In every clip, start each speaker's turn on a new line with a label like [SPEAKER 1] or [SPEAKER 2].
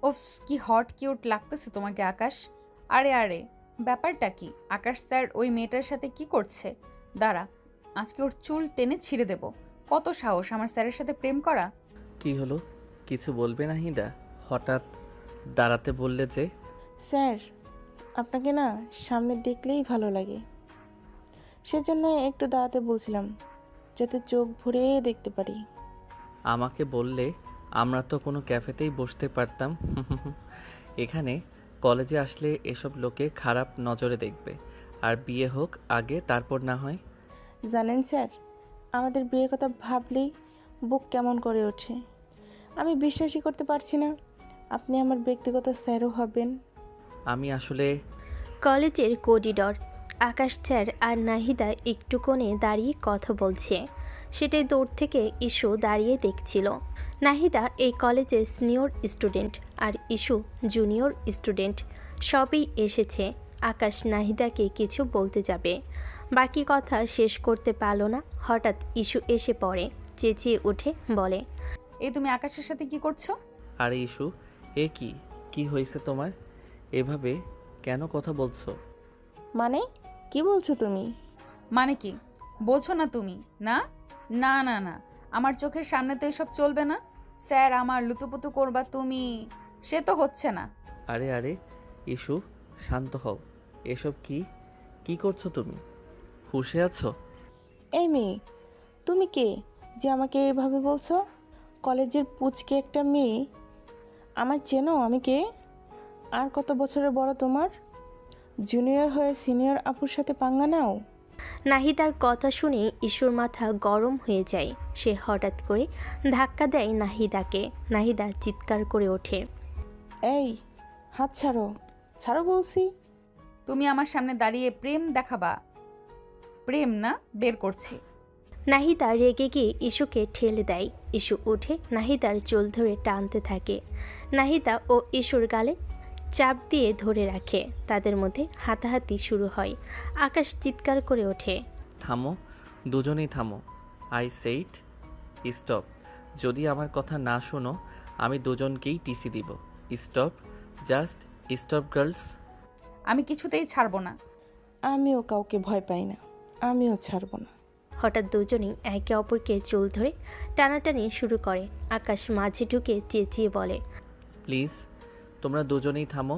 [SPEAKER 1] উফ, কি hot cute লাগতেছে তোমাকে আকাশ। আরে আরে, ব্যাপারটা কি? আকাশ স্যার ওই মেয়েটার সাথে কি করছে? দাঁড়া, আজকে ওর চুল টেনে ছিঁড়ে দেব। কত সাহস আমার স্যারের সাথে প্রেম করা!
[SPEAKER 2] কি হলো? কিছু বলবে না হিদা? হঠাৎ দাঁড়াতে বললে যে?
[SPEAKER 3] স্যার, আপনাকে না সামনে দেখলেই ভালো লাগে, সেজন্য একটু দাঁড়াতে বলছিলাম, যাতে চোখ ভরে দেখতে পারি।
[SPEAKER 2] আমাকে বললে আমরা তো কোনো ক্যাফেতেই বসতে পারতাম। এখানে কলেজে আসলে এসব লোকে খারাপ নজরে দেখবে। আর বিয়ে হোক আগে, তারপর না হয়।
[SPEAKER 3] জানেন স্যার, আমাদের বিয়ের কথা ভাবলেই বুক কেমন করে ওঠে। আমি বিশ্বাসই করতে পারছি না আপনি আমার ব্যক্তিগত স্যারও হবেন।
[SPEAKER 2] আমি আসলে
[SPEAKER 4] কলেজের করিডর। আকাশ স্যার আর নাহিদা একটু কোণে দাঁড়িয়ে কথা বলছে। সেটাই দূর থেকে ইস্যু দাঁড়িয়ে দেখছিল। নাহিদা এই কলেজের সিনিয়র স্টুডেন্ট আর ইস্যু জুনিয়র স্টুডেন্ট। সবই এসেছে। আকাশ নাহিদাকে কিছু বলতে যাবে, বাকি কথা শেষ করতে পারল না। হঠাৎ ইস্যু এসে পড়ে, চেঁচিয়ে উঠে বলে,
[SPEAKER 1] এই তুমি আকাশের সাথে কি করছো?
[SPEAKER 2] আরে ইস্যু, এ কি কি হয়েছে তোমার? এভাবে কেন কথা বলছো?
[SPEAKER 3] মানে কি বলছো তুমি?
[SPEAKER 1] মানে কি বোঝো না তুমি? না না না না, আমার চোখের সামনে তো এসব চলবে না। স্যার আমার লুতুপুতু করবা তুমি, সে তো হচ্ছে না।
[SPEAKER 2] আরে আরে ইস্যু, শান্ত হও। এসব কি কি করছো তুমি? হুঁশে আছো?
[SPEAKER 3] এই মেয়ে, তুমি কে যে আমাকে এভাবে বলছো? কলেজের পুচকে একটা মেয়ে, আমার চেনো আমি কে? আর কত বছরের বড় তোমার? জুনিয়র হয়ে সিনিয়র আপুর সাথে পাঙ্গা নাও?
[SPEAKER 4] নাহিদার কথা শুনে ইস্যুর মাথা গরম হয়ে যায়। সে হঠাৎ করে ধাক্কা দেয় নাহিদাকে। নাহিদা চিৎকার করে ওঠে,
[SPEAKER 3] এই, হাত ছাড়ো, ছাড়ো বলছি।
[SPEAKER 1] তুমি আমার সামনে দাঁড়িয়ে প্রেম দেখাবা? প্রেম না, বের করছি।
[SPEAKER 4] নাহিদা রেগে গিয়ে ইস্যুকে ঠেলে দেয়। ইস্যু উঠে নাহিদার চুল ধরে টানতে থাকে। নাহিদা ও ইস্যুর গালে চাপ দিয়ে ধরে রাখে। তাদের মধ্যে হাতাহাতি শুরু হয়। আকাশ চিৎকার করে ওঠে,
[SPEAKER 2] থামো, দুজনেই থামো। I said stop. যদি আমার কথা না শোনো, আমি দুজনকেই টিসি দিব। Stop, just stop girls.
[SPEAKER 1] আমি কিছুতেই ছাড়বো না।
[SPEAKER 3] আমিও কাউকে ভয় পাই না, আমিও ছাড়বো না।
[SPEAKER 4] হঠাৎ দুজনেই একে অপরকে চুল ধরে টানাটানি শুরু করে। আকাশ মাঝে ঢুকে চেঁচিয়ে বলে,
[SPEAKER 2] প্লিজ তোমরা দুজনেই থামো,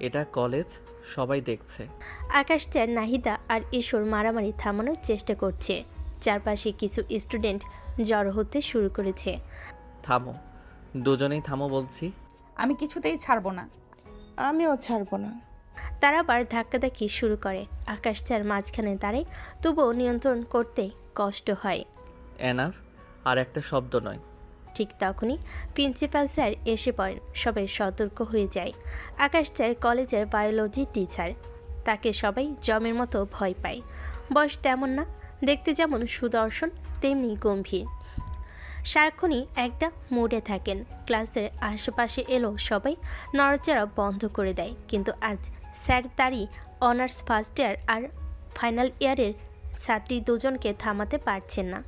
[SPEAKER 2] এটা কলেজ, সবাই দেখছে।
[SPEAKER 4] আকাশ চার নাহিদা আর ঈশ্বর মারামারি থামানোর চেষ্টা করছে। চারপাশে কিছু স্টুডেন্ট জড়ো হতে শুরু করেছে।
[SPEAKER 2] থামো, দুজনেই থামো বলছি।
[SPEAKER 1] আমি কিছুতেই ছাড়বো না।
[SPEAKER 3] আমিও ছাড়বো না।
[SPEAKER 4] তারা আবার ধাক্কাধাক্কি শুরু করে। আকাশ চার মাঝখানে দাঁড়ায়, তবুও নিয়ন্ত্রণ করতে কষ্ট হয়।
[SPEAKER 2] এনাফ, আর একটা শব্দ নয়।
[SPEAKER 4] ঠিক তখনই প্রিন্সিপাল স্যার এসে পড়েন। সবাই সতর্ক হয়ে যায়। আকাশ স্যার কলেজের বায়োলজি টিচার। তাকে সবাই জমের মতো ভয় পায়। বয়স তেমন না, দেখতে যেমন সুদর্শন তেমনি গম্ভীর। সারাক্ষণই একটা মুডে থাকেন। ক্লাসের আশেপাশে এলো সবাই নড়াচড়া বন্ধ করে দেয়। কিন্তু আজ স্যার তারই অনার্স ফার্স্ট ইয়ার আর ফাইনাল ইয়ারের ছাত্রী দুজনকে থামাতে পারছেন না।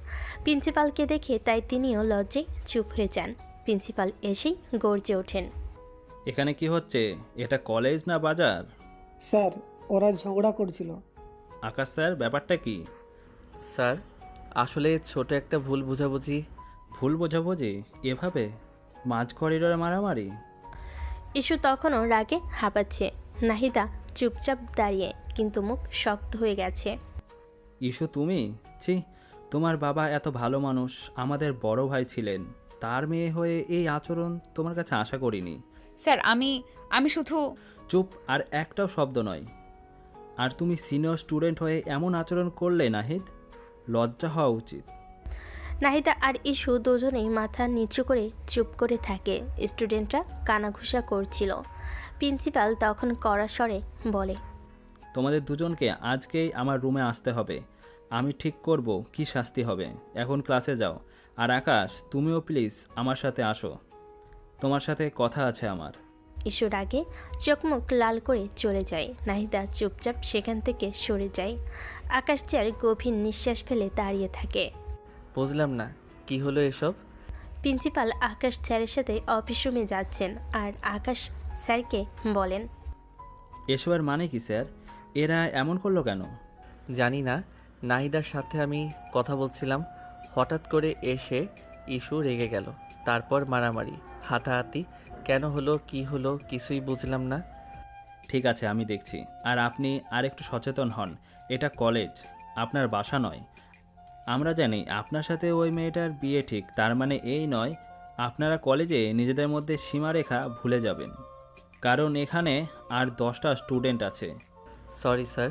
[SPEAKER 4] প্রিন্সিপালকে দেখে তাই তিনিও লজ্জায় চুপ হয়ে যান। প্রিন্সিপাল এসেই গর্জে ওঠেন,
[SPEAKER 5] এখানে কি হচ্ছে? এটা কলেজ না বাজার?
[SPEAKER 6] স্যার, ওরা ঝগড়া করছিল।
[SPEAKER 5] আকাশ স্যার, ব্যাপারটা কি?
[SPEAKER 2] স্যার, আসলে ছোট একটা ভুল বোঝাবুঝি।
[SPEAKER 5] ভুল বোঝাবুঝি? এভাবে মাঝ করিডোরে মারামারি?
[SPEAKER 4] ইস্যু তখনও রাগে হাঁপাচ্ছে। নাহিদা চুপচাপ দাঁড়িয়ে, কিন্তু মুখ শক্ত হয়ে গেছে।
[SPEAKER 5] ইস্যু তুমি? ছি, তোমার বাবা এত ভালো মানুষ, আমাদের বড় ভাই ছিলেন, তার মেয়ে হয়ে এই আচরণ তোমার কাছে আশা করিনি।
[SPEAKER 1] স্যার আমি আমি শুধু...
[SPEAKER 5] চুপ, আর একটাও শব্দ নয়। আর তুমি সিনিয়র স্টুডেন্ট হয়ে এমন আচরণ করলে নাহিদ, লজ্জা হওয়া উচিত।
[SPEAKER 4] নাহিদা আর ইস্যু দুজনেই মাথা নিচু করে চুপ করে থাকে। স্টুডেন্টরা কানাঘুষা করছিল। প্রিন্সিপাল তখন কড়া স্বরে বলে,
[SPEAKER 5] তোমাদের দুজনকে আজকেই আমার রুমে আসতে হবে। আমি ঠিক করব কি শাস্তি হবে। এখন ক্লাসে যাও। আর আকাশ, তুমিও প্লিজ আমার সাথে আসো, তোমার সাথে কথা আছে আমার।
[SPEAKER 4] ইস্যুর আগে চোখ মুখ লাল করে চলে যায়। নাহিদা চুপচাপ সেখান থেকে সরে যায়। আকাশ চেয়ার গভীর নিঃশ্বাস ফেলে দাঁড়িয়ে থাকে।
[SPEAKER 2] বুঝলাম না, কি হলো এসব?
[SPEAKER 4] প্রিন্সিপাল আকাশ স্যারের সাথে অফিস রুমে যাচ্ছেন আর আকাশ স্যারকে বলেন,
[SPEAKER 5] এসবের মানে কি স্যার? এরা এমন করলো কেন?
[SPEAKER 2] জানি না, নাহিদার সাথে আমি কথা বলছিলাম, হঠাৎ করে এসে ইস্যু রেগে গেল, তারপর মারামারি, হাতাহাতি, কেন হলো কি হলো কিছুই বুঝলাম না।
[SPEAKER 5] ঠিক আছে, আমি দেখছি। আর আপনি আর একটু সচেতন হন, এটা কলেজ, আপনার বাসা নয়। আমরা জানি আপনার সাথে ওই মেয়েটার বিয়ে ঠিক, তার মানে এই নয় আপনারা কলেজে নিজেদের মধ্যে সীমারেখা ভুলে যাবেন, কারণ এখানে আর 10টা স্টুডেন্ট আছে।
[SPEAKER 2] Sorry sir.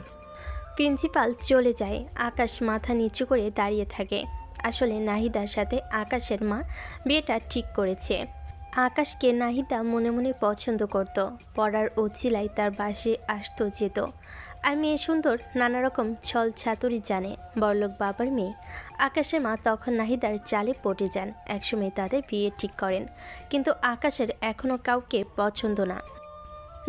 [SPEAKER 4] প্রিন্সিপাল চলে যায়। আকাশ মাথা নিচু করে দাঁড়িয়ে থাকে। আসলে নাহিদার সাথে আকাশের মা বিয়েটা ঠিক করেছে। আকাশকে নাহিদা মনে মনে পছন্দ করত, পড়ার উছিলাই তার বাসে আসতো যেত। আর মেয়ে সুন্দর, নানা রকম ছল ছাতুরি জানে, বড়লোক বাবার মেয়ে। আকাশের মা তখন নাহিদার চালে পটে যান। একসময় তাদের বিয়ে ঠিক করেন, কিন্তু আকাশের এখনও কাউকে পছন্দ না।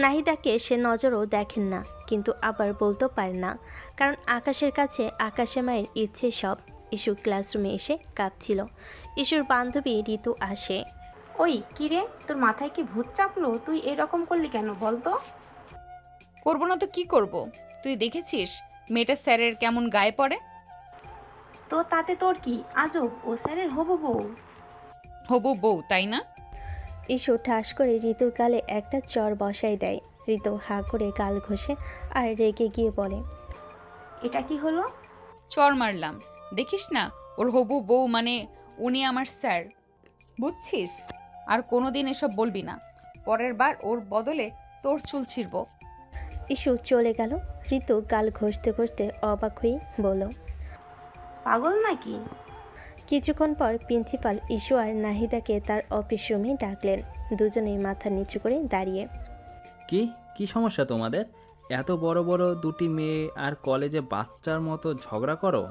[SPEAKER 4] নাহিদাকে সে নজরও দেখেন না, কিন্তু আবার বলতেও পারে না, কারণ আকাশের কাছে আকাশের মায়ের ইচ্ছে সব। ইস্যু ক্লাসরুমে এসে কাঁপছিল। ইস্যুর বান্ধবী ঋতু আসে।
[SPEAKER 7] ওই কিরে, তোর মাথায় কি ভূত চাপলো? তুই এরকম করলি কেন বলতো?
[SPEAKER 1] করবো না তো কি করব? তুই দেখেছিস মেয়েটা স্যারের কেমন গায়ে পড়ে?
[SPEAKER 7] তো তাতে তোর কি? আজব, ও স্যারের হবু বউ।
[SPEAKER 1] হবু বউ, তাই না?
[SPEAKER 4] ইস্যু ঠাস করে ঋতুর গালে একটা চর বসাই দেয়। ঋতু হা করে গাল ঘষে আর রেগে গিয়ে বলে,
[SPEAKER 7] এটা কি হলো?
[SPEAKER 1] চর মারলাম। দেখিস না, ওর হবু বউ মানে উনি আমার স্যার, বুঝছিস? আর কোনোদিন এসব বলবি না, পরের বার ওর বদলে তোর চুল ছিঁড়ব।
[SPEAKER 4] ইস্যু চলে গেল। ঋতু গাল ঘষতে ঘষতে অবাক হয়ে বলল,
[SPEAKER 7] পাগল নাকি?
[SPEAKER 4] কিছুক্ষণ পর প্রিন্সিপাল ইস্যু আর নাহিদাকে তার অফিস রুমে ডাকলেন। দুজনেই মাথা নিচু করে দাঁড়িয়ে।
[SPEAKER 5] কি কি সমস্যা তোমাদের? এত বড় বড় দুটি মেয়ে আর কলেজে বাচ্চার মতো ঝগড়া করো?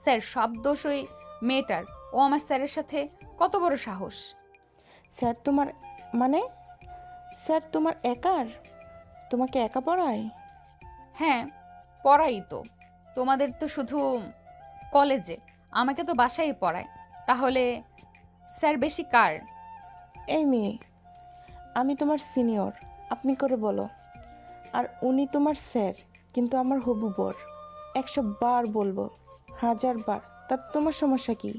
[SPEAKER 1] স্যার, সব দোষ ওই মেয়েটার। ও আমার স্যারের সাথে কত বড় সাহস!
[SPEAKER 3] স্যার তোমার মানে? স্যার তোমার একার? তোমাকে একা পড়ায়?
[SPEAKER 1] হ্যাঁ, পড়াই তো। তোমাদের তো শুধু কলেজে, আমাকে তো বাসায় পড়ায়। তাহলে স্যার বেশি কার?
[SPEAKER 3] এই মেয়ে, আমি তোমার সিনিয়র, আপনি করে বলো। আর উনি তোমার স্যার, কিন্তু আমার হবু বর। 100 বার বলবো, 1000 বার। তাতে তোমার সমস্যা কি?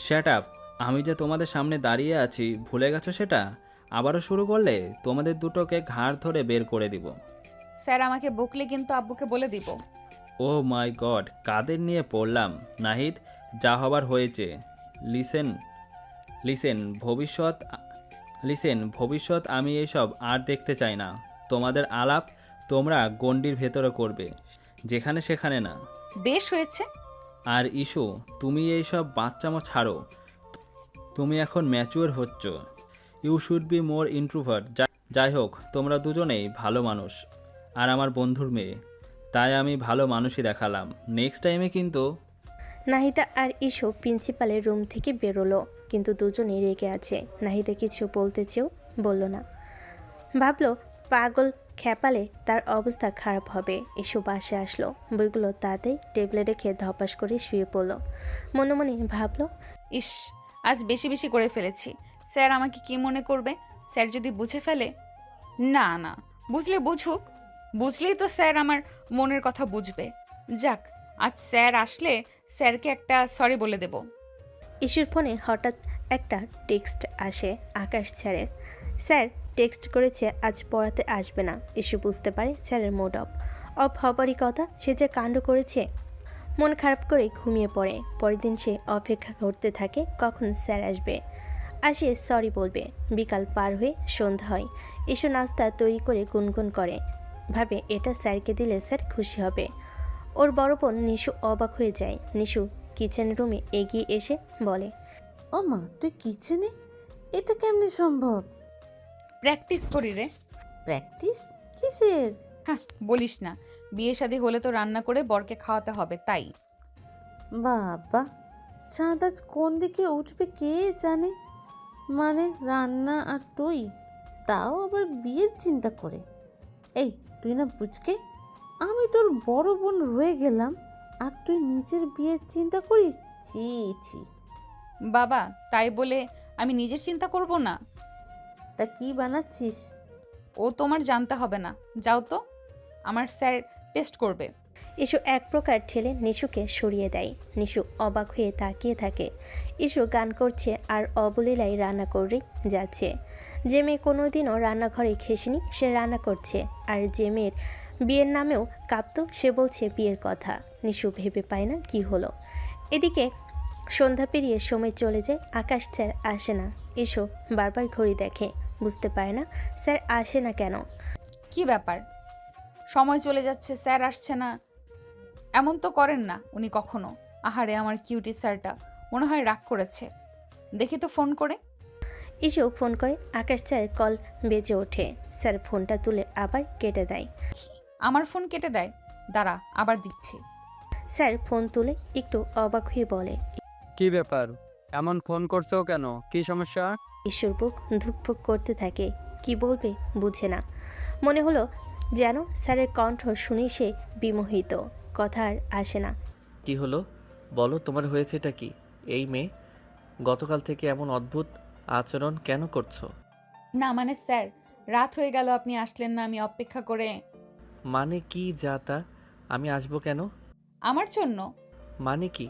[SPEAKER 5] Shut up! আমি যে তোমাদের সামনে দাঁড়িয়ে আছি, ভুলে গেছো সেটা? আবারও শুরু করলে তোমাদের দুটোকে ঘাড় ধরে বের করে দিব।
[SPEAKER 1] স্যার আমাকে বকলে কিন্তু আব্বুকে বলে দিব।
[SPEAKER 5] ও মাই গড, কাদের নিয়ে পড়লাম? নাহিদ, যা হবার হয়েছে। লিসেন লিসেন ভবিষ্যৎ আমি এসব আর দেখতে চাই না। তোমাদের আলাপ তোমরা গণ্ডির ভেতরে করবে, যেখানে সেখানে না।
[SPEAKER 1] বেশ হয়েছে।
[SPEAKER 5] আর ইস্যু, তুমি এইসব বাচ্চামো ছাড়ো। তুমি এখন ম্যাচিওর হচ্ছ। You should be more introvert. যাই হোক, তোমরা দুজনেই ভালো মানুষ আর আমার বন্ধুর মেয়ে, তাই আমি ভালো মানুষই দেখালাম। নেক্সট টাইমে কিন্তু।
[SPEAKER 4] নাহিদা আর ইস্যু প্রিন্সিপালের রুম থেকে বেরোলো, কিন্তু দুজনেই রেগে আছে। নাহিদা কিছু বলতে চেয়েও বলল না। ভাবলো পাগল খেপালে তার অবস্থা খারাপ হবে। ইস্যু বাসে আসলো, বইগুলো তাতে টেবিলে রেখে ধপাস করে শুয়ে পড়লো। মনে মনে ভাবলো,
[SPEAKER 1] ইস, আজ বেশি বেশি করে ফেলেছি। স্যার আমাকে কি মনে করবে? স্যার যদি বুঝে ফেলে? না না, বুঝলে বুঝুক, বুঝলেই তো স্যার আমার মনের কথা বুঝবে। যাক, আজ স্যার আসলে স্যারকে একটা সরি বলে দেব।
[SPEAKER 4] ইস্যুর ফোনে হঠাৎ একটা টেক্সট আসে আকাশ স্যারের। স্যার টেক্সট করেছে আজ পড়াতে আসবে না। ইস্যু বুঝতে পারে স্যারের মুড অফ হবারই কথা। সে যে কাণ্ড করেছে। মন খারাপ করে ঘুমিয়ে পড়ে। পরের দিন সে অপেক্ষা করতে থাকে কখন স্যার আসবে, আসে সরি বলবে। বিকাল পার হয়ে সন্ধ্যা হয়। ইস্যু নাস্তা তৈরি করে গুনগুন করে, ভাবে এটা স্যারকে দিলে স্যার খুশি হবে। ওর বড় বোন নিশু অবাক হয়ে যায়। নিশু কিচেন রুমে এগিয়ে এসে বলে,
[SPEAKER 8] ও মা, তুই কিচেনে? এটা কেমনে সম্ভব?
[SPEAKER 1] প্র্যাকটিস করি রে।
[SPEAKER 8] প্র্যাকটিস কিসের?
[SPEAKER 1] হ্যাঁ, বলিস না, বিয়ে শাদী হলে তো রান্না করে বরকে খাওয়াতে হবে, তাই।
[SPEAKER 8] বাবা, চাঁদ আজ কোন দিকে উঠবে কে জানে। মানে রান্না আর তুই, তাও আবার বিয়ের চিন্তা করে। এই তুই না বুঝকে, আমি তোর বড় বোন রয়ে গেলাম আর তুই নিজের বিয়ের চিন্তা করিস? ছি ছি।
[SPEAKER 1] বাবা তাই বলে আমি নিজের চিন্তা করব না?
[SPEAKER 8] তা কি বানাচ্ছিস?
[SPEAKER 1] ও তোমার জানতে হবে না, যাও তো, আমার স্যার টেস্ট করবে।
[SPEAKER 4] ইসু এক প্রকার ঠেলে নিশুকে সরিয়ে দেয়। নিশু অবাক হয়ে তাকিয়ে থাকে। ইসু গান করছে আর অবলীলায় রান্না করে যাচ্ছে। যে মেয়ে কোনোদিনও রান্নাঘরে ঘেসেনি সে রান্না করছে, আর যে মেয়ের বিয়ের নামেও কাঁপতো সে বলছে বিয়ের কথা। নিশু ভেবে পায় না কি হলো। এদিকে সন্ধ্যা পেরিয়ে সময় চলে যায়, আকাশ স্যার আসে না। ইসু বারবার ঘড়ি দেখে, বুঝতে পারে না স্যার আসে না কেন।
[SPEAKER 1] কি ব্যাপার, সময় চলে যাচ্ছে, স্যার আসছে না? এমন তো করেন না উনি কখনো। আহারে আমার কিউটি স্যারটা মনে হয় রাগ করেছে, দেখি তো ফোন করে।
[SPEAKER 4] ইসু ফোন করে, আকাশ স্যার কল বেজে ওঠে। স্যার ফোনটা তুলে আবার কেটে দেয়।
[SPEAKER 1] আমার ফোন কেটে দেয়, দাঁড়া আবার দিচ্ছি।
[SPEAKER 4] স্যার ফোন তুলে একটু অবাক হয়ে বলে,
[SPEAKER 9] কি ব্যাপার, এমন ফোন করছো কেন? কি সমস্যা?
[SPEAKER 4] ঈশ্বর বুক ধুকপুক করতে থাকে, কি বলবে বুঝে না। মনে হলো যেন স্যারের কণ্ঠ শুনে সে বিমোহিত, কথা আর আসে না।
[SPEAKER 2] কি হলো বলো, তোমার হয়েছেটা কি? এই মেয়ে গতকাল থেকে এমন অদ্ভুত আচরণ কেন করছো?
[SPEAKER 1] না মানে স্যার, রাত হয়ে গেল, আপনি আসলেন না, আমি অপেক্ষা করে।
[SPEAKER 2] মানে কি যা তা? আমি আসবো কেন?
[SPEAKER 1] আমার জন্য?
[SPEAKER 2] মানে কি?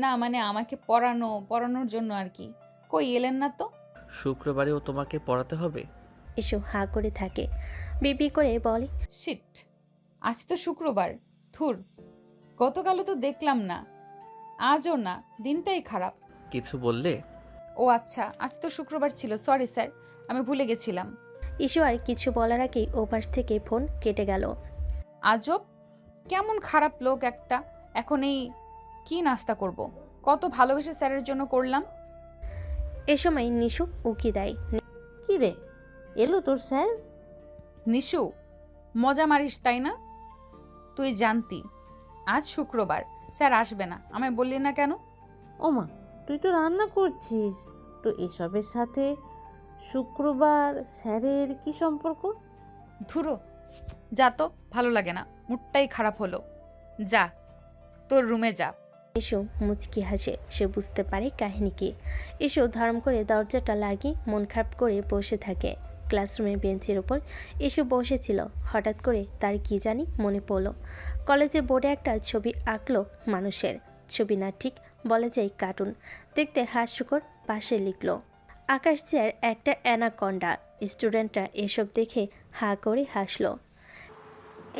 [SPEAKER 1] না মানে আমাকে পড়ানোর জন্য আর কি। কই এলেন না তো?
[SPEAKER 2] শুক্রবারেও তোমাকে পড়াতে হবে?
[SPEAKER 4] ইসু হাঁ করে থাকে, বিবি করে বলে,
[SPEAKER 1] শিট, আজ তো শুক্রবার, থুর, গতকালও তো দেখলাম না, আজও না, দিনটাই খারাপ।
[SPEAKER 2] কিছু বললে?
[SPEAKER 1] ও আচ্ছা, আজ তো শুক্রবার ছিল, সরি স্যার, আমি ভুলে গেছিলাম।
[SPEAKER 4] ইসু আর কিছু বলার আগেই ওপাশ থেকে ফোন কেটে গেল।
[SPEAKER 1] আজব, কেমন খারাপ লোক একটা। এখন এই কি নাস্তা করব? কত ভালোবেসে স্যারের জন্য করলাম।
[SPEAKER 4] এ সময় নিশু উকি দেয়।
[SPEAKER 8] কি রে, এলো তোর স্যার?
[SPEAKER 1] নিশু, মজা মারিস তাই না? তুই জানতি আজ শুক্রবার, স্যার আসবে না, আমায় বললি না কেন?
[SPEAKER 8] ওমা, তুই তো রান্না করছিস, তো এসবের সাথে শুক্রবার স্যারের কি সম্পর্ক?
[SPEAKER 1] ধুরো, যা তো, ভালো লাগে না, মুডটাই খারাপ হলো। যা তোর রুমে যা।
[SPEAKER 4] ইসু মুচকি হাসে, সে বুঝতে পারে কাহিনী কি। ইসু ধর্ম করে দরজাটা লাগিয়ে মন খারাপ করে বসে থাকে। ক্লাসরুমের বেঞ্চের ওপর ইসু বসেছিল, হঠাৎ করে তার কি জানি মনে পড়ল। কলেজের বোর্ডে একটা ছবি আঁকলো মানুষের, ছবি না ঠিক বলা যায় কার্টুন, দেখতে হাস্যকর। পাশে লিখলো আকাশ স্যার একটা অ্যানাকন্ডা। স্টুডেন্টরা এসব দেখে হাঁ করে হাসলো।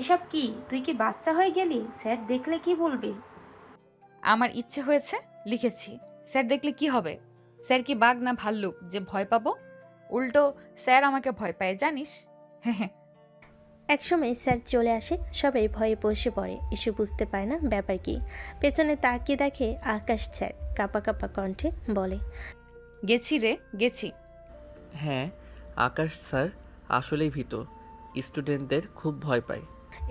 [SPEAKER 7] এসব কি, তুই কি বাচ্চা হয়ে গেলি? স্যার দেখলে কি বলবে?
[SPEAKER 1] আমার ইচ্ছে হয়েছে, লিখেছি। স্যার দেখলে কি হবে? স্যার কি বাঘ না ভাল্লুক যে ভয় পাবো? উল্টো স্যার আমাকে ভয় পায় জানিস। হ্যাঁ,
[SPEAKER 4] একসময় স্যার চলে আসে, সবাই ভয়ে বসে পড়ে। ইসু বুঝতে পারে না ব্যাপার কি। পেছনে তাকিয়ে দেখে আকাশ স্যার কাঁপা কাঁপা কণ্ঠে বলে,
[SPEAKER 1] গেছি রে, গেছি।
[SPEAKER 2] হ্যাঁ, আকাশ স্যার আসলেই ভীত, স্টুডেন্টদের খুব ভয় পায়।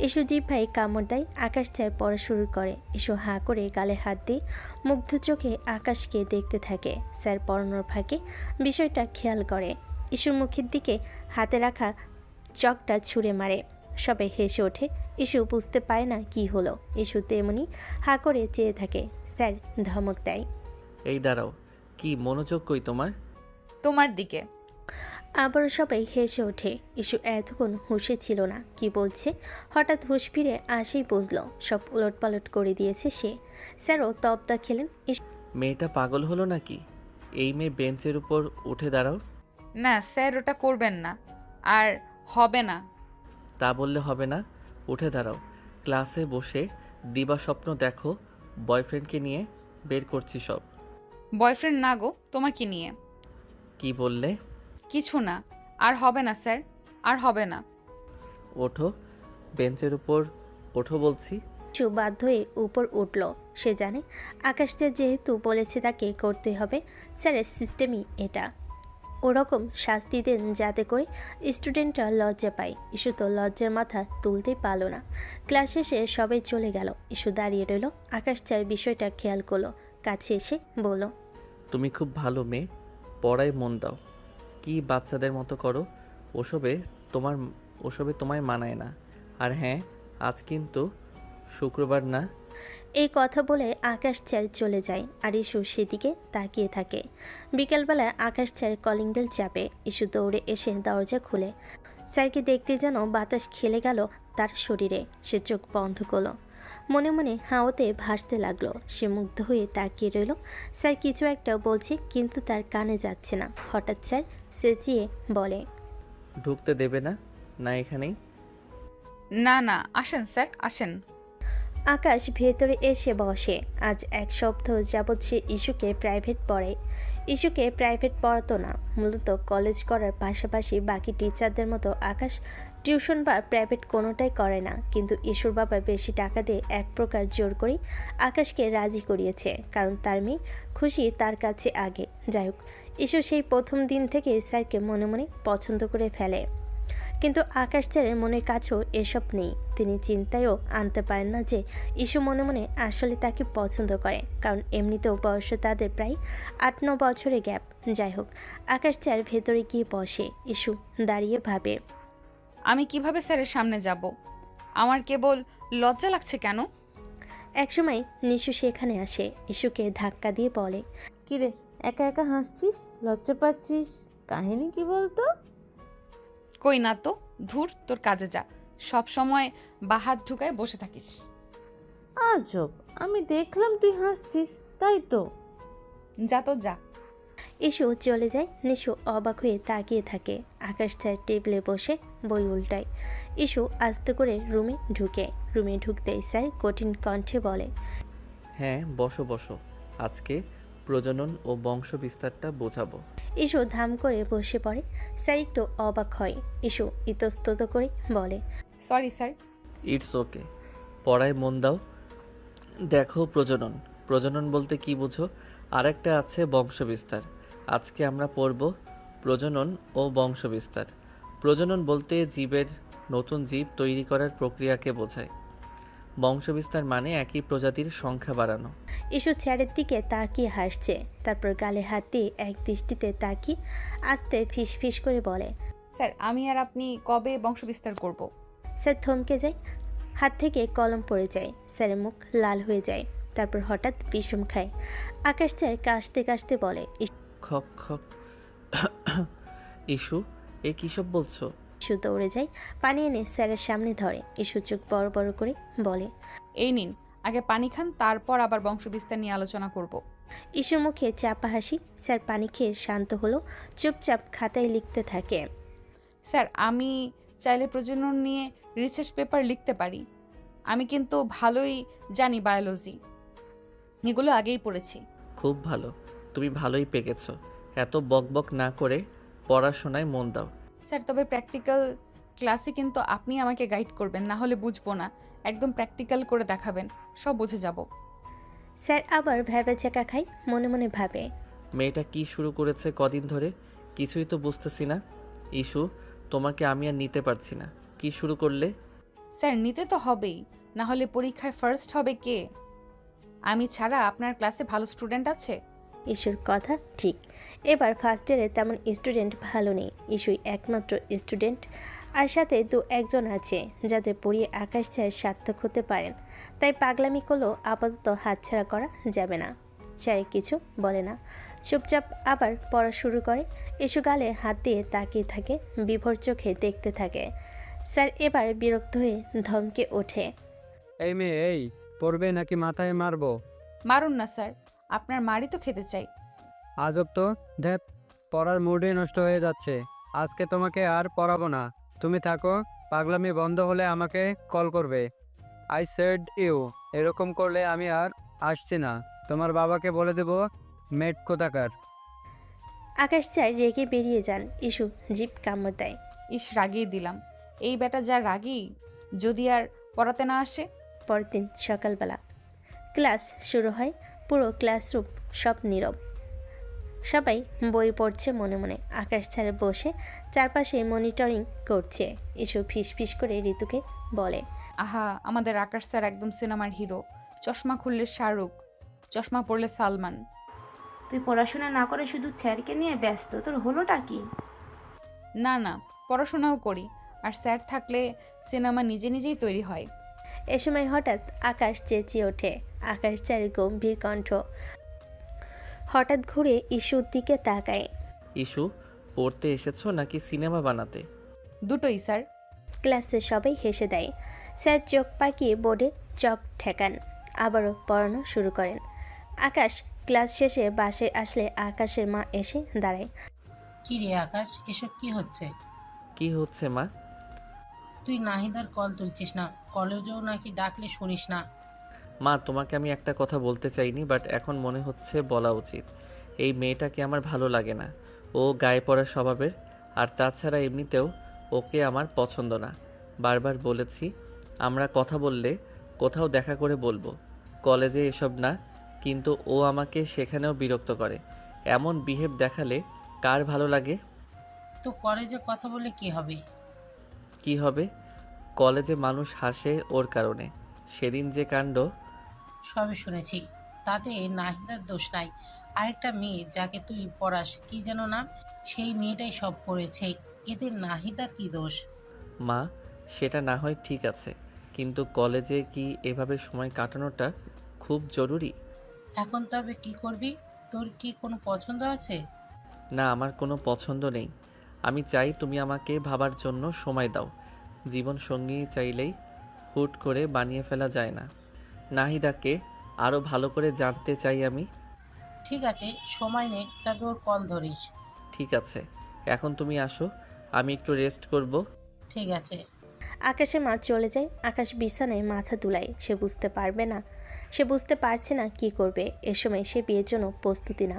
[SPEAKER 4] ইসু জিভ ভাই কামড় দেয়। আকাশ স্যার পড়া শুরু করে। ইসু হাঁ করে গালে হাত দিয়ে মুগ্ধ চোখে আকাশকে দেখতে থাকে। স্যার পড়ানোর ফাঁকে বিষয়টা খেয়াল করে। ইসুর মুখের দিকে হাতে রাখা চকটা ছুঁড়ে মারে। সবাই হেসে ওঠে। ইসু বুঝতে পারে না কি হলো। ইসু তেমনি হাঁ করে চেয়ে থাকে। স্যার ধমক দেয়,
[SPEAKER 2] এই দাঁড়াও, কি মনোযোগ কই তোমার?
[SPEAKER 1] তোমার দিকে।
[SPEAKER 4] আবারও সবাই হেসে ওঠে। ইসু এতক্ষণ হুঁশে ছিল না, কি বলছে হঠাৎ হুঁশ ফিরে আসেই বুঝল সব উলটপালট করে দিয়েছে সে। স্যারও তবদা খেলেন।
[SPEAKER 2] মেয়েটা পাগল হলো নাকি? এই মেয়ে বেঞ্চের উপর উঠে দাঁড়াও।
[SPEAKER 1] না স্যার, ওটা করবেন না, আর হবে না।
[SPEAKER 2] তা বললে হবে না, উঠে দাঁড়াও। ক্লাসে বসে দিবা স্বপ্ন দেখো, বয়ফ্রেন্ডকে নিয়ে বের করছি সব।
[SPEAKER 1] বয়ফ্রেন্ড না গো, তোমাকে নিয়ে।
[SPEAKER 2] কি বললে?
[SPEAKER 1] কিছু না, আর হবে না স্যার, আর হবে না।
[SPEAKER 2] ওঠো, বেঞ্চের উপর ওঠো বলছি।
[SPEAKER 4] ইসু বাধ্য হয়ে উপর উঠল। সে জানে আকাশ স্যার যেহেতু বলেছে তাকে করতে হবে, স্যারের সিস্টেমই এটা। ওরকম শাস্তি দেন যাতে করে স্টুডেন্টরা লজ্জা পায়। ইস্যু তো লজ্জার মাথা তুলতেই পারল না। ক্লাস শেষে সবাই চলে গেল। ইস্যু দাঁড়িয়ে রইল। আকাশ স্যার বিষয়টা খেয়াল করলো, কাছে এসে বলল,
[SPEAKER 2] তুমি খুব ভালো মেয়ে, পড়ায় মন দাও। কি বাচ্চাদের মতো করো? ওসবে তোমায় মানায় না। আর হ্যাঁ, আজ কিন্তু শুক্রবার না।
[SPEAKER 4] এই কথা বলে আকাশ স্যার চলে যায় আর ইস্যু সেদিকে তাকিয়ে থাকে। বিকেলবেলায় আকাশ স্যার কলিং বেল চাপে। ইস্যু দৌড়ে এসে দরজা খুলে স্যারকে দেখতে যেন বাতাস খেলে গেল তার শরীরে। সে চোখ বন্ধ করল, মনে মনে হাওয়াতে ভাসতে লাগলো। সে মুগ্ধ হয়ে তাকিয়ে রইল। স্যার কিছু একটা বলছে কিন্তু তার কানে যাচ্ছে না। হঠাৎ স্যার চেঁচিয়ে বলে,
[SPEAKER 2] ঢুকতে দেবে না? না এখানেই?
[SPEAKER 1] না না, আসেন স্যার আসেন।
[SPEAKER 4] আকাশ ভেতরে এসে বসে। আজ এক সপ্তাহ যাবৎ সে ইস্যুকে প্রাইভেট পড়ায়। ইস্যুকে প্রাইভেট পড়াতো না, মূলত কলেজ করার পাশাপাশি বাকি টিচারদের মতো আকাশ টিউশন বা প্রাইভেট কোনোটাই করে না। কিন্তু ইস্যুর বাবা বেশি টাকা দিয়ে এক প্রকার জোর করেই আকাশকে রাজি করিয়েছে, কারণ তার মেয়ে খুশি তার কাছে আগে। যাই হোক, ইস্যু সেই প্রথম দিন থেকে স্যারকে মনে মনে পছন্দ করে ফেলে। কিন্তু আকাশ স্যারের মনের কাছেও এসব নেই। তিনি চিন্তায়ও আনতে পারেন না যে ইস্যু মনে মনে আসলে তাকে পছন্দ করে, কারণ এমনিতেও বয়স তাদের প্রায় 8-9 বছরের গ্যাপ। যাই হোক, আকাশ স্যার ভেতরে গিয়ে বসে। ইস্যু দাঁড়িয়ে ভাবে,
[SPEAKER 1] আমি কিভাবে স্যারের সামনে যাব? আমার কেবল লজ্জা লাগছে কেন?
[SPEAKER 4] একসময় নিশু সেখানে আসে। ইস্যুকে ধাক্কা দিয়ে বলে,
[SPEAKER 8] কিরে একা একা হাসছিস, লজ্জা পাচ্ছিস, কাহিনী কি বলতো?
[SPEAKER 1] কই না তো, ধুর তোর কাজে যা, সব সময় বাহাত ঢুকায় বসে থাকিস।
[SPEAKER 8] আজব, আমি দেখলাম তুই হাসছিস, তাই তো।
[SPEAKER 1] যা তো যা।
[SPEAKER 4] ইস্যু চলে যায়। নিশু অবাক হয়ে তাকিয়ে থাকে। আকাশ স্যার টেবিলে বসে বই উল্টায়। ইস্যু আস্তে করে রুমে ঢুকতেই স্যার কঠিন কণ্ঠে বলে,
[SPEAKER 2] হ্যাঁ বসো বসো, আজকে প্রজনন ও বংশ বিস্তারটা বোঝাবো।
[SPEAKER 4] ইস্যু ধাম করে বসে পড়ে। স্যার একটু অবাক হয়। ইস্যু ইতস্তত করে বলে,
[SPEAKER 1] সরি স্যার।
[SPEAKER 2] ইটস ওকে, পড়ায় মন দাও। দেখো, প্রজনন প্রজনন বলতে কি বুঝো? আর একটা আছে বংশ বিস্তার। আজকে আমরা পড়ব প্রজনন ও বংশ বিস্তার। প্রজনন বলতে জীবের নতুন জীব তৈরি করার প্রক্রিয়াকে বোঝায়। বংশবিস্তার মানে একই প্রজাতির সংখ্যা বাড়ানো।
[SPEAKER 4] ইস্যু স্যারের দিকে তাকিয়ে হাসছে, তারপর গালে হাত দিয়ে এক দৃষ্টিতে তাকিয়ে আস্তে ফিস করে বলে,
[SPEAKER 1] স্যার আমি আর আপনি কবে বংশবিস্তার করব?
[SPEAKER 4] স্যার থমকে যায়। হাত থেকে কলম পড়ে যায়। স্যারের মুখ লাল হয়ে যায়। তারপর হঠাৎ বিষম খায়। আকাশ স্যার কাশতে বলে,
[SPEAKER 2] খক খক। ইস্যু, এ কী সব বলছো?
[SPEAKER 4] ইস্যু দৌড়ে যায়, পানি এনে স্যারের সামনে ধরে। ইস্যু চোখ বড় বড় করে বলে,
[SPEAKER 1] এই নিন, আগে পানি খান, তারপর আবার বংশবিস্তার নিয়ে আলোচনা করব।
[SPEAKER 4] ইস্যুর মুখে চাপা হাসি। স্যার পানি খেয়ে শান্ত হলো, চুপচাপ খাতায় লিখতে থাকে।
[SPEAKER 1] স্যার আমি চাইলে প্রজনন নিয়ে রিসার্চ পেপার লিখতে পারি। আমি কিন্তু ভালোই জানি বায়োলজি, এগুলো আগেই পড়েছি।
[SPEAKER 2] খুব ভালো, তুমি ভালোই পেকেছ। এত বকবক না করে পড়াশোনায় মন দাও।
[SPEAKER 1] স্যার তবে প্র্যাকটিক্যাল ক্লাসে কিন্তু আপনি আমাকে গাইড করবেন, না হলে বুঝবো না। একদম প্র্যাকটিক্যাল করে দেখাবেন, সব বুঝে যাব।
[SPEAKER 4] স্যার আবার ভ্যাবে চাকা খায়। মনে মনে ভাবে,
[SPEAKER 2] মেয়েটা কি শুরু করেছে কদিন ধরে, কিছুই তো বুঝতেছি না। ইস্যু, তোমাকে আমি আর নিতে পারছি না। কি শুরু করলে?
[SPEAKER 1] স্যার নিতে তো হবেই, না হলে পরীক্ষায় ফার্স্ট হবে কে? আমি ছাড়া আপনার ক্লাসে ভালো স্টুডেন্ট আছে?
[SPEAKER 4] ইস্যুর কথা ঠিক। এবার ফার্স্ট ইয়ারে তেমন স্টুডেন্ট ভালো নেই। ইস্যুই একমাত্র স্টুডেন্ট, আর সাথে 2-1 আছে যাদের পড়িয়ে আকাশ স্যার সার্থক হতে পারেন। তাই পাগলামি করলেও আপাতত হাতছাড়া করা যাবে না। স্যার কিছু বলে না, চুপচাপ আবার পড়া শুরু করে। ইস্যু গালে হাত দিয়ে তাকিয়ে থাকে, বিভোর চোখে দেখতে থাকে। স্যার এবার বিরক্ত হয়ে ধমকে ওঠে,
[SPEAKER 9] এই মেয়ে, এই পড়বে নাকি মাথায় মারবো?
[SPEAKER 1] মারুন না স্যার, আপনার মারই তো খেতে চাই।
[SPEAKER 9] আজব তো, ধ্যাত, পড়ার মুডই নষ্ট হয়ে যাচ্ছে। আজকে তোমাকে আর পড়াবো না, তুমি থাকো। পাগলামি বন্ধ হলে আমাকে কল করবে। আই সেড ইউ, এরকম করলে আমি আর আসছি না। তোমার বাবাকে বলে দেবো মেট কোথাকার।
[SPEAKER 4] আকাশ স্যার রেগে বেরিয়ে যান। ইস্যু জিভ কামড় দেয়।
[SPEAKER 1] ইস, রাগিয়ে দিলাম। এই বেটা যা রাগী, যদি আর পড়াতে না আসে।
[SPEAKER 4] পরের দিন সকালবেলা ক্লাস শুরু হয়। পুরো ক্লাসরুম সব নীরব। সবাই বই পড়ছে মনে মনে। আকাশ স্যার বসে চারপাশে মনিটরিং করছে। ইস্যু ফিস করে ঋতুকে বলে,
[SPEAKER 1] আহা, আমাদের আকাশ স্যার একদম সিনেমার হিরো। চশমা খুললে শাহরুখ, চশমা পরলে সালমান।
[SPEAKER 7] তুই পড়াশোনা না করে শুধু স্যারকে নিয়ে ব্যস্ত, তোর হলোটা কি?
[SPEAKER 1] না না, পড়াশোনাও করি, আর স্যার থাকলে সিনেমা নিজে নিজেই তৈরি হয়।
[SPEAKER 4] এ সময় হঠাৎ আকাশ চেঁচিয়ে ওঠে। আকাশ চায়ের গম্ভীর কণ্ঠ। হঠাৎ ঘুরে ইস্যুর দিকে তাকায়।
[SPEAKER 2] ইস্যু, পড়তে এসেছো নাকি সিনেমা বানাতে?
[SPEAKER 1] দুটোই স্যার।
[SPEAKER 4] ক্লাসে সবাই হেসে দেয়। স্যার চোখ পাকিয়ে বোর্ডে চক ঠেকান, আবারও পড়ানো শুরু করেন। আকাশ ক্লাস শেষে বাসায় আসলে আকাশের মা এসে দাঁড়ায়।
[SPEAKER 10] কি রে আকাশ, এসব কি হচ্ছে?
[SPEAKER 2] কি হচ্ছে মা?
[SPEAKER 10] তুই নাহিদার কল তুলছিস না, কলেজেও নাকি ডাকলে শুনিস না।
[SPEAKER 2] মা, তোমাকে আমি একটা কথা বলতে চাইনি, বাট এখন মনে হচ্ছে বলা উচিত। এই মেয়েটাকে আমার ভালো লাগে না। ও গায়ে পড়া স্বভাবের, আর তাছাড়া এমনিতেও ওকে আমার পছন্দ না। বারবার বলেছি আমরা কথা বললে কোথাও দেখা করে বলবো, কলেজে এসব না। কিন্তু ও আমাকে সেখানেও বিরক্ত করে। এমন বিহেভ দেখালে কার ভালো লাগে?
[SPEAKER 10] তো কলেজে কথা বলে কি হবে?
[SPEAKER 2] কি হবে? কলেজে মানুষ হাসে ওর কারণে। সেদিন যে কাণ্ড।
[SPEAKER 10] সবই শুনেছি, তাতে নাহিদার দোষ নাই। আরেকটা মেয়ে যাকে তুই পড়াস, কি যেন নাম, সেই মেয়েটাই সব করেছে। এতে নাহিদার কি দোষ?
[SPEAKER 2] মা, সেটা না হয় ঠিক আছে, কিন্তু কলেজে কি এভাবে সময় কাটানোটা খুব জরুরি?
[SPEAKER 10] এখন তবে কি করবি? তোর কি কোনো পছন্দ আছে?
[SPEAKER 2] না, আমার কোনো পছন্দ নেই। আমি চাই তুমি আমাকে ভাবার জন্য সময় দাও। জীবন সঙ্গী চাইলেই হুট করে বানিয়ে ফেলা যায় না। নাহিদাকে আরও ভালো করে জানতে চাই আমি।
[SPEAKER 10] ঠিক আছে, সময় নে, তবে ওর কল ধরিস।
[SPEAKER 2] ঠিক আছে, এখন তুমি আসো, আমি একটু রেস্ট করব।
[SPEAKER 10] ঠিক আছে।
[SPEAKER 4] আকাশের মা চলে যায়। আকাশ বিছানায় মাথা দুলায়। সে বুঝতে পারবে না, সে বুঝতে পারছে না কি করবে। এ সময় সে বিয়ের জন্য প্রস্তুতি না,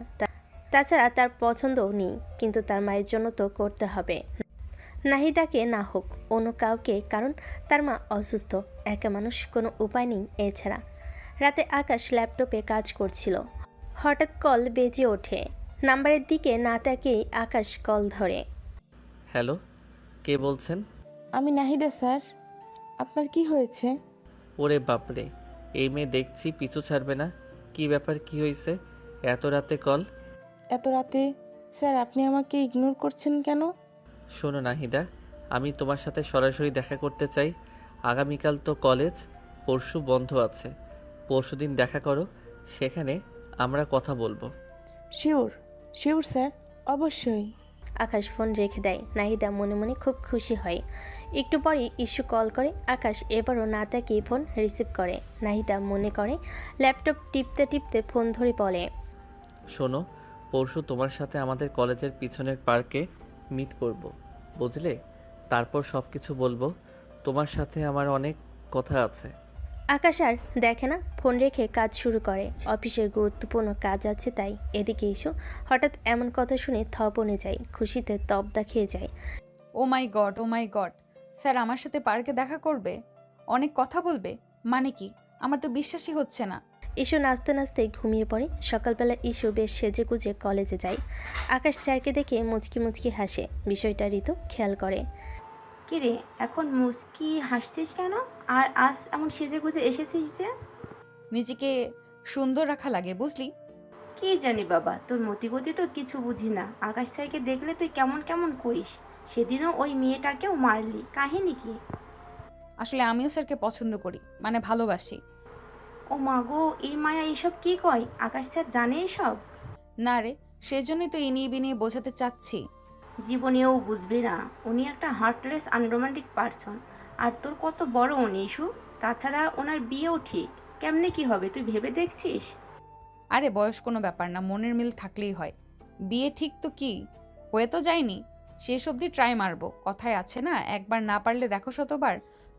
[SPEAKER 4] তাছাড়া তার পছন্দও নেই, কিন্তু তার মায়ের জন্য তো করতে হবে। নাহিদাকে না হোক অন্য কাউকে, কারণ তার মা অসুস্থ, একা মানুষ, কোনো উপায় নেই এছাড়া। রাতে আকাশ ল্যাপটপে কাজ করছিল। হঠাৎ কল বেজে ওঠে। নাম্বারের দিকে না তাকিয়েই আকাশ কল ধরে।
[SPEAKER 2] হ্যালো, কে বলছেন?
[SPEAKER 3] আমি নাহিদা স্যার। আপনার কি হয়েছে?
[SPEAKER 2] ওরে বাপরে, এই মেয়ে দেখছি পিছু ছাড়বে না। কি ব্যাপার, কি হয়েছে? এত রাতে কল?
[SPEAKER 3] এত রাতে? স্যার আপনি আমাকে ইগনোর করছেন কেন?
[SPEAKER 2] শোনো নাহিদা, আমি তোমার সাথে সরাসরি দেখা করতে চাই। আগামীকাল তো কলেজ, পরশু বন্ধ আছে। পরশুদিন দেখা করো, সেখানে আমরা কথা বলবো।
[SPEAKER 3] শিওর শিওর স্যার, অবশ্যই।
[SPEAKER 4] আকাশ ফোন রেখে দেয়। নাহিদা মনে মনে খুব খুশি হয়। একটু পরেই ইস্যু কল করে। আকাশ এবারও না তাকিয়ে ফোন রিসিভ করে। নাহিদা মনে করে ল্যাপটপ টিপতে টিপতে ফোন ধরে বলে,
[SPEAKER 2] শোনো, পরশু তোমার সাথে আমাদের কলেজের পিছনের পার্কে মিট করব, বুঝলে? তারপর সব কিছু বলবো। তোমার সাথে আমার অনেক কথা আছে।
[SPEAKER 4] আকাশ আর দেখে না, ফোন রেখে কাজ শুরু করে। অফিসের গুরুত্বপূর্ণ কাজ আছে তাই। এদিকে ইস্যু হঠাৎ এমন কথা শুনে থপনে যায়, খুশিতে তবদা খেয়ে যায়।
[SPEAKER 1] ও মাই গড, ও মাই গড, স্যার আমার সাথে পার্কে দেখা করবে, অনেক কথা বলবে? মানে কি? আমার তো বিশ্বাসই হচ্ছে না।
[SPEAKER 4] ইস্যু নাচতে নাচতে ঘুমিয়ে পড়ে। সকালবেলা ইস্যু বেশ সেজে গুজে কলেজে যায়। আকাশ স্যারকে দেখে মুচকি মুচকি হাসে। বিষয়টা ঋতু খেয়াল করে।
[SPEAKER 7] কি রে, এখন মুস্কি হাসছিস কেন? আর আজ এমন সেজে গুজে এসেছিস যে?
[SPEAKER 1] নিজেকে সুন্দর রাখা লাগে, বুঝলি?
[SPEAKER 7] কি জানি বাবা, তোর মতিগতি তো কিছু বুঝি না। আকাশ স্যারকে দেখলে তুই কেমন কেমন করিস। সেদিনও ওই মেয়েটাকেও মারলি, কাহিনী কি?
[SPEAKER 1] আসলে আমিও স্যারকে পছন্দ করি, মানে ভালোবাসি।
[SPEAKER 7] ও মা গো, এই মায়া এইসব কি কয়? আকাশ স্যার জানে এসব?
[SPEAKER 1] না রে, সেজন্যই তো ইনিয়ে বিনিয়ে বোঝাতে চাচ্ছি।
[SPEAKER 7] জীবনেও বুঝবে না, উনি একটা হার্টলেস আনরোমান্টিক পারসন। আর তোর কত বড় উনি ইস্যু। তাছাড়া ওনার বিয়েও ঠিক। কেমনে কি হবে তুই ভেবে দেখছিস?
[SPEAKER 1] আরে বয়স কোনো ব্যাপার না, মনের মিল থাকলেই হয়। বিয়ে ঠিক তো কি, হয়ে তো যায়নি। শেষ অবধি ট্রাই মারবো। কথায় আছে না, একবার না পারলে দেখো শতবার।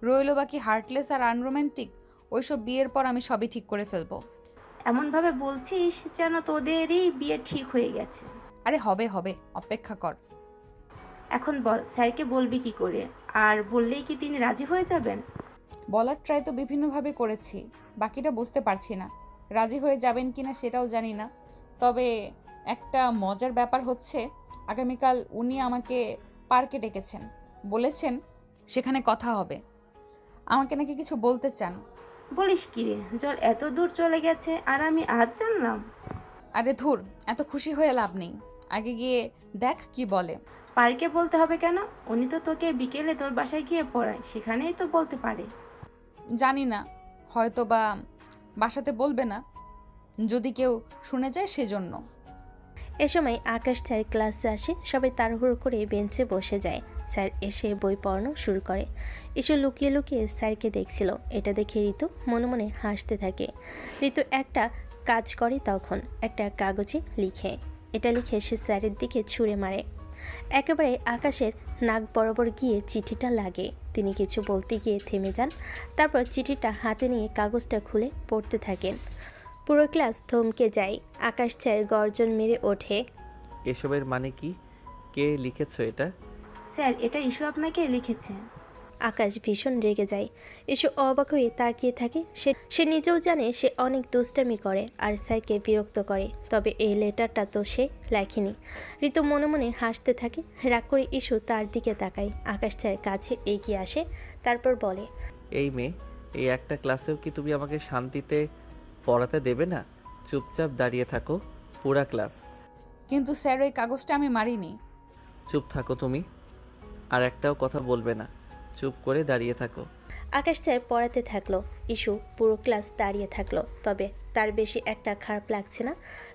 [SPEAKER 1] রইল বাকি হার্টলেস আর আনরোম্যান্টিক, ওইসব বিয়ের পর আমি সবই ঠিক করে ফেলবো।
[SPEAKER 7] এমনভাবে বলছিস যেন তোদেরই বিয়ে ঠিক হয়ে গেছে।
[SPEAKER 1] আরে হবে হবে, অপেক্ষা কর।
[SPEAKER 7] এখন বল, স্যারকে বলবি কি করে? আর বললেই কি তিনি রাজি হয়ে যাবেন?
[SPEAKER 1] বলার ট্রাই তো বিভিন্নভাবে করেছি, বাকিটা বুঝতে পারছি না। রাজি হয়ে যাবেন কিনা সেটাও জানি না। তবে একটা মজার ব্যাপার হচ্ছে, আগামীকাল উনি আমাকে পার্কে ডেকেছেন, বলেছেন সেখানে কথা হবে। আমাকে নাকি কিছু বলতে চান।
[SPEAKER 7] বলিস কি রে, জল এত দূর চলে গেছে আর আমি আজ জানলাম?
[SPEAKER 1] আরে ধুর, এত খুশি হয়ে লাভ নেই, আগে গিয়ে দেখ কি বলে।
[SPEAKER 7] পার্কে বলতে হবে কেন? উনি তো তোকে বিকেলে তোর বাসায় গিয়ে পড়ায়, সেখানেই তো বলতে পারে।
[SPEAKER 1] জানি না, হয়তো বা বাসাতে বলবে না, যদি কেউ শুনে যায় সেজন্য।
[SPEAKER 4] এ সময় আকাশ স্যার ক্লাসে আসে, সবাই তাড়াহুড়ো করে বেঞ্চে বসে যায়। স্যার এসে বই পড়ানো শুরু করে। এসে লুকিয়ে লুকিয়ে স্যারকে দেখছিল। এটা দেখে ঋতু মনে মনে হাসতে থাকে। ঋতু একটা কাজ করে, তখন একটা কাগজে লিখে। এটা লিখে সে স্যারের দিকে ছুঁড়ে মারে। একেবারে আকাশের নাক বরাবর গিয়ে চিঠিটা লাগে। তিনি কিছু বলতে গিয়ে থেমে যান, তারপর চিঠিটা হাতে নিয়ে কাগজটা খুলে পড়তে থাকেন। পুরো ক্লাস থমকে যায়। আকাশ স্যার গর্জন মেরে ওঠে।
[SPEAKER 2] এসবের মানে কি? কে লিখেছো এটা?
[SPEAKER 7] স্যার, এটা ইস্যু আপনাকে লিখেছে।
[SPEAKER 4] আকাশ ভীষণ রেগে যায়। এসে অবাক হয়ে তাকিয়ে থাকে। সে নিজেও জানে সে অনেক দুষ্টামি করে আর স্যারকে বিরক্ত করে, তবে এই লেটারটা তো সে লেখেনি। ঋতু মনে মনে হাসতে থাকে। রাগ করে ইস্যু তার দিকে তাকায়। আকাশ স্যার কাছে এগিয়ে আসে, তারপর বলে,
[SPEAKER 2] এই মেয়ে, এই একটা ক্লাসেও কি তুমি আমাকে শান্তিতে পড়াতে দেবে না? চুপচাপ দাঁড়িয়ে থাকো পুরা ক্লাস।
[SPEAKER 1] কিন্তু স্যার, ওই কাগজটা আমি মারিনি।
[SPEAKER 2] চুপ থাকো তুমি, আর একটাও কথা বলবে না। চুপ করে দাঁড়িয়ে থাকো।
[SPEAKER 4] আকাশ স্যার পড়াতে থাকলো। ইস্যু পুরো ক্লাস দাঁড়িয়ে থাকলো, তবে তার বেশি একটা খারাপ লাগছে না,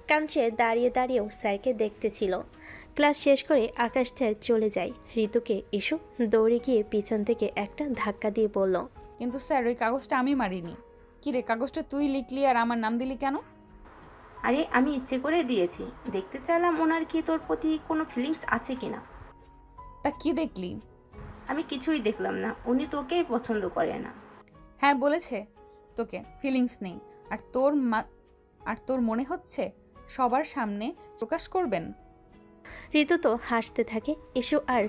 [SPEAKER 4] কারণ সে দাঁড়িয়ে দাঁড়িয়েও স্যারকে দেখতেছিল। ক্লাস শেষ করে আকাশ স্যার চলে যায়। ঋতুকে ইস্যু দৌড়ে গিয়ে পিছন থেকে একটা ধাক্কা দিয়ে বলল,
[SPEAKER 1] কিন্তু স্যার, ওই কাগজটা আমি মারিনি। কি রে, কাগজটা তুই লিখলি আর আমার নাম দিলি কেন?
[SPEAKER 7] আরে আমি ইচ্ছে করে দিয়েছি, দেখতে চাইলাম ওনার কি তোর প্রতি কোনো ফিলিংস আছে কিনা।
[SPEAKER 1] তা কি দেখলি?
[SPEAKER 7] আমি কিছুই দেখলাম না, উনি তোকেই পছন্দ করে না।
[SPEAKER 1] হ্যাঁ, বলেছে তোকে ফিলিংস নেই, আর তোর মনে হচ্ছে সবার সামনে প্রকাশ করবেন।
[SPEAKER 4] ঋতু তো হাসতে থাকে। ইস্যু আর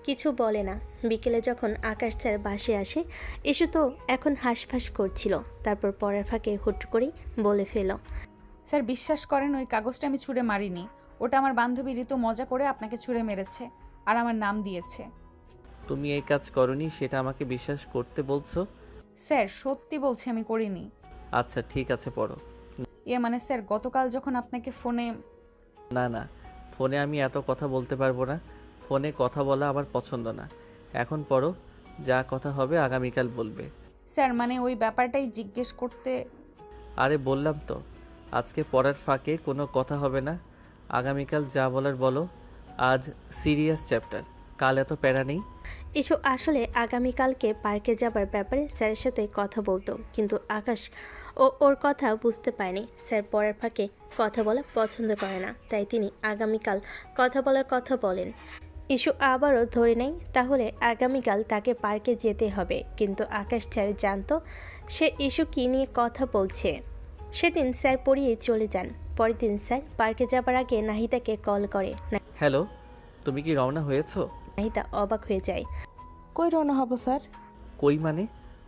[SPEAKER 4] কিছু বলে না। বিকেলে যখন আকাশ স্যার বাসে আসে, ইস্যু তো এখন হাঁসফাঁস করছিল। তারপর পড়ার ফাঁকে হুট করেই বলে ফেল,
[SPEAKER 1] স্যার, বিশ্বাস করেন, ওই কাগজটা আমি ছুঁড়ে মারিনি। ওটা আমার বান্ধবী ঋতু মজা করে আপনাকে ছুঁড়ে মেরেছে আর আমার নাম দিয়েছে।
[SPEAKER 2] তুমি এই কাজ করনি সেটা আমাকে বিশ্বাস করতে বলছো?
[SPEAKER 1] স্যার, সত্যি বলছি, আমি করিনি।
[SPEAKER 2] আচ্ছা ঠিক আছে, পড়ো।
[SPEAKER 1] মানে স্যার, গতকাল যখন আপনাকে ফোনে...
[SPEAKER 2] না না, ফোনে আমি এত কথা বলতে পারবো না। ফোনে কথা বলা আমার পছন্দ না। এখন পড়ো, যা কথা হবে আগামীকাল বলবে।
[SPEAKER 1] স্যার, মানে ওই ব্যাপারটাই জিজ্ঞেস করতে...
[SPEAKER 2] আরে বললাম তো, আজকে পড়ার ফাঁকে কোনো কথা হবে না। আগামীকাল যা বলার বলো। আজ সিরিয়াস চ্যাপ্টার, কাল এত প্যারা নেই।
[SPEAKER 4] ইস্যু আসলে আগামীকালকে পার্কে যাবার ব্যাপারে স্যারের সাথে কথা বলতো, কিন্তু আকাশ ওর কথা বুঝতে পারেনি। স্যার পড়ার ফাঁকে কথা বলা পছন্দ করে না, তাই তিনি আগামীকাল কথা বলার কথা বলেন। ইস্যু আবারও ধরে নেয়, তাহলে আগামীকাল তাকে পার্কে যেতে হবে। কিন্তু আকাশ স্যার জানতো সে ইস্যু কী নিয়ে কথা বলছে। সেদিন স্যার পড়িয়ে চলে যান। পরের দিন স্যার পার্কে যাবার আগে নাহিদাকে কল করে।
[SPEAKER 2] হ্যালো, তুমি কি রওনা হয়েছো?
[SPEAKER 4] নাহিদা অবাক হয়ে যায়।
[SPEAKER 3] কই রওনা হব স্যার?
[SPEAKER 2] কই মানে?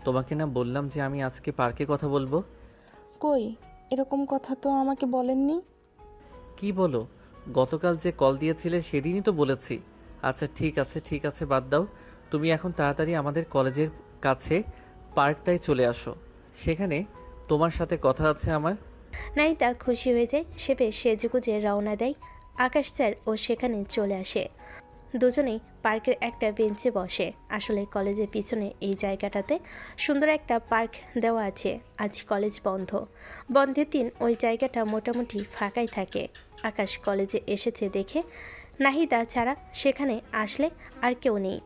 [SPEAKER 2] তোমাকে না বললাম যে আমি আজকে পার্কে কথা বলবো?
[SPEAKER 3] কই, এরকম কথা তো আমাকে বলেননি।
[SPEAKER 2] কি বলো? গতকাল যে কল দিয়েছিলে সেদিনই তো বলেছি। আচ্ছা ঠিক আছে, বাদ দাও। তুমি এখন তাড়াতাড়ি আমাদের কলেজের কাছে পার্কটায় চলে আসো, সেখানে তোমার সাথে কথা আছে আমার।
[SPEAKER 4] নাহিদা খুশি হয়ে যায়। সে বেশ সেজেগুজে রওনা দেয়। আকাশ স্যার ও সেখানে চলে আসে। দুজনেই পার্কের একটা বেঞ্চে বসে। আসলে কলেজের পিছনে এই জায়গাটাতে সুন্দর একটা পার্ক দেওয়া আছে। আজ কলেজ বন্ধ। বন্ধের দিন ওই জায়গাটা মোটামুটি ফাঁকাই থাকে। আকাশ কলেজে এসেছে দেখে নাহিদা ছাড়া সেখানে আসলে আর কেউ নেই।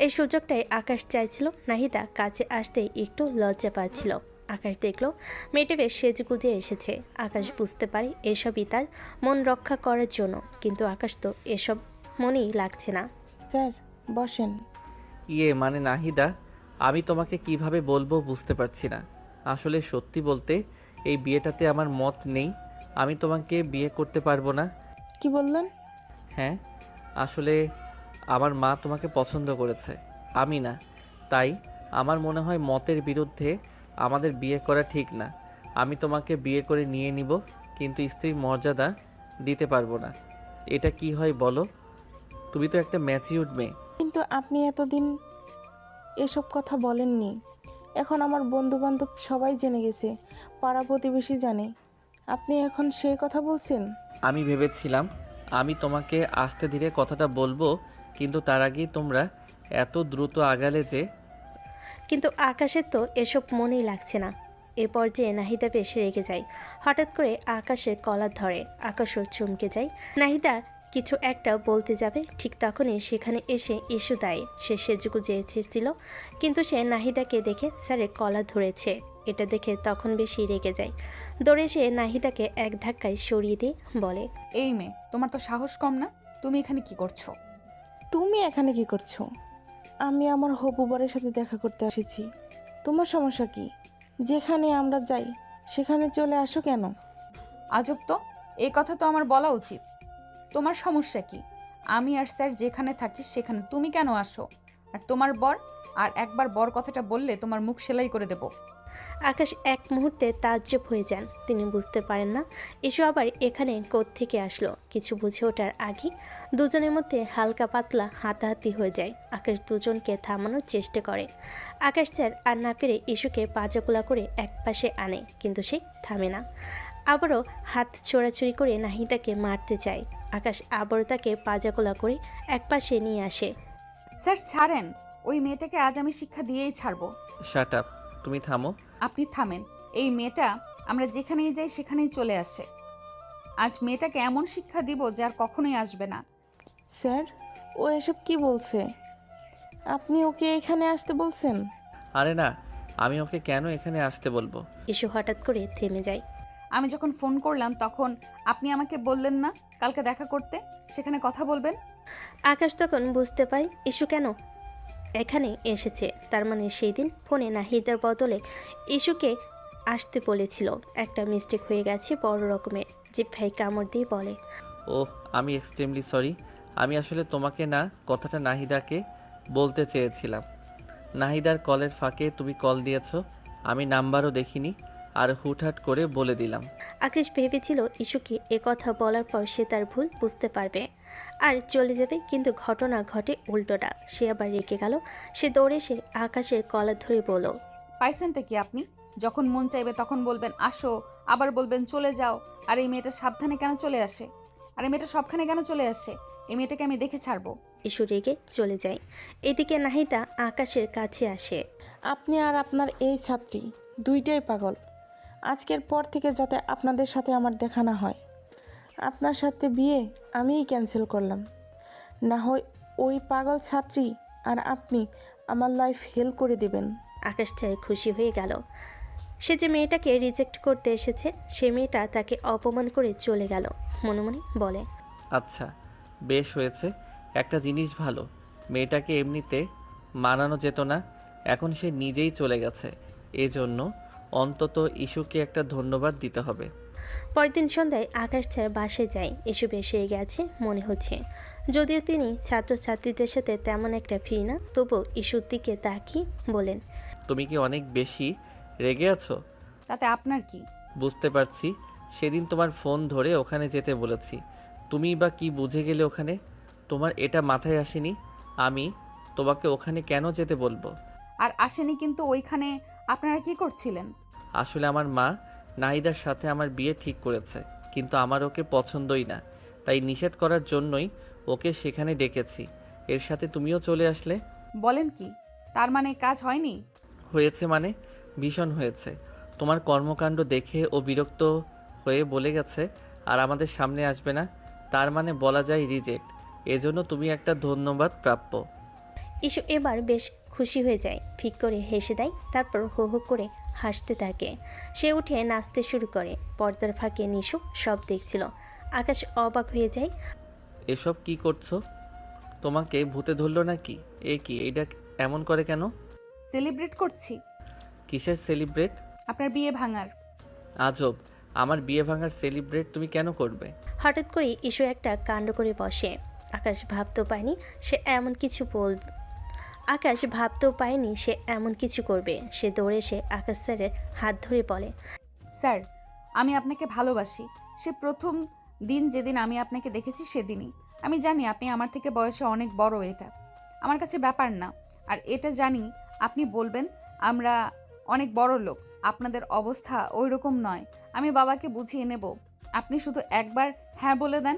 [SPEAKER 4] এই সুযোগটাই আকাশ চাইছিল। নাহিদা কাছে আসতেই একটু লজ্জা পাচ্ছিল। আকাশ দেখলো মেয়েটা বেশ সেজগুজে এসেছে। আকাশ বুঝতে পারে এসবই তার মন রক্ষা করার জন্য, কিন্তু আকাশ তো এসব মনেই লাগছে না।
[SPEAKER 3] স্যার বসেন।
[SPEAKER 2] মানে নাহিদা, আমি তোমাকে কিভাবে বলবো বুঝতে পারছি না। আসলে সত্যি বলতে এই বিয়েটাতে আমার মত নেই। আমি তোমাকে বিয়ে করতে পারবো না।
[SPEAKER 3] কি বললেন?
[SPEAKER 2] হ্যাঁ, আসলে আমার মা তোমাকে পছন্দ করেছে, আমি না। তাই আমার মনে হয় মতের বিরুদ্ধে আমাদের বিয়ে করা ঠিক না। আমি তোমাকে বিয়ে করে নিয়ে নিব, কিন্তু স্ত্রীর মর্যাদা দিতে পারবো না। এটা কি হয় বলো? তুমি তো একটা ম্যাচিউরড মেয়ে।
[SPEAKER 3] কিন্তু আপনি এতদিন এসব কথা বলেননি। এখন আমার বন্ধু বান্ধব সবাই জেনে গেছে, পাড়া প্রতিবেশী জানে। আপনি এখন সেই কথা বলছেন?
[SPEAKER 2] আমি ভেবেছিলাম আমি তোমাকে আস্তে ধীরে কথাটা বলবো, কিন্তু তার আগেই তোমরা এত দ্রুত আগালে যে।
[SPEAKER 4] কিন্তু আকাশের তো এসব মনেই লাগছে না। এ পর্যায়ে নাহিদা বেশ রেগে যায়। হঠাৎ করে আকাশের কলার ধরে, আকাশও চমকে যায়। নাহিদা কিছু একটা বলতে যাবে, ঠিক তখনই সেখানে এসে ইস্যু দেয়। সে সেজুগুজে এসেছিল, কিন্তু সে নাহিদাকে দেখে স্যারের কলার ধরেছে। এটা দেখে তখন বেশি রেগে যায়। দৌড়ে সে নাহিদাকে এক ধাক্কায় সরিয়ে দিয়ে বলে,
[SPEAKER 1] এই মেয়ে, তোমার তো সাহস কম না? তুমি এখানে কি করছো?
[SPEAKER 3] তুমি এখানে কি করছো? আমি আমার হবু বরের সাথে দেখা করতে এসেছি। তোমার সমস্যা কি? যেখানে আমরা যাই সেখানে চলে আসো কেন?
[SPEAKER 1] আজব তো, এই কথা তো আমার বলা উচিত। তোমার সমস্যা কি? আমি আর স্যার যেখানে থাকি সেখানে তুমি কেন আসো? আর তোমার বর, আর একবার বর কথাটা বললে তোমার মুখ সেলাই করে দেব।
[SPEAKER 4] আকাশ এক মুহূর্তে তাজ্জব হয়ে যান। তিনি বুঝতে পারেন না ইস্যু আবার এখানে কোত্থেকে আসলো। কিছু বুঝে ওঠার আগে দুজনের মধ্যে হালকা পাতলা হাতাহাতি হয়ে যায়। আকাশ দুজনকে থামানোর চেষ্টা করে। আকাশ স্যার আর না পেরে ইস্যুকে পাজাকুলা করে এক পাশে আনে, কিন্তু সে থামে না। আবারও হাত ছোড়াছুড়ি করে নাহিদাকে মারতে চায়। আকাশ আবারও তাকে পাজাকুলা করে এক পাশে নিয়ে আসে।
[SPEAKER 1] স্যার ছাড়েন, ওই মেয়েটাকে আজ আমি শিক্ষা দিয়েই ছাড়বো।
[SPEAKER 2] শাট আপ, তুমি থামো।
[SPEAKER 1] আপনি থামেন। এই মেয়েটা আমরা যেখানেই যাই সেখানেই চলে আসে। আজ মেয়েটাকে এমন শিক্ষা দিব যে আর কখনোই আসবে না।
[SPEAKER 3] স্যার, ও এসব কি বলছে? আপনি ওকে এখানে আসতে বলছেন?
[SPEAKER 2] আরে না, আমি ওকে কেন এখানে আসতে বলবো?
[SPEAKER 4] ইস্যু হঠাৎ করে থেমে যায়।
[SPEAKER 1] আমি যখন ফোন করলাম তখন আপনি আমাকে বললেন না কালকে দেখা করতে, সেখানে কথা বলবেন?
[SPEAKER 4] আকাশ তখন বুঝতে পারে ইস্যু কেন এখানে এসেছে। তার মানে সেই দিন ফোনে নাহিদার বদলে ইস্যুকে আসতে বলেছিল। একটা মিস্টেক হয়ে গেছে বড় রকমের। জিভ ভাই কামড় দিয়ে বলে,
[SPEAKER 2] ওহ, আমি এক্সট্রিমলি সরি। আমি আসলে তোমাকে না, কথাটা নাহিদাকে বলতে চেয়েছিলাম। নাহিদার কলের ফাঁকে তুমি কল দিয়েছো, আমি নাম্বারও দেখিনি, আর হুটহাট করে বলে দিলাম।
[SPEAKER 4] আকাশ ভেবেছিল ইস্যুকে এ কথা বলার পর সে তার ভুল বুঝতে পারবে আর চলে যাবে, কিন্তু ঘটনা ঘটে উল্টোটা। সে আবার রেগে গেল। সে দৌড়ে এসে আকাশের কলার ধরে বলল,
[SPEAKER 1] পাইছেনটা কি আপনি? যখন মন চাইবে তখন বলবেন আসো, আবার বলবেন চলে যাও। আর এই মেয়েটা সাবধানে কেন চলে আসে? আর এই মেয়েটা সবখানে কেন চলে আসে? এই মেয়েটাকে আমি দেখে ছাড়বো।
[SPEAKER 4] ইস্যু রেগে চলে যায়। এদিকে নাহিদা আকাশের কাছে আসে।
[SPEAKER 3] আপনি আর আপনার এই ছাত্রী দুইটাই পাগল। আজকের পর থেকে যাতে আপনাদের সাথে আমার দেখা না হয়। আপনার সাথে বিয়ে আমিই ক্যান্সেল করলাম। না হয় ওই পাগল ছাত্রী আর আপনি আমার লাইফ হেল করে দেবেন।
[SPEAKER 4] আকাশ চাই খুশি হয়ে গেল। সে যে মেয়েটাকে রিজেক্ট করতে এসেছে, সে মেয়েটা তাকে অপমান করে চলে গেল। মনে মনে বলে,
[SPEAKER 2] আচ্ছা, বেশ হয়েছে। একটা জিনিস ভালো, মেয়েটাকে এমনিতে মানানো যেত না, এখন সে নিজেই চলে গেছে। এজন্য অন্তত ইস্যুকে একটা ধন্যবাদ দিতে হবে।
[SPEAKER 4] পরদিন সন্ধ্যায় আকাশ স্যার বাসায় যায়। এসব এসে গেছে মনে হচ্ছে। যদিও তিনি ছাত্রছাত্রীদের সাথে তেমন একটা ফ্রি না, তবু ইস্যুর দিকে তাকিয়ে বলেন,
[SPEAKER 2] তুমি কি অনেক বেশি রেগে আছো?
[SPEAKER 1] তাতে আপনার কি?
[SPEAKER 2] বুঝতে পারছি, সেদিন তোমার ফোন ধরে ওখানে যেতে বলেছি, তুমি বা কি বুঝে গেলে ওখানে? তোমার এটা মাথায় আসেনি আমি তোমাকে ওখানে কেন যেতে বলবো?
[SPEAKER 1] আর আসেনি, কিন্তু ওইখানে আপনারা কি করছিলেন?
[SPEAKER 2] আসলে আমার মা নাহিদার সাথে আমার বিয়ে ঠিক করেছে, কিন্তু আমার ওকে পছন্দই না, তাই নিষেধ করার জন্যই ওকে সেখানে ডেকেছি। এর সাথে তুমিও চলে আসলে।
[SPEAKER 1] বলেন কি? তার মানে কাজ হয়নি?
[SPEAKER 2] হয়েছে মানে ভীষণ হয়েছে। তোমার কর্মকাণ্ড দেখে ও বিরক্ত হয়ে বলে গেছে আর আমাদের সামনে আসবে না। তার মানে বলা যায় রিজেক্ট। এজন্য তুমি একটা ধন্যবাদ প্রাপ্য।
[SPEAKER 4] ইস্যু এবার বেশ খুশি হয়ে যায়, ফিক করে হেসে দেয়, তারপর হো হো করে হাসতে থাকে। সে উঠে নাচতে শুরু করে। পর্দার ফাঁকে নিশু সব দেখছিল। আকাশ অবাক হয়ে যায়।
[SPEAKER 2] এসব কি করছো? তোমাকে ভূতে ধরলো নাকি? এ কি, এটা এমন করে কেন?
[SPEAKER 1] সেলিব্রেট করছি।
[SPEAKER 2] কিসের সেলিব্রেট?
[SPEAKER 1] আপনার বিয়ে ভাঙার।
[SPEAKER 2] আজব, আমার বিয়ে ভাঙার সেলিব্রেট তুমি কেন করবে?
[SPEAKER 4] হঠাৎ করে ইস্যু একটা কাণ্ড করে বসে। আকাশ ভাবতেও পায়নি সে এমন কিছু করবে। সে দৌড়ে এসে আকাশ স্যারের হাত ধরে বলে,
[SPEAKER 1] স্যার, আমি আপনাকে ভালোবাসি। সে প্রথম দিন যেদিন আমি আপনাকে দেখেছি সেদিনই। আমি জানি আপনি আমার থেকে বয়সে অনেক বড়, এটা আমার কাছে ব্যাপার না। আর এটা জানি আপনি বলবেন আমরা অনেক বড় লোক, আপনাদের অবস্থা ওই রকম নয়। আমি বাবাকে বুঝিয়ে নেব, আপনি শুধু একবার হ্যাঁ বলে দেন।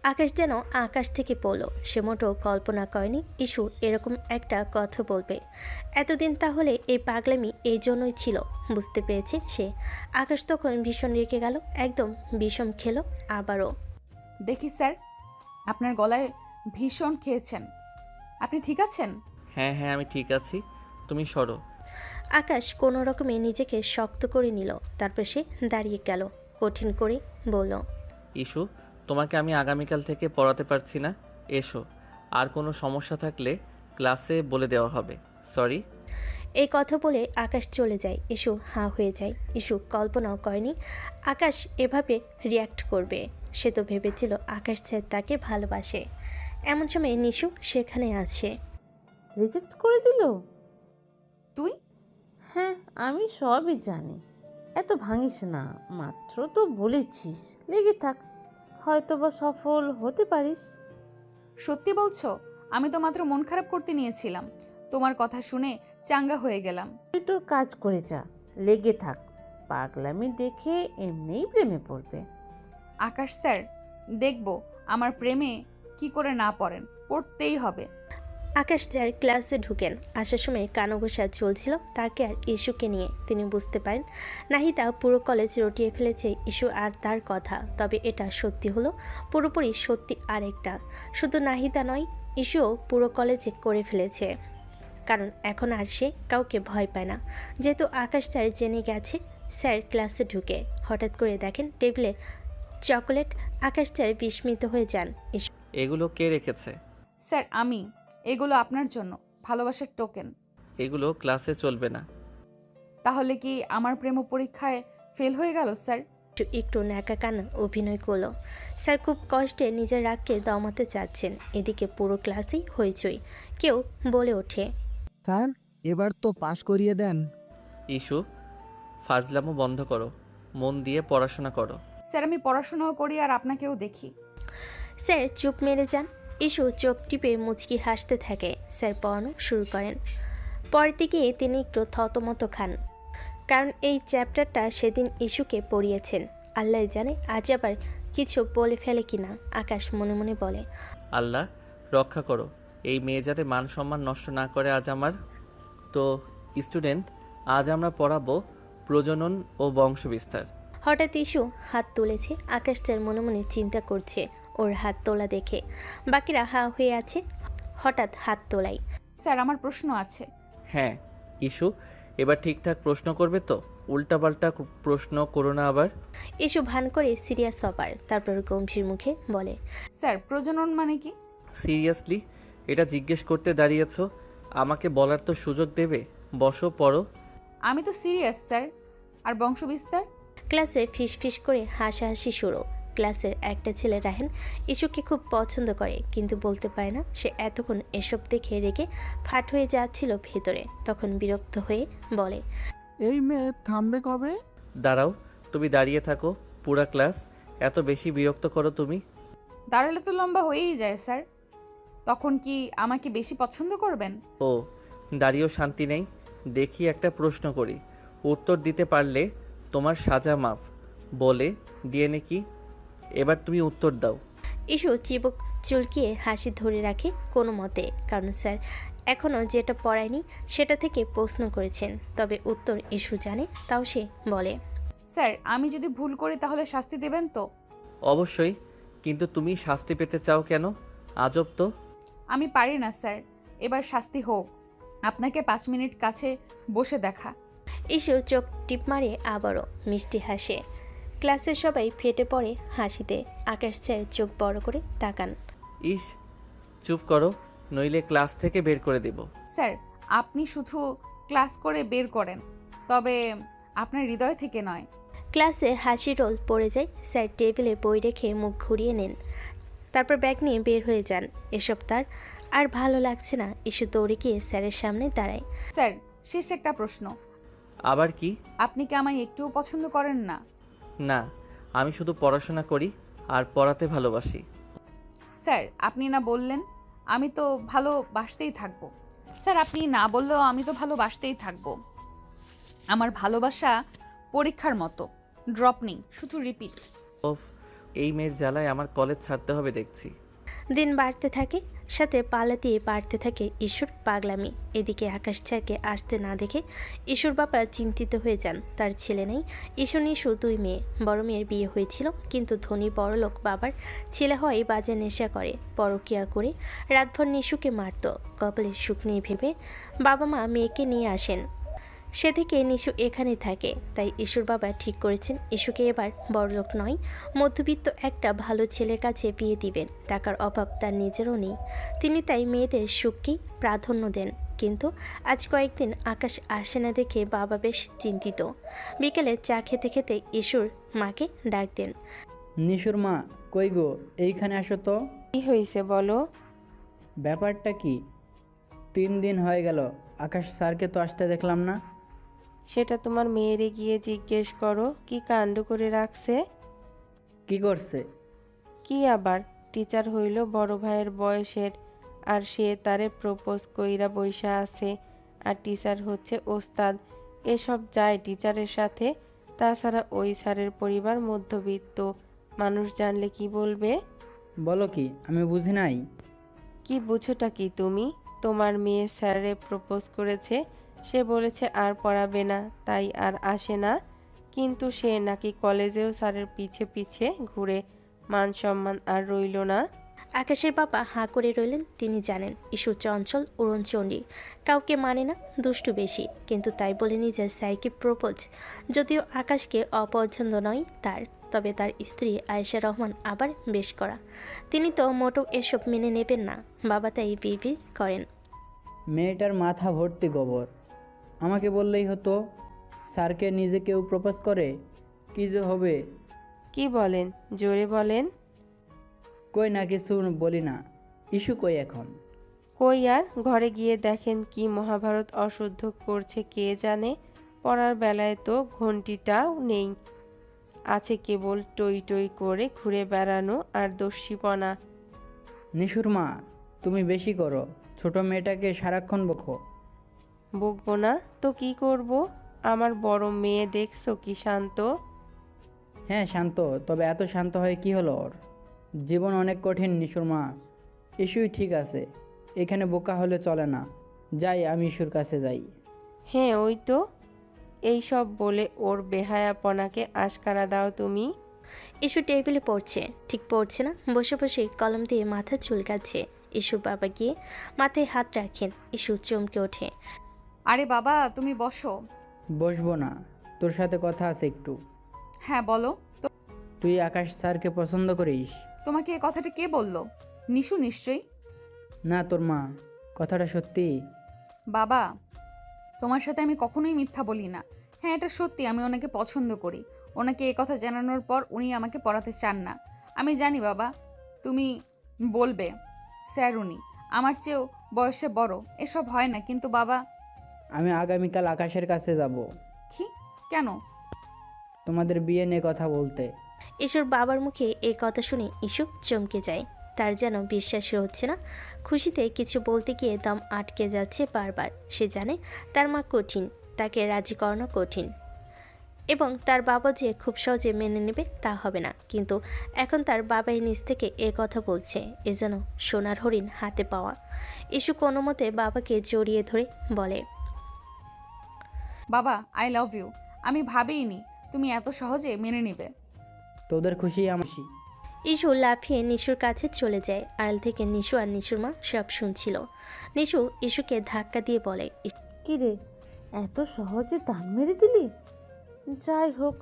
[SPEAKER 4] আকাশ যেন আকাশ থেকে পড়ল। সে মোটেও কল্পনা করেনি ইস্যু এরকম একটা কথা বলবে। এতদিন তাহলে এই পাগলামি এই জন্যই ছিল, বুঝতে পেরেছে সে। আকাশ তখন ভীষণ রেগে গেল, একদম বিষম খেলো আবারও।
[SPEAKER 1] দেখি স্যার, আপনার গলায় ভীষণ খেয়েছেন। আপনি ঠিক আছেন?
[SPEAKER 2] হ্যাঁ হ্যাঁ, আমি ঠিক আছি, তুমি সরো।
[SPEAKER 4] আকাশ কোনো রকমে নিজেকে শক্ত করে নিল, তারপর সে দাঁড়িয়ে গেল, কঠিন করে বলল,
[SPEAKER 2] ইস্যু, তোমাকে আমি আগামীকাল থেকে পড়াতে পারছি না, এসো। আর কোনো সমস্যা থাকলে ক্লাসে বলে দেওয়া হবে। সরি।
[SPEAKER 4] এই কথা বলে আকাশ চলে যায়। ইস্যু হাঁ হয়ে যায়। ইস্যু কল্পনাও করেনি আকাশ এভাবে রিয়্যাক্ট করবে। সে তো ভেবেছিল আকাশ স্যার তাকে ভালোবাসে। এমন সময় নিশু সেখানে আছে।
[SPEAKER 8] রিজেক্ট করে দিল?
[SPEAKER 1] তুই?
[SPEAKER 8] হ্যাঁ, আমি সবই জানি। এত ভাঙিস না, মাত্র তো বলেছিস, লেগে থাক, হয়তো বা সফল হতে পারিস।
[SPEAKER 1] সত্যি বলছো? আমি তো মাত্র মন খারাপ করতে নিয়েছিলাম, তোমার কথা শুনে চাঙ্গা হয়ে গেলাম।
[SPEAKER 8] তুই তোর কাজ করে যা, লেগে থাক, পাগলামি দেখে এমনিই প্রেমে পড়বে।
[SPEAKER 1] আকাশ স্যার, দেখবো আমার প্রেমে কি করে না পড়েন, পড়তেই হবে।
[SPEAKER 4] আকাশ স্যার ক্লাসে ঢুকেন। আসার সময় কানঘোষা চলছিল তাকে আর ইস্যুকে নিয়ে। তিনি বুঝতে পারেন নাহিদা পুরো কলেজ রটিয়ে ফেলেছে ইস্যু আর তার কথা। তবে এটা সত্যি হলো পুরোপুরি সত্যি আরেকটা। শুধু নাহিদা নয়, ইস্যুও পুরো কলেজে করে ফেলেছে। কারণ এখন আর সে কাউকে ভয় পায় না, যেহেতু আকাশ স্যার জেনে গেছে। স্যার ক্লাসে ঢুকে হঠাৎ করে দেখেন টেবিলে চকোলেট। আকাশ স্যার বিস্মিত হয়ে যান।
[SPEAKER 2] এগুলো কে রেখেছে?
[SPEAKER 1] স্যার আমি। এগুলো আপনার জন্য, ভালোবাসার টোকেন।
[SPEAKER 2] এগুলো ক্লাসে চলবে না।
[SPEAKER 1] তাহলে কি আমার প্রেম পরীক্ষায় ফেল হয়ে গেল স্যার?
[SPEAKER 4] একটু ন্যাকা কান্না অভিনয় করলো। স্যার খুব কষ্টে নিজের রাগকে দমাতে চাচ্ছেন। এদিকে পুরো ক্লাসেই হইচই। কেউ বলে ওঠে,
[SPEAKER 11] স্যার এবার তো পাশ করিয়ে দেন।
[SPEAKER 2] ইস্যু, ফাজলামো বন্ধ করো, মন দিয়ে পড়াশোনা করো।
[SPEAKER 1] স্যার আমি পড়াশোনাও করি আর আপনাকেও দেখি।
[SPEAKER 4] স্যার চুপ মেরে যান। ইস্যু চোখ টিপে মুচকি হাসতে থাকে। স্যার পড়ানো শুরু করেন। পরের দিকে তিনি একটু থতমত খান, কারণ এই চ্যাপ্টারটা সেদিন ইস্যুকে পড়িয়েছেন। আল্লাহ জানে আজ আবার কিছু বলে ফেলে কিনা। আকাশ মনে মনে বলে,
[SPEAKER 2] আল্লাহ রক্ষা করো, এই মেয়ে যাতে মান সম্মান নষ্ট না করে আজ আমার। তো স্টুডেন্ট, আজ আমরা পড়াবো প্রজনন ও বংশবিস্তার।
[SPEAKER 4] হঠাৎ ইস্যু হাত তুলেছে। আকাশ স্যার মনে মনে চিন্তা করছে ওর হাত তোলা দেখে। বাকিরা হা হয়ে আছে। হঠাৎ হাত তোলাই।
[SPEAKER 1] স্যার আমার প্রশ্ন আছে।
[SPEAKER 2] হ্যাঁ ইস্যু, এবার ঠিকঠাক প্রশ্ন করবে তো? উল্টাপাল্টা প্রশ্ন করো না আবার।
[SPEAKER 4] ইস্যু ভান করে সিরিয়াস হবার, তারপর গম্ভীর মুখে বলে,
[SPEAKER 1] স্যার প্রজনন মানে কি?
[SPEAKER 2] সিরিয়াসলি এটা জিজ্ঞেস করতে দাঁড়িয়েছো? আমাকে বলার তো সুযোগ দেবে। বসো, পড়ো।
[SPEAKER 1] আমি তো সিরিয়াস স্যার। আর বংশবিস্তার?
[SPEAKER 4] ক্লাসে ফিসফিস করে হাসাহাসি শুরু। ক্লাসের একটা ছেলে রাহেন ইস্যুকে খুব পছন্দ করে, কিন্তু বলতে পারে না। সে এতক্ষণ এসব দেখে রেগে ফাট হয়ে যাচ্ছিল ভেতরে। তখন বিরক্ত হয়ে বলে,
[SPEAKER 11] এই মেয়ে থামবে কবে?
[SPEAKER 2] দাঁড়াও, তুমি দাঁড়িয়ে থাকো। পুরা ক্লাস এত বেশি বিরক্ত করো তুমি।
[SPEAKER 1] দাঁড়ালে তো লম্বা হয়েই যায় স্যার। তখন কি আমাকে বেশি পছন্দ করবেন?
[SPEAKER 2] ও, দাঁড়িয়েও শান্তি নেই। দেখি একটা প্রশ্ন করি, উত্তর দিতে পারলে তোমার সাজা মাফ। বলে ডিএনএ কি? এবার তুমি উত্তর দাও।
[SPEAKER 4] ইস্যু চিবুক চুলকিয়ে হাসি ধরে রাখে কোনো মতে, কারণ স্যার এখনও যেটা পড়ায়নি সেটা থেকে প্রশ্ন করেছেন। তবে উত্তর ইস্যু জানে, তাও সে বলে,
[SPEAKER 1] স্যার আমি যদি ভুল করি তাহলে শাস্তি দেবেন তো?
[SPEAKER 2] অবশ্যই, কিন্তু তুমি শাস্তি পেতে চাও কেন? আজব তো।
[SPEAKER 1] আমি পারি না স্যার, এবার শাস্তি হোক। আপনাকে 5 মিনিট কাছে বসে দেখা।
[SPEAKER 4] ইস্যু চোখ টিপ মারে আবারও মিষ্টি হাসে। ক্লাসের সবাই ফেটে পড়ে হাসিতে। আকাশ স্যার চোখ বড় করে তাকান।
[SPEAKER 2] ইস, চুপ করো, নইলে ক্লাস থেকে বের করে দেব।
[SPEAKER 1] স্যার আপনি শুধু ক্লাস করে বের করেন, তবে আপনার হৃদয় থেকে নয়।
[SPEAKER 4] ক্লাসে হাসি রোল পড়ে যায়। স্যার টেবিলে বই রেখে মুখ ঘুরিয়ে নেন, তারপর ব্যাগ নিয়ে বের হয়ে যান। এসব তার আর ভালো লাগছে না। ইস্যু দৌড়ে গিয়ে স্যারের সামনে দাঁড়ায়।
[SPEAKER 1] স্যার শেষ একটা প্রশ্ন।
[SPEAKER 2] আবার কি?
[SPEAKER 1] আপনি কি আমায় একটুও পছন্দ করেন না?
[SPEAKER 2] না, আমি শুধু পড়াশোনা করি আর পড়াতে ভালোবাসি।
[SPEAKER 1] স্যার আপনি না বললেন আমি তো ভালোবাসতেই থাকবো। স্যার আপনি না বললেও আমি তো ভালোবাসতেই থাকবো। আমার ভালোবাসা পরীক্ষার মতো, ড্রপ নেই, শুধু রিপিট।
[SPEAKER 2] ওফ, এই মেয়ের জ্বালায় আমার কলেজ ছাড়তে হবে দেখছি।
[SPEAKER 4] দিন বাড়তে থাকে, সাথে পালাতেই বাড়তে থাকে ঈশ্বর পাগলামি। এদিকে আকাশ স্যারকে আসতে না দেখে ঈশ্বর বাবা চিন্তিত হয়ে যান। তার ছেলে নেই। ঈশ্বর নিশু 2 মেয়ে। বড় মেয়ের বিয়ে হয়েছিল, কিন্তু ধনী বড়লোক বাবার ছেলে হওয়ায় বাজে নেশা করে, পরকিয়া করে রাতভর নিশুকে মারত। কপালের সুখ নিয়ে ভেবে বাবা মা মেয়েকে নিয়ে আসেন। সে থেকে নিশু এখানেই থাকে। তাই ঈশ্বর বাবা ঠিক করেছেন ইস্যুকে এবার বড়লোক নয়, মধ্যবিত্ত একটা ভালো ছেলের কাছে বিয়ে দিবেন। টাকার অভাব তার নিজেরও নেই। তিনি তাই মেয়েদের সুখকেই প্রাধান্য দেন। কিন্তু আজ কয়েকদিন আকাশ আসে না দেখে বাবা বেশ চিন্তিত। বিকেলে চা খেতে খেতে ইস্যুর মাকে ডাক দেন।
[SPEAKER 12] নিশুর মা, কই গো, এইখানে আসো তো।
[SPEAKER 3] কি হয়েছে বলো?
[SPEAKER 12] ব্যাপারটা কি? 3 দিন হয়ে গেল, আকাশ স্যারকে তো আসতে দেখলাম না।
[SPEAKER 3] সেটা তোমার মেয়েরে গিয়ে জিজ্ঞেস করো, কি কাণ্ড করে রাখছে।
[SPEAKER 12] কি করছে?
[SPEAKER 3] কি আবার, টিচার হইল বড় ভাইয়ের বয়সের, আর সে তারে প্রপোজ কইরা বইসা আছে। আর টিচার হচ্ছে ওস্তাদ। এসব যায় টিচারের সাথে। তাছাড়া ওই স্যারের পরিবার মধ্যবিত্ত, মানুষ জানলে কি বলবে?
[SPEAKER 12] বলো কি, আমি বুঝি নাই।
[SPEAKER 3] কি বুঝোটা কি তুমি? তোমার মেয়ে স্যারে প্রপোজ করেছে, সে বলেছে আর পড়াবে না, তাই আর আসে না। কিন্তু সে নাকি কলেজেও স্যারের পিছে পিছে ঘুরে, মান সম্মান আর রইল না।
[SPEAKER 4] আকাশের বাবা হাঁ করে রইলেন। তিনি জানেন ইস্যু চঞ্চল, উড়নচণ্ডী, কাউকে মানে না, দুষ্টু বেশি। কিন্তু তাই বলে নিজের স্যারকে প্রপোজ, যদিও আকাশকে অপছন্দ নয় তার, তবে তার স্ত্রী আয়েশা রহমান আবার বেশ করা। তিনি তো মোটেও এসব মেনে নেবেন না। বাবা তাই বিড়বিড় করেন।
[SPEAKER 12] মেয়েটার মাথা ভর্তি গোবর। আমাকে বললেই হতো। স্যারকে নিজে কেউ প্রপোজ করে, কি যে হবে।
[SPEAKER 3] কি বলেন, জোরে বলেন।
[SPEAKER 12] কই না, কিছু বলি না। ইস্যু কই এখন?
[SPEAKER 3] কই আর, ঘরে গিয়ে দেখেন কি মহাভারত অশুদ্ধ করছে কে জানে। পড়ার বেলায় তো ঘন্টিটাও নেই, আছে কেবল টই টই করে ঘুরে বেড়ানো আর দস্যিপনা।
[SPEAKER 12] নিশুর মা, তুমি বেশি করো। ছোট মেয়েটাকে সারাক্ষণ বকো।
[SPEAKER 3] বকবো না তো কি করব? আমার বড় মেয়ে দেখছো কি শান্ত।
[SPEAKER 12] হ্যাঁ শান্ত, তবে এত শান্ত হয়ে কি হলো ওর? জীবন অনেক কঠিন নিশুর মা। ইস্যুই ঠিক আছে, এখানে বোকা হলে চলে না। যাই, আমি ইস্যুর কাছে যাই।
[SPEAKER 3] হ্যাঁ ওই তো, এই সব বলে ওর বেহায়াপনাকে আশকারা দাও তুমি।
[SPEAKER 4] ইস্যু টেবিলে পড়ছে, ঠিক পড়ছে না, বসে বসে কলম দিয়ে মাথা চুলকাচ্ছে। ইস্যুর বাবা গিয়ে মাথায় হাত রাখেন। ইস্যু চমকে ওঠে।
[SPEAKER 1] আরে বাবা, তুমি বসো।
[SPEAKER 12] বসবো না, তোর সাথে কথা আছে একটু।
[SPEAKER 1] হ্যাঁ বলো।
[SPEAKER 12] তুই আকাশ স্যারকে পছন্দ করিস?
[SPEAKER 1] তোমাকে এ কথাটা কে বললো? নিশু নিশ্চয়ই।
[SPEAKER 12] না, তোর মা। কথাটা সত্যি?
[SPEAKER 1] বাবা, তোমার সাথে আমি কখনোই মিথ্যা বলি না। হ্যাঁ, এটা সত্যি, আমি ওনাকে পছন্দ করি। ওনাকে এ কথা জানানোর পর উনি আমাকে পড়াতে চান না। আমি জানি বাবা, তুমি বলবে স্যার উনি আমার চেয়েও বয়সে বড়, এসব হয় না, কিন্তু বাবা।
[SPEAKER 12] আমি আগামীকাল আকাশের কাছে যাব।
[SPEAKER 1] কি? কেন?
[SPEAKER 12] তোমাদের বিয়ে নিয়ে কথা বলতে।
[SPEAKER 4] ইস্যুর বাবার মুখে এই কথা শুনে ইস্যু চমকে যায়। তার যেন বিশ্বাসই হচ্ছে না। খুশিতে কিছু বলতে গিয়ে দম আটকে যাচ্ছে বারবার। সে জানে তার মা কঠিন, তাকে রাজি করানো কঠিন, এবং তার বাবা যে খুব সহজে মেনে নেবে তা হবে না। কিন্তু এখন তার বাবাই নিজ থেকে এ কথা বলছে, এ যেন সোনার হরিণ হাতে পাওয়া। ইস্যু কোনো মতে বাবাকে জড়িয়ে ধরে বলে,
[SPEAKER 1] বাবা, আই লাভ ইউ। আমি ভাবিনি তুমি এত সহজে মেনে নেবে।
[SPEAKER 12] তোদের খুশি আমার খুশি।
[SPEAKER 4] ইস্যু লাফিয়ে নিশুর কাছে চলে যায়। আড়াল থেকে নিশু আর নিশুর মা সব শুনছিল। নিশু ইস্যুকে ধাক্কা দিয়ে বলে,
[SPEAKER 8] কি রে, এত সহজে দান মেরে দিলি? যাই হোক,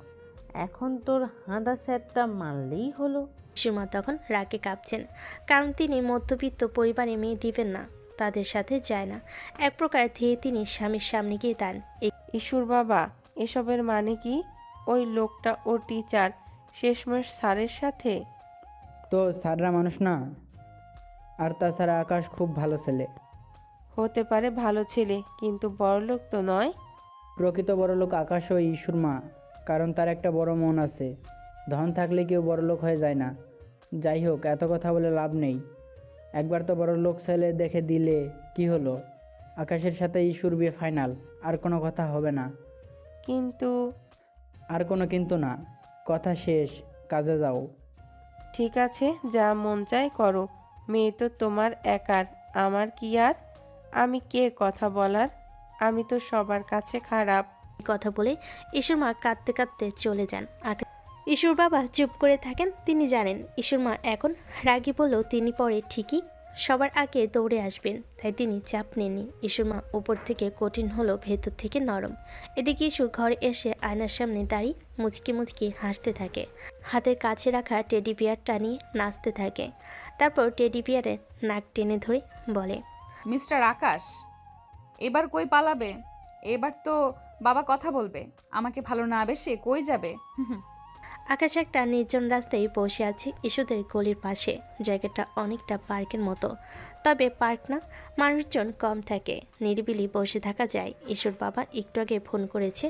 [SPEAKER 8] এখন তোর হাঁদা স্যারটা মানলেই হলো।
[SPEAKER 4] ইস্যুর মা তখন রাগে কাঁপছেন, কারণ তিনি মধ্যবিত্ত পরিবারে মেয়ে দিবেন না, তাদের সাথে যায় না। এক প্রকার ধেয়ে তিনি স্বামীর সামনে গিয়ে দান।
[SPEAKER 3] ঈশ্বর বাবা, এসবের মানে কি? ওই লোকটা ও টিচার, শেষমেশ স্যারের সাথে।
[SPEAKER 12] তো স্যাররা মানুষ না? আর তাছাড়া আকাশ খুব ভালো ছেলে।
[SPEAKER 3] হতে পারে ভালো ছেলে, কিন্তু বড়লোক তো নয়।
[SPEAKER 12] প্রকৃত বড়লোক আকাশ ও ইস্যুর মা, কারণ তার একটা বড় মন আছে। ধন থাকলে কেউ বড়লোক হয়ে যায় না। যাই হোক, এত কথা বলে লাভ নেই। একবার তো বড়লোক ছেলে দেখে দিলে কি হলো? আকাশের সাথে ইস্যুর বিয়ে ফাইনাল, আর কোনো কথা হবে না।
[SPEAKER 3] কিন্তু
[SPEAKER 12] আর কোনো কিন্তু না, কথা শেষ, কাজে যাও।
[SPEAKER 3] ঠিক আছে, যা মন চায় করো। মেয়ে তো তোমার একার, আমার কি আর? আমি কে কথা বলার? আমি তো সবার কাছে খারাপ।
[SPEAKER 4] কথা বলে ইসুর মা কাঁদতে কাঁদতে চলে যান। ইসুর বাবা চুপ করে থাকেন। তিনি জানেন ইসুর মা এখন রাগী বললেও তিনি পরে ঠিকই সবার আগে দৌড়ে আসবেন, তাই তিনি চাপ নেননি। ইসুর মা উপর থেকে কঠিন হলো, ভেতর থেকে নরম। এদিকে ইসু ঘরে এসে আয়নার সামনে দাঁড়িয়ে মুচকি মুচকি হাসতে থাকে। হাতের কাছে রাখা টেডি বিয়ারটা নিয়ে নাচতে থাকে। তারপর টেডি বিয়ারের নাক টেনে ধরে বলে,
[SPEAKER 1] মিস্টার আকাশ, এবার কই পালাবে? এবার তো বাবা কথা বলবে। আমাকে ভালো না বেশে কই যাবে?
[SPEAKER 4] আকাশ একটা নির্জন রাস্তায় বসে আছে ইস্যুদের গলির পাশে। জায়গাটা অনেকটা পার্কের মতো, তবে পার্ক না, মানুষজন কম থাকে, নিরিবিলি বসে থাকা যায়। ইস্যুর বাবা একটু আগে ফোন করেছে,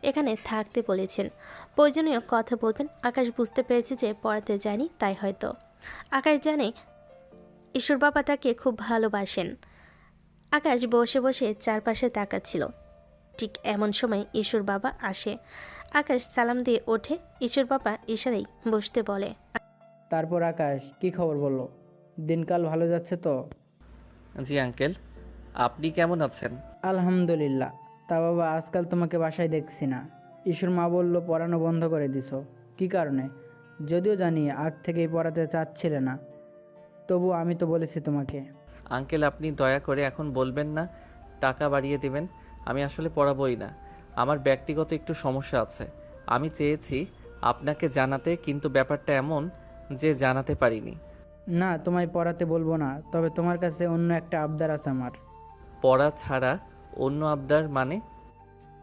[SPEAKER 4] এখানে থাকতে বলেছেন, প্রয়োজনীয় কথা বলবেন। আকাশ বুঝতে পেরেছে যে পড়াতে যায়নি, তাই হয়তো। আকাশ জানে ইস্যুর বাবা তাকে খুব ভালোবাসেন। আকাশ বসে বসে চারপাশে তাকাচ্ছিল। ঠিক এমন সময় ইস্যুর বাবা আসে। আকাশ সালাম দিয়ে ওঠে। ইস্যুর বাবা ইশারায় বসতে বলে।
[SPEAKER 12] তারপর আকাশ, কি খবর বলো? দিনকাল ভালো যাচ্ছে তো?
[SPEAKER 2] জি আঙ্কেল, আপনি কেমন আছেন?
[SPEAKER 12] আলহামদুলিল্লাহ। তা বাবা, আজকাল তোমাকে বাসায় দেখছি না। ঈশ্বর মা বলল পড়ানো বন্ধ করে দিছো, কি কারণে? যদিও জানি আগ থেকেই পড়াতে চাচ্ছিলে না, তবু আমি তো বলেছি তোমাকে।
[SPEAKER 2] আঙ্কেল, আপনি দয়া করে এখন বলবেন না টাকা বাড়িয়ে দিবেন। আমি আসলে পড়াবই না, আমার ব্যক্তিগত একটু সমস্যা আছে। আমি চেয়েছি আপনাকে জানাতে, কিন্তু ব্যাপারটা এমন যে জানাতে পারিনি।
[SPEAKER 12] না, তোমায় পড়াতে বলবো না, তবে তোমার কাছে অন্য একটা আবদার আছে আমার।
[SPEAKER 2] পড়া ছাড়া অন্য আবদার মানে?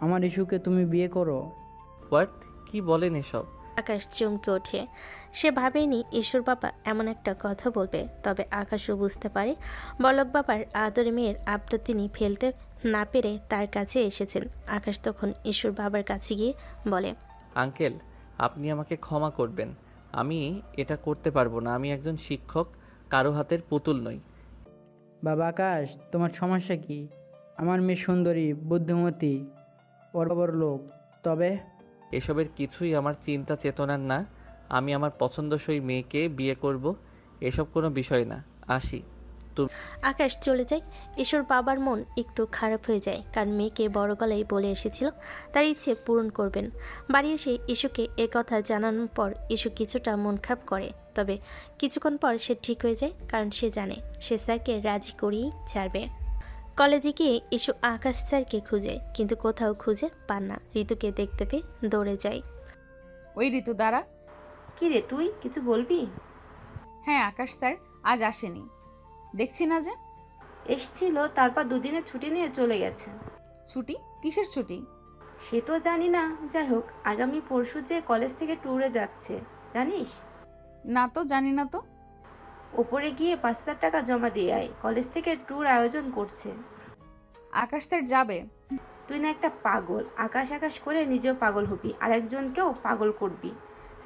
[SPEAKER 12] আমার ইস্যুকে তুমি বিয়ে করো।
[SPEAKER 2] হোয়াট? কি বলেন এসব?
[SPEAKER 4] আকাশ চমকে ওঠে। সে ভাবেনি ঈশ্বর বাবা এমন একটা কথা বলবে। তবে আকাশও বুঝতে পারে বলক বাবার আদরে মেয়ের আবদার তিনি ফেলতে না পেরে তার কাছে এসেছেন। আকাশ তখন ঈশ্বর বাবার কাছে গিয়ে বলে,
[SPEAKER 2] আঙ্কেল, আপনি আমাকে ক্ষমা করবেন, আমি এটা করতে পারবো না। আমি একজন শিক্ষক, কারো হাতের পুতুল নই।
[SPEAKER 12] বাবা আকাশ, তোমার সমস্যা কি? আমার মেয়ে সুন্দরী, বুদ্ধিমতী, বড় লোক, তবে
[SPEAKER 2] এসবের কিছুই আমার চিন্তা চেতনার না। আমি আমার পছন্দসই মেয়েকে বিয়ে করব, এসব কোনো বিষয় না। আসি।
[SPEAKER 4] আকাশ চলে যায়। ঈশ্বর বাবার মন একটু খারাপ হয়ে যায়, কারণ মেয়েকে বড় গলায় বলে এসেছিল তার ইচ্ছে পূরণ করবেন। বাড়ি এসে ইস্যুকে এ কথা জানানোর পর ইস্যু কিছুটা মন খারাপ করে, তবে কিছুক্ষণ পর সে ঠিক হয়ে যায়, কারণ সে জানে সে স্যারকে রাজি করিয়েই ছাড়বে। কলেজে গিয়ে ইস্যু আকাশ স্যারকে খুঁজে, কিন্তু কোথাও খুঁজে পান না। ঋতুকে দেখতে পেয়ে দৌড়ে যায়।
[SPEAKER 1] ওই ঋতু, দাঁড়া।
[SPEAKER 7] কি রে, তুই কিছু বলবি?
[SPEAKER 1] হ্যাঁ, আকাশ স্যার আজ আসেনি, দেখছি না যে।
[SPEAKER 7] এসছিল, তারপর দুদিনের ছুটি নিয়ে চলে গেছে।
[SPEAKER 1] ছুটি? কিসের ছুটি?
[SPEAKER 7] সে তো জানি না, যাই হোক আগামী পরশু যে কলেজ থেকে ট্যুরে যাচ্ছে, জানিস?
[SPEAKER 1] না তো, জানি না তো।
[SPEAKER 7] ওপরে গিয়ে 5,000 টাকা জমা দিয়ে আয়, কলেজ থেকে ট্যুর আয়োজন করছে।
[SPEAKER 1] আকাশ স্যার যাবে?
[SPEAKER 7] তুই না একটা পাগল, আকাশ আকাশ করে নিজেও পাগল হবি, আরেকজনকেও পাগল করবি।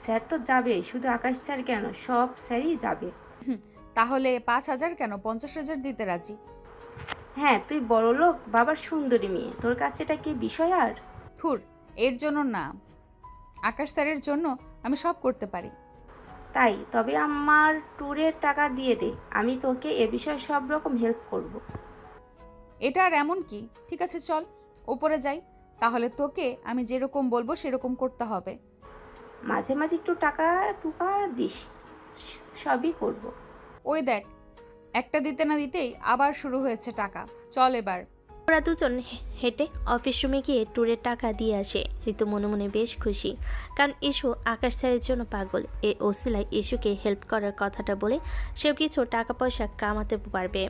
[SPEAKER 7] স্যার তো যাবে, শুধু আকাশ স্যার কেন, সব স্যারই যাবে।
[SPEAKER 1] তাহলে 5,000 কেন, 50,000 দিতে রাজি।
[SPEAKER 7] হ্যাঁ, তুই বড়লোক বাবার সুন্দরী মেয়ে, তোর কাছে এটা কি বিষয় আর?
[SPEAKER 1] থুর, এর জন্য না, আকাশ স্যারের জন্য আমি সব করতে পারি।
[SPEAKER 7] তাই? তবে আমার ট্যুরের টাকা দিয়ে দে, আমি তোকে এ বিষয়ে সব রকম হেল্প করব।
[SPEAKER 1] এটা আর এমন কি? ঠিক আছে, চল ওপরে যাই। তাহলে তোকে আমি যেরকম বলবো সেরকম করতে হবে।
[SPEAKER 7] মাঝে মাঝে একটু টাকা টুকা দিস, সবই করব।
[SPEAKER 1] ওই দেখ, একটা দিতে না দিতেই আবার শুরু হয়েছে টাকা। চল এবার।
[SPEAKER 4] ওরা দুজন হেঁটে অফিস রুমে গিয়ে ট্যুরের টাকা দিয়ে আসে। ঋতু মনে মনে বেশ খুশি, কারণ ইস্যু আকাশ স্যারের জন্য পাগল। এই ওসিলায় ইস্যুকে হেল্প করার কথাটা বলে সেও কিছু টাকা পয়সা কামাতে পারবে।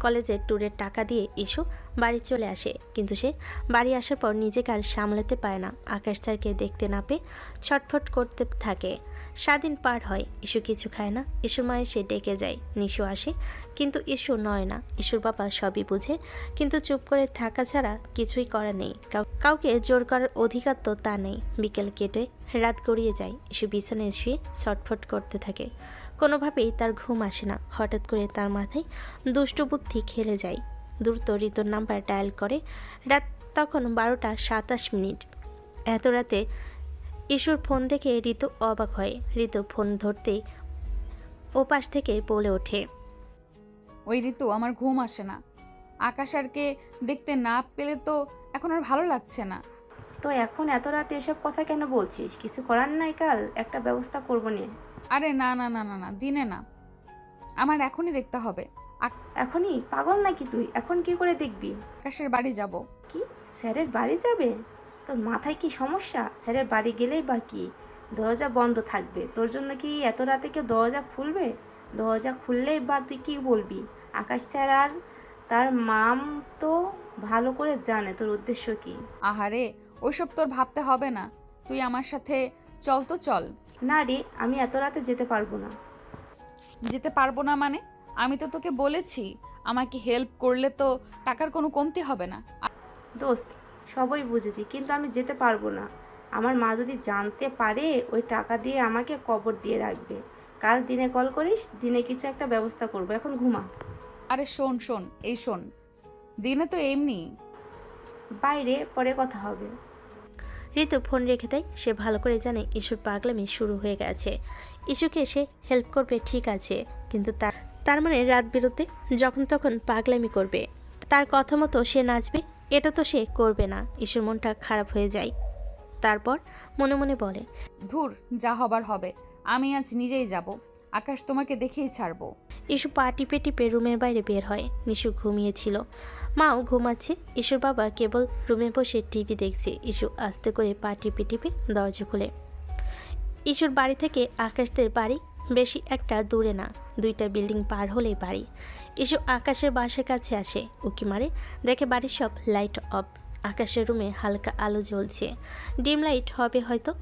[SPEAKER 4] কলেজের ট্যুরের টাকা দিয়ে ইস্যু বাড়ি চলে আসে, কিন্তু সে বাড়ি আসার পর নিজেকে আর সামলাতে পারে না। আকাশ স্যারকে দেখতে না পেয়ে ছটফট করতে থাকে। 7 দিন পার হয়, ইস্যু কিছু খায় না। ইস্যুর মা এসে ডেকে যায়, নিশু আসে, কিন্তু ইস্যু নয় না। ইস্যুর বাবা সবই বুঝে, কিন্তু চুপ করে থাকা ছাড়া কিছুই করার নেই। কাউকে জোর করার অধিকার তো তা নেই। বিকেল কেটে রাত গড়িয়ে যায়। ইস্যু বিছানায় শুয়ে ছটফট করতে থাকে। কোনোভাবেই তার ঘুম আসে না। হঠাৎ করে তার মাথায় দুষ্টু বুদ্ধি খেলে যায়। দ্রুত ঋতুর নাম্বার ডায়াল করে। রাত তখন 12:27। এত রাতে ইস্যুর ফোন দেখে ঋতু অবাক হয়। ঋতু ফোন ধরতেই ওপাশ থেকে বলে ওঠে।
[SPEAKER 1] ওই ঋতু, আমার ঘুম আসে না। আকাশ আরকে দেখতে না পেলে তো এখন আর ভালো লাগছে না।
[SPEAKER 7] তো এখন এত রাতে এসব কথা কেন বলছিস? কিছু করার নাই, কাল একটা ব্যবস্থা করবো নে।
[SPEAKER 1] আরে না না না না না, দিনে না, আমার এখনই দেখতে হবে।
[SPEAKER 7] এখনই? পাগল নাকি তুই? এখন কি করে দেখবি?
[SPEAKER 1] আকাশের বাড়ি যাব।
[SPEAKER 7] কি? স্যারের বাড়ি যাবে? তোর মাথায় কি সমস্যা? স্যারের বাড়ি গেলেই বা কি? দরজা বন্ধ থাকবে, তোর জন্য কি এত রাতে কেউ দরজা খুলবে? দরজা খুললেই বা তুই কি বলবি? আকাশ স্যার আর তার মাম তো ভালো করে জানে তোর উদ্দেশ্য কি।
[SPEAKER 1] আহারে, ওইসব তোর ভাবতে হবে না, তুই আমার সাথে চল তো চল।
[SPEAKER 7] না রে, আমি এত রাতে যেতে পারবো না।
[SPEAKER 1] যেতে পারবো না মানে? আমি তো তোকে বলেছি আমাকে হেল্প করলে তো টাকার কোনো কমতি হবে না।
[SPEAKER 7] দোস্ত, সবই বুঝেছি, কিন্তু আমি যেতে পারবো না। আমার মা যদি জানতে পারে, ওই টাকা দিয়ে আমাকে কবর দিয়ে রাখবে। কাল দিনে কল করিস, দিনে কিছু একটা ব্যবস্থা করবো, এখন ঘুমা।
[SPEAKER 1] আরে শোন শোন, এই শোন, দিনে তো এমনি।
[SPEAKER 7] বাইরে পরে কথা হবে।
[SPEAKER 4] ঋতু ফোন রেখে দেয়। সে ভালো করে জানে ইস্যুর পাগলামি শুরু হয়ে গেছে। ইস্যুকে সে হেল্প করবে ঠিক আছে, কিন্তু তার মানে রাত বিরতে যখন তখন পাগলামি করবে, তার কথা মতো সে নাচবে, এটা তো সে করবে না। ইস্যুর মনটা খারাপ হয়ে যায়। তারপর মনে মনে বলে,
[SPEAKER 1] ধুর, যা হবার হবে, আমি আজ নিজেই যাব। আকাশ তোমাকে দেখেই ছাড়বো।
[SPEAKER 4] ইস্যু পা টিপে টিপে রুমের বাইরে বের হয়। নিশু ঘুমিয়েছিল, মাও ঘুমাচ্ছে। ইস্যুর বাবা কেবল রুমে বসে টিভি দেখছে। ইস্যু আস্তে করে পা টিপে টিপে দরজা খুলে। ইস্যুর বাড়ি থেকে আকাশদের বাড়ি বেশি একটা দূরে না, 2টা বিল্ডিং পার হলেই বাড়ি। ইস্যু আকাশের বাসার কাছে আসে, উকি মারে, দেখে বাড়ির সব লাইট অফ। আকাশের রুমে হালকা আলো জ্বলছে, ডিম লাইট হবে হয়তো।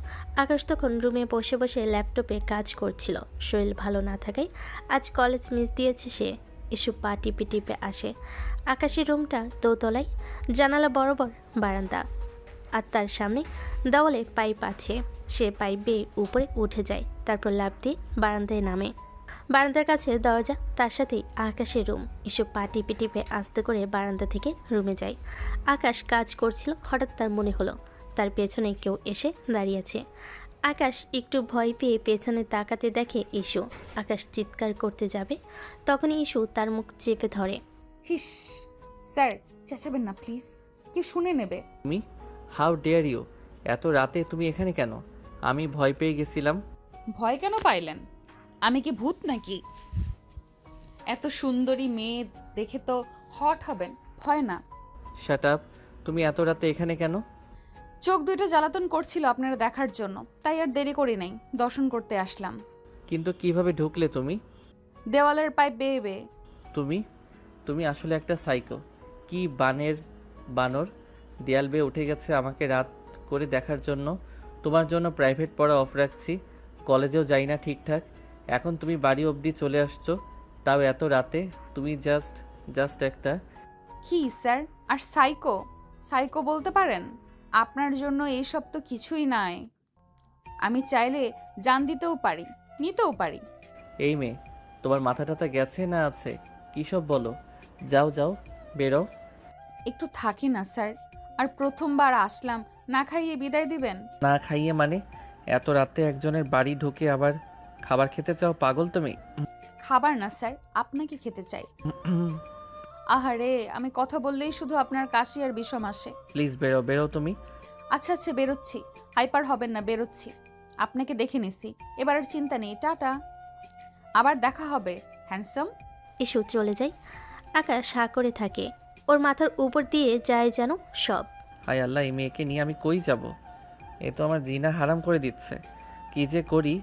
[SPEAKER 4] আকাশ তখন রুমে বসে বসে ল্যাপটপে কাজ করছিল। শরীর ভালো না থাকায় আজ কলেজ মিস দিয়েছে সে। ইস্যু পা টিপে টিপে আসে। আকাশের রুমটা দোতলায়, জানালা বরাবর বারান্দা, আর তার সামনে দেওয়ালে পাইপ আছে। সে পাইপ বেয়ে উপরে উঠে যায়, তারপর লাফ দিয়ে বারান্দায় নামে। বারান্দার কাছে দরজা, তার সাথেই আকাশের রুম। এসব পা টিপে টিপে আস্তে করে বারান্দা থেকে রুমে যায়। আকাশ কাজ করছিল, হঠাৎ তার মনে হলো তার পেছনে কেউ এসে দাঁড়িয়েছে। আকাশ একটু ভয় পেয়ে পেছনে তাকাতে দেখে ইস্যু। আকাশ চিৎকার করতে যাবে, তখনই ইস্যু তার মুখ চেপে ধরে।
[SPEAKER 1] হিস, স্যার চেঁচাবেন না প্লিজ, কেউ শুনে নেবে।
[SPEAKER 2] তুমি, হাউ ডেয়ার ইউ, এত রাতে তুমি এখানে কেন? আমি ভয় পেয়ে গেছিলাম।
[SPEAKER 1] ভয় কেন পাইলেন? আমি কি ভূত নাকি? এত সুন্দরী মেয়ে দেখে তো হট হবেন, হয় না?
[SPEAKER 2] শাট আপ, তুমি এত রাতে এখানে কেন?
[SPEAKER 1] চোখ দুইটা জ্বালাতন করছিল আপনারা দেখার জন্য, তাই আর দেরি করি নাই, দর্শন করতে আসলাম।
[SPEAKER 2] কিন্তু কিভাবে ঢুকলে তুমি?
[SPEAKER 1] দেওয়ালের পাইপ বেয়ে বেয়ে।
[SPEAKER 2] তুমি তুমি আসলে একটা সাইকো। কি বানর দেয়াল বেয়ে উঠে গেছে আমাকে রাত করে দেখার জন্য। তোমার জন্য প্রাইভেট পড়া অফ রাখছি, কলেজেও যাই না ঠিকঠাক, এখন তুমি বাড়ি অবধি চলে আসছো, তাও এত রাতে। তুমি জাস্ট একটা।
[SPEAKER 1] কি স্যার, আর সাইকো? সাইকো বলতে পারেন? আপনার জন্য এইসব তো কিছুই নাই। আমি চাইলে জান দিতেও পারি, নিতেও পারি।
[SPEAKER 2] এই মেয়ে, তোমার মাথা টাথা গেছে না আছে? কী সব বলো? যাও যাও, বেরো।
[SPEAKER 1] একটু থাকি না স্যার, আর প্রথমবার আসলাম, না খাইয়ে বিদায় দিবেন?
[SPEAKER 2] না খাইয়ে মানে? এত রাতে একজনের বাড়ি ঢুকে আবার খাবার খেতে চাও? পাগল তুমি।
[SPEAKER 1] খাবার না স্যার, আপনাকে খেতে চাই। আহারে, আমি কথা বললেই শুধু আপনার কাশি আর বিষম আসে।
[SPEAKER 2] প্লিজ বেরো তুমি।
[SPEAKER 1] আচ্ছা আচ্ছা, বেরোচ্ছি, হাইপার হবেন না, বেরোচ্ছি। আপনাকে দেখে নিছি, এবার আর চিন্তা নেই, টাটা, আবার দেখা হবে হ্যান্ডসাম।
[SPEAKER 4] ইস্যু চলে যায়। আকাশ হা করে থাকে, ওর মাথার উপর দিয়ে যায় যেন সব।
[SPEAKER 2] হায় আল্লাহ, এই মেয়েকে নিয়ে আমি কই যাব? এ তো আমার জিনা হারাম করে দিচ্ছে, কি যে করি।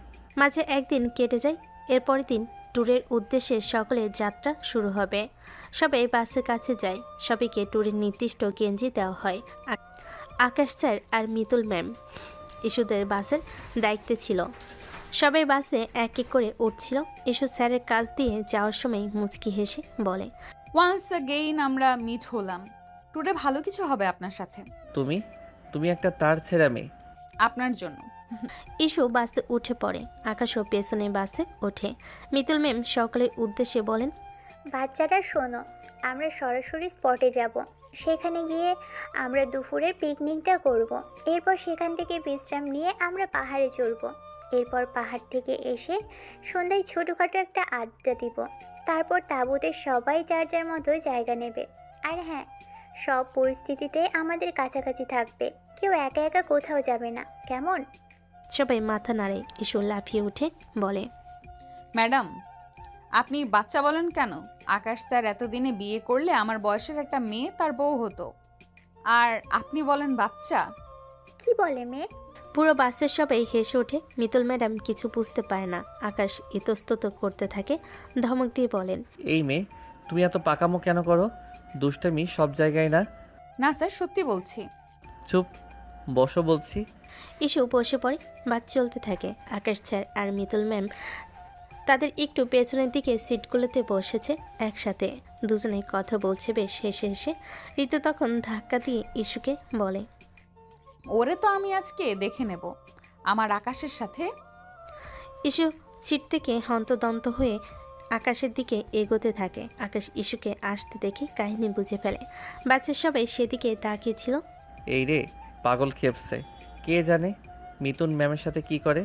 [SPEAKER 4] মাঝে একদিন কেটে যায়, এরপরের দিন ট্যুরের উদ্দেশ্যে সকলের যাত্রা শুরু হবে। সবাই বাসের কাছে যায়, সবাইকে ট্যুরের নির্দিষ্ট গেঞ্জি দেওয়া হয়। আকাশ স্যার আর মিতুল ম্যাম ইস্যুদের বাসের দায়িত্বে ছিল। সবাই বাসে এক এক করে উঠছিল। ইস্যু স্যারের কাছ দিয়ে যাওয়ার সময় মুচকি হেসে বলে,
[SPEAKER 1] ওয়ান্স অ্যাগেইন আমরা মিট হলাম, টুডে ভালো কিছু হবে আপনার সাথে।
[SPEAKER 2] তুমি একটা তার ছেঁড়া মেয়ে।
[SPEAKER 1] আপনার জন্য।
[SPEAKER 4] ইস্যু বাসে উঠে পড়ে, আকাশও পেছনে বাসে ওঠে। মিতুল ম্যাম সকলের উদ্দেশ্যে বলেন,
[SPEAKER 13] বাচ্চারা শোনো, আমরা সরাসরি স্পটে যাব। সেখানে গিয়ে আমরা দুপুরের পিকনিকটা করব। এরপর সেখান থেকে বিশ্রাম নিয়ে আমরা পাহাড়ে চড়ব। এরপর পাহাড় থেকে এসে সন্ধ্যায় ছোটোখাটো একটা আড্ডা দিব। তারপর তাঁবুতে সবাই যার যার মতো জায়গা নেবে। আর হ্যাঁ, সব পরিস্থিতিতে আমাদের কাছাকাছি থাকবে, কেউ একা একা কোথাও যাবে না, কেমন?
[SPEAKER 4] সবাই মাথা নাড়ে। ইস্যু লাফিয়ে উঠে বলে,
[SPEAKER 1] ম্যাডাম, আপনি বাচ্চা বলেন কেন? আকাশ স্যার এতদিনে বিয়ে করলে আমার বয়সের একটা মেয়ে তার বউ হতো, আর আপনি বলেন বাচ্চা?
[SPEAKER 13] কি বলে মেয়ে?
[SPEAKER 4] পুরো বাসের সবাই হেসে ওঠে। মিতুল ম্যাডাম কিছু বুঝতে পারে না। আকাশ ইতস্তত করতে থাকে, ধমক দিয়ে বলেন,
[SPEAKER 2] এই মেয়ে, তুমি এত পাকামো কেন করো? দুষ্টামি সব জায়গায় না।
[SPEAKER 1] না স্যার, সত্যি বলছি।
[SPEAKER 2] চুপ, বসো বলছি।
[SPEAKER 4] ইস্যু বসে পড়ে। বাস চলতে থাকে। আকাশ স্যার আর মিতুল ম্যাম তাদের একটু পেছনের দিকে সিটগুলোতে বসেছে একসাথে। দুজনে কথা বলছে বেশ হেসে হেসে। ঋতু তখন ধাক্কা দিয়ে ইস্যুকে বলে,
[SPEAKER 1] ওরে তো আমি আজকে দেখে নেব আমার আকাশের সাথে।
[SPEAKER 4] ইস্যু সিট থেকে হন্তদন্ত হয়ে আকাশের দিকে এগোতে থাকে। আকাশ ইস্যুকে আসতে দেখে কাহিনী বুঝে ফেলে। বাচ্চার সবাই সেদিকে তাকিয়েছিল।
[SPEAKER 2] এই রে, পাগল খেপছে। কে জানে মিতুন ম্যামের সাথে কি করে।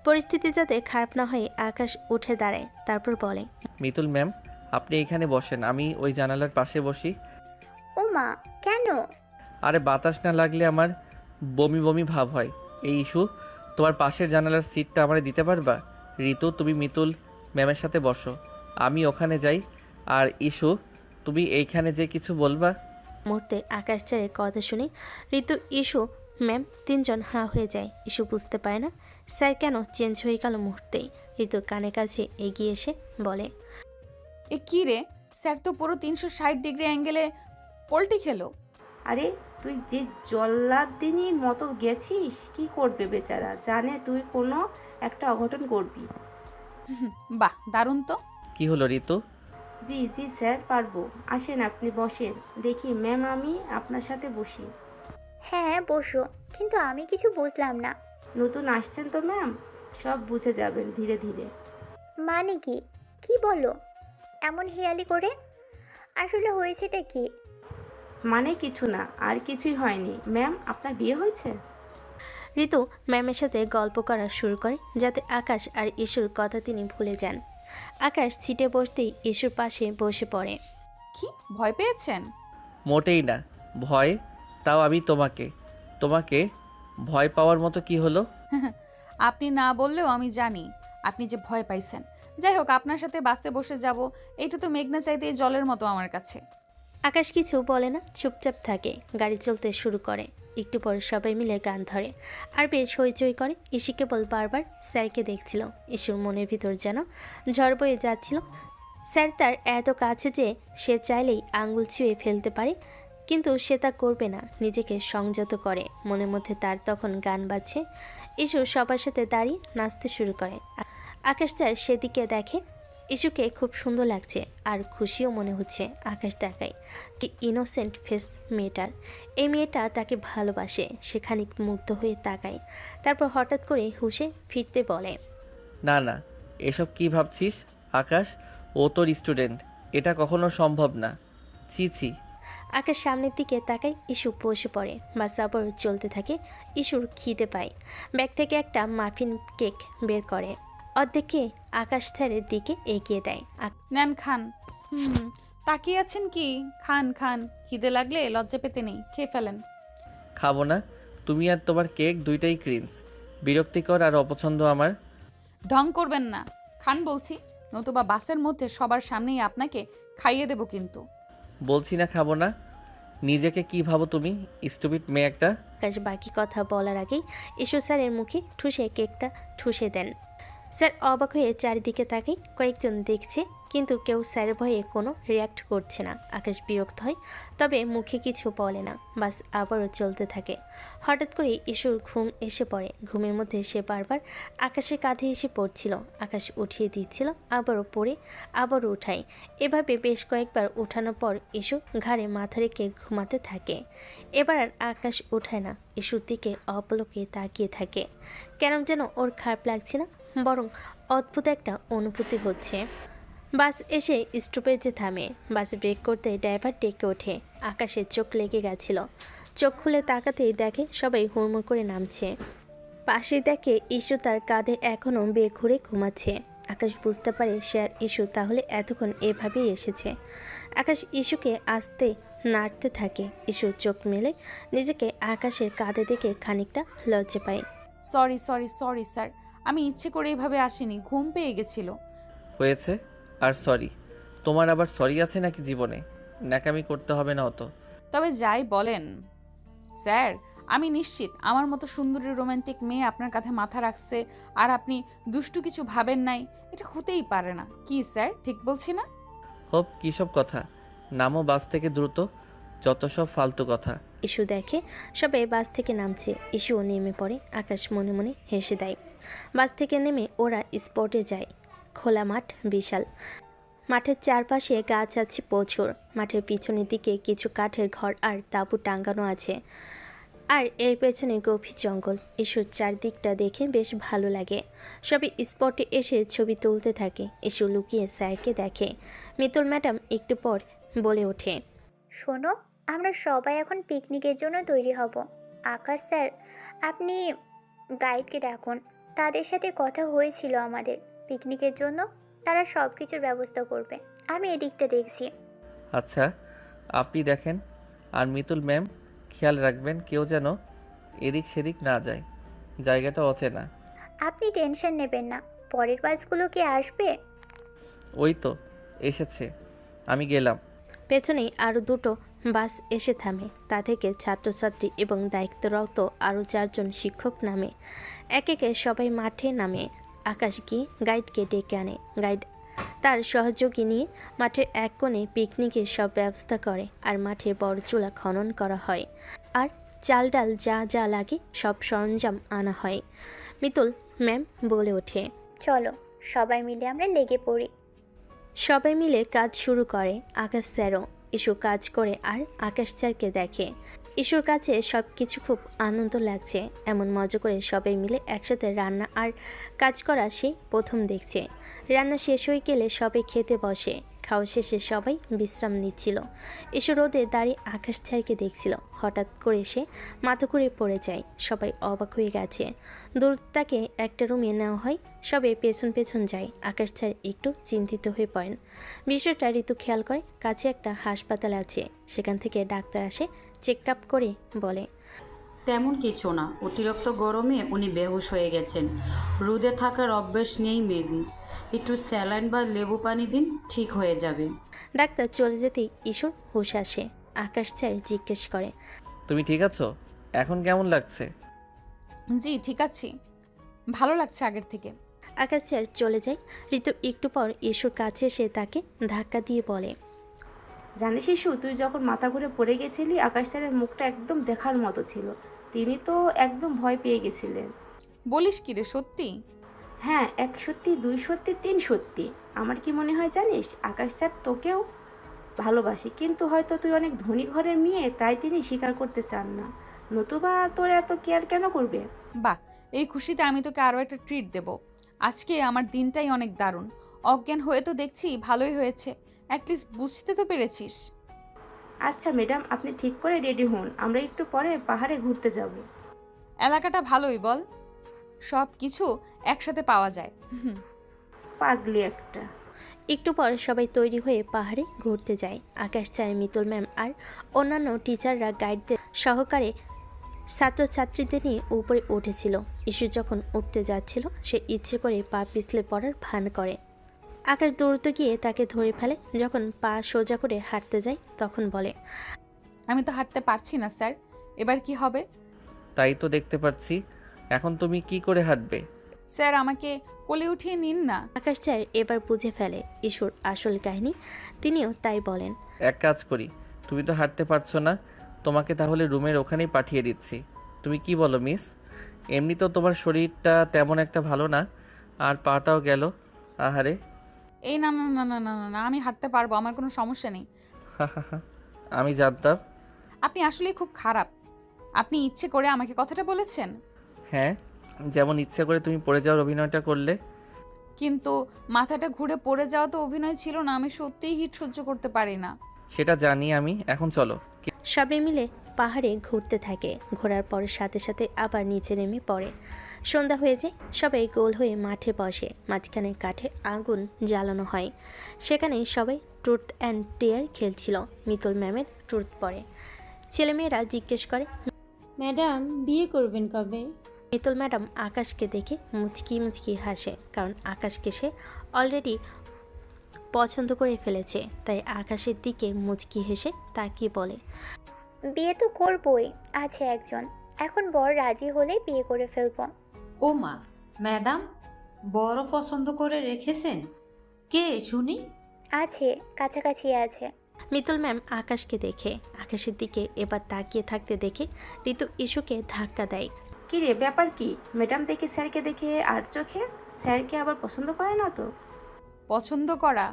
[SPEAKER 4] পরিস্থিতি যাতে খারাপ না হয় আকাশ উঠে দাঁড়ায়, তারপর বলে,
[SPEAKER 2] মিতুল ম্যাম, আপনি এখানে বসেন, আমি ওই জানালার পাশে বসি।
[SPEAKER 13] ও মা, কেন?
[SPEAKER 2] আরে বাতাস না লাগলে আমার বমি বমি ভাব হয়। এই ইস্যু, তোমার পাশের জানালার সিটটা আমারে দিতে পারবা? ঋতু, তুমি মিতুল ম্যামের সাথে বসো, আমি ওখানে যাই। আর ইস্যু, তুমি এইখানে যে কিছু বলবা।
[SPEAKER 4] মুহূর্তে আকাশ স্যারের কথা শুনে ঋতু, ইস্যু, ম্যাম তিনজন হাঁ হয়ে যায়। ইস্যু বুঝতে পারে না স্যার কেন চেঞ্জ হয়ে গেল মুহূর্তেই। ঋতুর কানের কাছে এগিয়ে এসে বলে,
[SPEAKER 1] এ কি রে, স্যার তো পুরো 360 ডিগ্রি অ্যাঙ্গেলে পল্টি খেলো।
[SPEAKER 7] আরে তুই যে জল্লাদিনীর মতো গেছিস, কি করবে বেচারা, জানে তুই কোনো একটা অঘটন করবি।
[SPEAKER 1] বাহ, দারুণ তো।
[SPEAKER 2] কি হলো ঋতু?
[SPEAKER 7] জি জি স্যার, পারবো। আসেন, আপনি বসেন। দেখি ম্যাম, আমি আপনার সাথে বসি।
[SPEAKER 13] হ্যাঁ বসো, কিন্তু আমি কিছু বুঝলাম না।
[SPEAKER 7] নতুন আসছেন তো ম্যাম, সব বুঝে যাবেন ধীরে ধীরে।
[SPEAKER 13] মানে কি? কি বলো এমন হেয়ালি করে? আসলে হয়েছেটা কি?
[SPEAKER 7] মানে কিছু না, আর কিছুই হয়নি। ম্যাম, আপনার বিয়ে হয়েছে?
[SPEAKER 4] ঋতু ম্যামের সাথে গল্প করা শুরু করে যাতে আকাশ আর ইস্যুর কথা তিনি ভুলে যান। আকাশ সিটে বসতেই ইস্যুর পাশে বসে পড়ে।
[SPEAKER 1] কি ভয় পেয়েছেন?
[SPEAKER 2] মোটেই না। ভয়? তাও আমি তোমাকে তোমাকে ভয় পাওয়ার মতো কি হলো?
[SPEAKER 1] আপনি না বললেও আমি জানি আপনি যে ভয় পাইছেন। যাই হোক, আপনার সাথে বাসে বসে যাব, এটা তো মেঘনা চাইতে জলের মতো আমার কাছে।
[SPEAKER 4] আকাশ কিছু বলে না, চুপচাপ থাকে। গাড়ি চলতে শুরু করে। একটু পরে সবাই মিলে গান ধরে আর বেশ হইচই করে। ইসি কেবল বারবার স্যারকে দেখছিল। ইস্যুর মনের ভিতর যেন ঝড় বয়ে যাচ্ছিল। স্যার তার এত কাছে যে সে চাইলেই আঙ্গুল ছুঁয়ে ফেলতে পারে, কিন্তু সে তা করবে না। নিজেকে সংযত করে। মনের মধ্যে তার তখন গান বাজছে। ইস্যু সবার সাথে দাঁড়িয়ে নাচতে শুরু করে। আকাশ স্যার সেদিকে দেখে। ইস্যুকে খুব সুন্দর লাগছে আর খুশিও মনে হচ্ছে। আকাশ তাকায়, কি ইনোসেন্ট ফেস মেয়েটার। এই মেয়েটা তাকে ভালোবাসে। সে খানিক মুগ্ধ হয়ে তাকায়, তারপর হঠাৎ করে হুঁশে ফিরতে বলে,
[SPEAKER 2] না না, এসব কি ভাবছিস আকাশ? ও তোর স্টুডেন্ট, এটা কখনো সম্ভব না। ছি ছি।
[SPEAKER 4] আকাশ সামনের দিকে তাকায়। ইস্যু বসে পড়ে। বাস আবার চলতে থাকে। ইস্যুর খিদে পায়। ব্যাগ থেকে একটা মাফিন কেক বের করে। অর্ধেকে আকাশ স্যারের দিকে এগিয়ে দেয়।
[SPEAKER 1] নেন, খান। তাকিয়ে আছেন কি? খান খান, খিদে লাগলে লজ্জা পেতে নেই, খেয়ে ফেলেন।
[SPEAKER 2] খাবো না। তুমি আর তোমার কেক দুইটাই ক্রিঞ্জ, বিরক্তিকর আর অপছন্দ আমার।
[SPEAKER 1] ঢং করবেন না, খান বলছি, নতুবা বাসের মধ্যে সবার সামনেই আপনাকে খাইয়ে দেব কিন্তু।
[SPEAKER 2] বলছি না খাবো না। নিজেকে কি ভাবো তুমি, স্টুপিড মেয়ে একটা?
[SPEAKER 4] আকাশ বাকি কথা বলার আগেই ইস্যু স্যারের মুখে ঠুসে কেকটা ঠুসে দেন। স্যার অবাক হয়ে চারিদিকে তাকায়। কয়েকজন দেখছে, কিন্তু কেউ স্যারের ভয়ে কোনো রিয়াক্ট করছে না। আকাশ বিরক্ত হয়, তবে মুখে কিছু বলে না। বাস আবারও চলতে থাকে। হঠাৎ করে ইস্যুর ঘুম এসে পড়ে। ঘুমের মধ্যে সে বারবার আকাশের কাঁধে এসে পড়ছিল। আকাশ উঠিয়ে দিচ্ছিল, আবারও পড়ে আবারও উঠায়। এভাবে বেশ কয়েকবার উঠানোর পর ইস্যু ঘাড়ে মাথা রেখে ঘুমাতে থাকে। এবার আর আকাশ উঠায় না, ইস্যুর দিকে অপলকে তাকিয়ে থাকে। কেন যেন ওর খারাপ লাগছে না, বরং অদ্ভুত একটা অনুভূতি হচ্ছে। বাস এসে স্টপেজে থামে। বাস ব্রেক করতে ড্রাইভার ডেকে ওঠে। আকাশের চোখ লেগে গেছিল। চোখ খুলে তাকাতেই দেখে সবাই হুড়মুড় করে নামছে। পাশে দেখে ইস্যু তার কাঁধে এখনও বেঘুরে ঘুমাচ্ছে। আকাশ বুঝতে পারে সে আর ইস্যু তাহলে এতক্ষণ এভাবেই এসেছে। আকাশ ইস্যুকে আস্তে নাড়তে থাকে। ইস্যু চোখ মেলে নিজেকে আকাশের কাঁধে দেখে খানিকটা লজ্জা পায়।
[SPEAKER 1] সরি সরি সরি স্যার, আমি ইচ্ছে করে এইভাবে আসিনি, ঘুম পেয়ে গেছিল।
[SPEAKER 2] হয়েছে আর সরি? তোমার আবার সরি আছে নাকি জীবনে? ন্যাকামি করতে হবে না অত।
[SPEAKER 1] তবে যাই বলেন স্যার, আমি নিশ্চিত আমার মতো সুন্দরী রোমান্টিক মেয়ে আপনার কাঁধে মাথা রাখছে আর আপনি দুষ্টু কিছু ভাবেন নাই। এটা হতেই পারে না। কি স্যার, ঠিক বলছি না?
[SPEAKER 2] হোপ, কী সব কথা? নামো বাস থেকে দ্রুত, যত সব ফালতু কথা।
[SPEAKER 4] ইস্যু দেখে সবাই বাস থেকে নামছে। ইস্যুও নেমে পড়ে। আকাশ মনে মনে হেসে দেয়। বাস থেকে নেমে ওরা স্পটে যায়। খোলা মাঠ, বিশাল। মাঠের চারপাশে গাছ আছে প্রচুর। মাঠের পিছনের দিকে কিছু কাঠের ঘর আর তাঁবু টাঙ্গানো আছে। আর এর পেছনে গভীর জঙ্গল। ইস্যুর চারদিকটা দেখে বেশ ভালো লাগে। সবাই স্পটে এসে ছবি তুলতে থাকে। ইস্যু লুকিয়ে স্যারকে দেখে। মিতুল ম্যাডাম একটু পর বলে ওঠে,
[SPEAKER 13] শোনো, আমরা সবাই এখন পিকনিকের জন্য তৈরি হব। আকাশ স্যার, আপনি গাইডকে ডাকুন। তাদের সাথে কথা হয়েছিল আমাদের পিকনিকের জন্য, তারা সব কিছুর ব্যবস্থা করবে। আমি এদিকটা দেখছি।
[SPEAKER 2] আচ্ছা, আপনি দেখেন। আর মিতুল ম্যাম, খেয়াল রাখবেন কেউ যেন এদিক সেদিক না যায়, জায়গাটা অচেনা।
[SPEAKER 13] আপনি টেনশন নেবেন না। পরের বাসগুলো কি আসবে?
[SPEAKER 2] ওই তো এসেছে, আমি গেলাম।
[SPEAKER 4] পেছনেই আরও দুটো বাস এসে থামে। তা থেকে ছাত্রছাত্রী এবং দায়িত্বরত আরও 4 জন শিক্ষক নামে। একে একে সবাই মাঠে নামে। আকাশ গিয়ে গাইডকে ডেকে আনে। গাইড তার সহযোগী নিয়ে মাঠের এক কোণে পিকনিকের সব ব্যবস্থা করে। আর মাঠে বড় চুলা খনন করা হয়। আর চাল ডাল যা যা লাগে সব সরঞ্জাম আনা হয়। মিতুল ম্যাম বলে ওঠে,
[SPEAKER 13] চলো সবাই মিলে আমরা লেগে পড়ি।
[SPEAKER 4] সবাই মিলে কাজ শুরু করে। আকাশ স্যারও। ইস্যু কাজ করে আর আকাশ স্যারকে দেখে। ইস্যুর কাছে সব কিছু খুব আনন্দ লাগছে। এমন মজা করে সবাই মিলে একসাথে রান্না আর কাজ করা সে প্রথম দেখছে। রান্না শেষ হয়ে গেলে সবাই খেতে বসে। খাওয়া শেষে সবাই বিশ্রাম নিচ্ছিল। ইস্যু রোদে দাঁড়িয়ে আকাশ স্যারকে দেখছিল। হঠাৎ করে সে মাথা ঘুরে পড়ে যায়। সবাই অবাক হয়ে গেছে। দূর তাকে একটা রুমে নেওয়া হয়। সবাই পেছন পেছন যায়। আকাশ স্যার একটু চিন্তিত হয়ে পড়েন। বিষয়টা ঋতু খেয়াল করে। কাছে একটা হাসপাতাল আছে, সেখান থেকে ডাক্তার আসে। চেক আপ করে বলে,
[SPEAKER 14] তেমন কিছু না, অতিরিক্ত গরমে উনি বেহুশ হয়ে গেছেন। রোদে থাকার অভ্যেস নেই মেবি। একটু স্যালাইন বা লেবু পানি দিন, ঠিক হয়ে যাবে।
[SPEAKER 4] ডাক্তার চলে যেতেই ঈশ্বর হুশ আসে। আকাশ স্যার জিজ্ঞেস করে,
[SPEAKER 2] তুমি ঠিক আছো? এখন কেমন লাগছে?
[SPEAKER 1] জি ঠিক আছি, ভালো লাগছে আগের থেকে।
[SPEAKER 4] আকাশ স্যার চলে যায়। ঋতু একটু পর ইস্যুর কাছে এসে তাকে ধাক্কা দিয়ে বলে,
[SPEAKER 7] জানিস ইস্যু, তুই যখন মাথা ঘুরে পড়ে গেছিলি আকাশ স্যারের মুখটা একদম দেখার মতো ছিল। তিনি তো একদম ভয় পেয়ে গেছিলেন।
[SPEAKER 1] বলিস কি রে, সত্যি?
[SPEAKER 7] হ্যাঁ, 1 সত্যি, 2 সত্যি, 3 সত্যি। আমার কি মনে হয় জানিস, আকাশ স্যার তোকেও ভালোবাসি, কিন্তু হয়তো তুই অনেক ধনী ঘরের মেয়ে, তাই তিনি স্বীকার করতে চান না। নতুবা তোর এত কেয়ার কেন করবে?
[SPEAKER 1] বাহ, এই খুশিতে আমি তোকে আরও একটা ট্রিট দেব। আজকে আমার দিনটাই অনেক দারুণ। অজ্ঞান হয়ে তো দেখছি ভালোই হয়েছে, অ্যাটলিস্ট বুঝতে তো পেরেছিস।
[SPEAKER 7] আচ্ছা ম্যাডাম, আপনি ঠিক করে রেডি হন, আমরা একটু পরে পাহাড়ে ঘুরতে যাব।
[SPEAKER 1] এলাকাটা ভালোই বল, সব কিছু একসাথে পাওয়া যায়।
[SPEAKER 7] পাগলি একটা।
[SPEAKER 4] একটু পর সবাই তৈরি হয়ে পাহাড়ে ঘুরতে যায়। আকাশ স্যার, মিতুল ম্যাম আর অন্যান্য টিচাররা গাইডদের সহকারে ছাত্রছাত্রীদের নিয়ে উপরে উঠেছিল। ইস্যু যখন উঠতে যাচ্ছিল সে ইচ্ছে করে পা পিছলে পড়ার ভান করে। আকাশ দৌড়তে গিয়ে তাকে ধরে ফেলে। যখন পা সোজা করে হাঁটতে যায় তখন বলে,
[SPEAKER 1] আমি তো হাঁটতে পারছি না স্যার, এবার কি হবে?
[SPEAKER 2] তাই তো দেখতে পাচ্ছি। এখন তুমি কি করে হাঁটবে?
[SPEAKER 1] স্যার আমাকে কোলে উঠিয়ে নিন না।
[SPEAKER 4] আকাশ স্যার এবার বুঝে ফেলে ইস্যুর আসল কাহিনী। তিনিও তাই বলেন,
[SPEAKER 2] এক কাজ করি, তুমি তো হাঁটতে পারছো না, তোমাকে তাহলে রুমের ওখানেই পাঠিয়ে দিচ্ছি। তুমি কি বলো মিস? এমনি তো তোমার শরীরটা তেমন একটা ভালো না, আর পাটাও গেল। আহারে।
[SPEAKER 1] এই না না না না না না, আমি হাঁটতে পারবো, আমার কোনো সমস্যা নেই।
[SPEAKER 2] আমি জানতাম।
[SPEAKER 1] আপনি আসলেই খুব খারাপ। আপনি ইচ্ছে করে আমাকে কথাটা বলেছেন।
[SPEAKER 2] হ্যাঁ, যেমন ইচ্ছে করে তুমি পড়ে যাওয়ার অভিনয়টা করলে।
[SPEAKER 1] কিন্তু মাথাটা ঘুরে পড়ে যাওয়া তো অভিনয় ছিল না। আমি সত্যিই হিট সহ্য করতে পারি না।
[SPEAKER 2] সেটা জানি আমি, এখন চলো।
[SPEAKER 4] সবাই মিলে পাহাড়ে ঘুরতে থাকে। ঘোরার পর সাথে সাথে আবার নিচে নেমে পড়ে। সন্ধ্যা হয়ে যায়, সবাই গোল হয়ে মাঠে বসে। মাঝখানে কাঠে আগুন জ্বালানো হয়, সেখানেই সবাই ট্রুথ অ্যান্ড ডেয়ার খেলছিল। মিতুল ম্যামের ট্রুথ পড়ে। ছেলেমেয়েরা জিজ্ঞেস করে,
[SPEAKER 8] ম্যাডাম বিয়ে করবেন কবে?
[SPEAKER 4] মিতুল ম্যাডাম আকাশকে দেখে মুচকি মুচকি হাসে, কারণ আকাশকে সে অলরেডি পছন্দ করে ফেলেছে। তাই আকাশের দিকে মুচকি হেসে তাকিয়ে বলে,
[SPEAKER 13] বিয়ে তো করবই, আছে একজন। এখন বর রাজি হলেই বিয়ে করে ফেলবো।
[SPEAKER 14] ও মা, ম্যাডাম বড় পছন্দ করে রেখেছেন? কে শুনি?
[SPEAKER 13] আছে, কাছাকাছি আছে।
[SPEAKER 4] মিতুল ম্যাম আকাশকে দেখে আকাশের দিকে এবার তাকিয়ে থাকতে দেখে ঋতু ইস্যুকে ধাক্কা দেয়।
[SPEAKER 7] কি রে, ব্যাপার কি? ম্যাডাম দেখে স্যারকে দেখে আর চোখে, স্যারকে আবার পছন্দ করে না তো?
[SPEAKER 1] পছন্দ করা,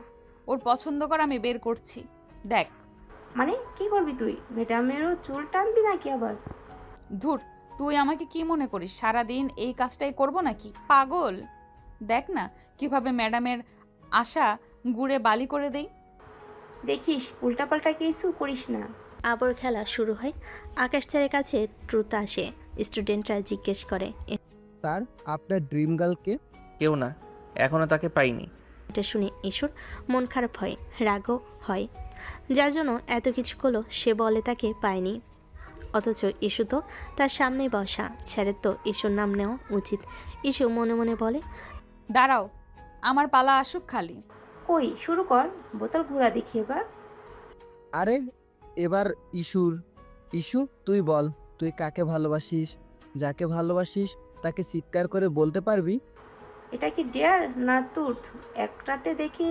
[SPEAKER 1] ওর পছন্দ করা আমি বের করছি, দেখ।
[SPEAKER 7] মানে কি করবি তুই? ম্যাডামেরও চুল টানবি নাকি আবার?
[SPEAKER 1] ধুর, তুই আমাকে কি মনে করিস সারাদিন এই কাজটাই করব নাকি? পাগল! দেখ না কিভাবে ম্যাডামের আশা গুড়ে বালি করে দেই।
[SPEAKER 7] দেখিস উল্টাপাল্টা কিছু করিস না।
[SPEAKER 4] আবার খেলা শুরু হয়। আকাশ স্যারের কাছে ট্রুথ আসে। স্টুডেন্টরা জিজ্ঞেস করে,
[SPEAKER 11] স্যার আপনার ড্রিম গার্লকে?
[SPEAKER 2] কেউ না, এখনও তাকে পাইনি।
[SPEAKER 4] এটা শুনে ইস্যুর মন খারাপ হয়, রাগও হয়। যার জন্য এত কিছু করলো সে বলে তাকে পায়নি, অথচ ইস্যু তো তার সামনেই বসা। স্যারের তো ইস্যুর নাম নেওয়া উচিত। ইস্যু মনে মনে বলে,
[SPEAKER 1] দাঁড়াও, আমার পালা আসুক খালি।
[SPEAKER 7] কই, শুরু কর, বোতল ঘোরা দেখি এবার।
[SPEAKER 11] আরে এবার ইস্যু তুই বল, তুই কাকে ভালোবাসিস? যাকে ভালোবাসিস তাকে চিৎকার করে বলতে পারবি?
[SPEAKER 7] এটা কি ডেয়ার না তুর্থ? একটাতে দেখি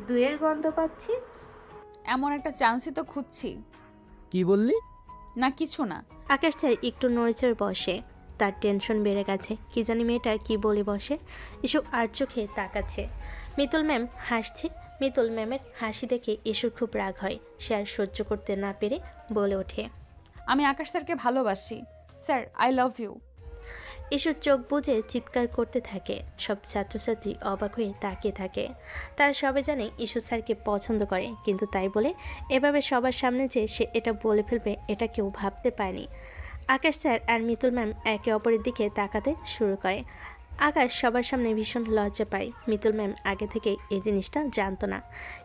[SPEAKER 7] দুয়ের গন্ধ পাচ্ছি।
[SPEAKER 1] এমন একটা চান্সই তো খুঁজছি।
[SPEAKER 11] কি বললি?
[SPEAKER 1] না কিছু না।
[SPEAKER 4] আকাশ স্যার একটু নড়েচড়ে বসে, তার টেনশন বেড়ে গেছে। কি জানি মেয়েটা কি বলে বসে। ইস্যু আর চোখে তাকাচ্ছে। মিতুল ম্যাম হাসছে। মিতুল ম্যামের হাসি দেখে ইস্যুর খুব রাগ হয়। সে আর সহ্য করতে না পেরে বলে ওঠে,
[SPEAKER 1] আমি আকাশ স্যারকে ভালোবাসি স্যার, আই লাভ ইউ।
[SPEAKER 4] ইস্যুর চোখ বুজে চিৎকার করতে থাকে। সব ছাত্রছাত্রী অবাক হয়ে তাকিয়ে থাকে। তারা সবাই জানে ইস্যু স্যারকে পছন্দ করে, কিন্তু তাই বলে এভাবে সবার সামনে যে সে এটা বলে ফেলবে এটা কেউ ভাবতে পারেনি। আকাশ স্যার আর মিতুল ম্যাম একে অপরের দিকে তাকাতে শুরু করে। আকাশ সবার সামনে ভীষণ লজ্জা পায়। মিতুল ম্যাম আগে থেকে এই জিনিসটা জানতো না।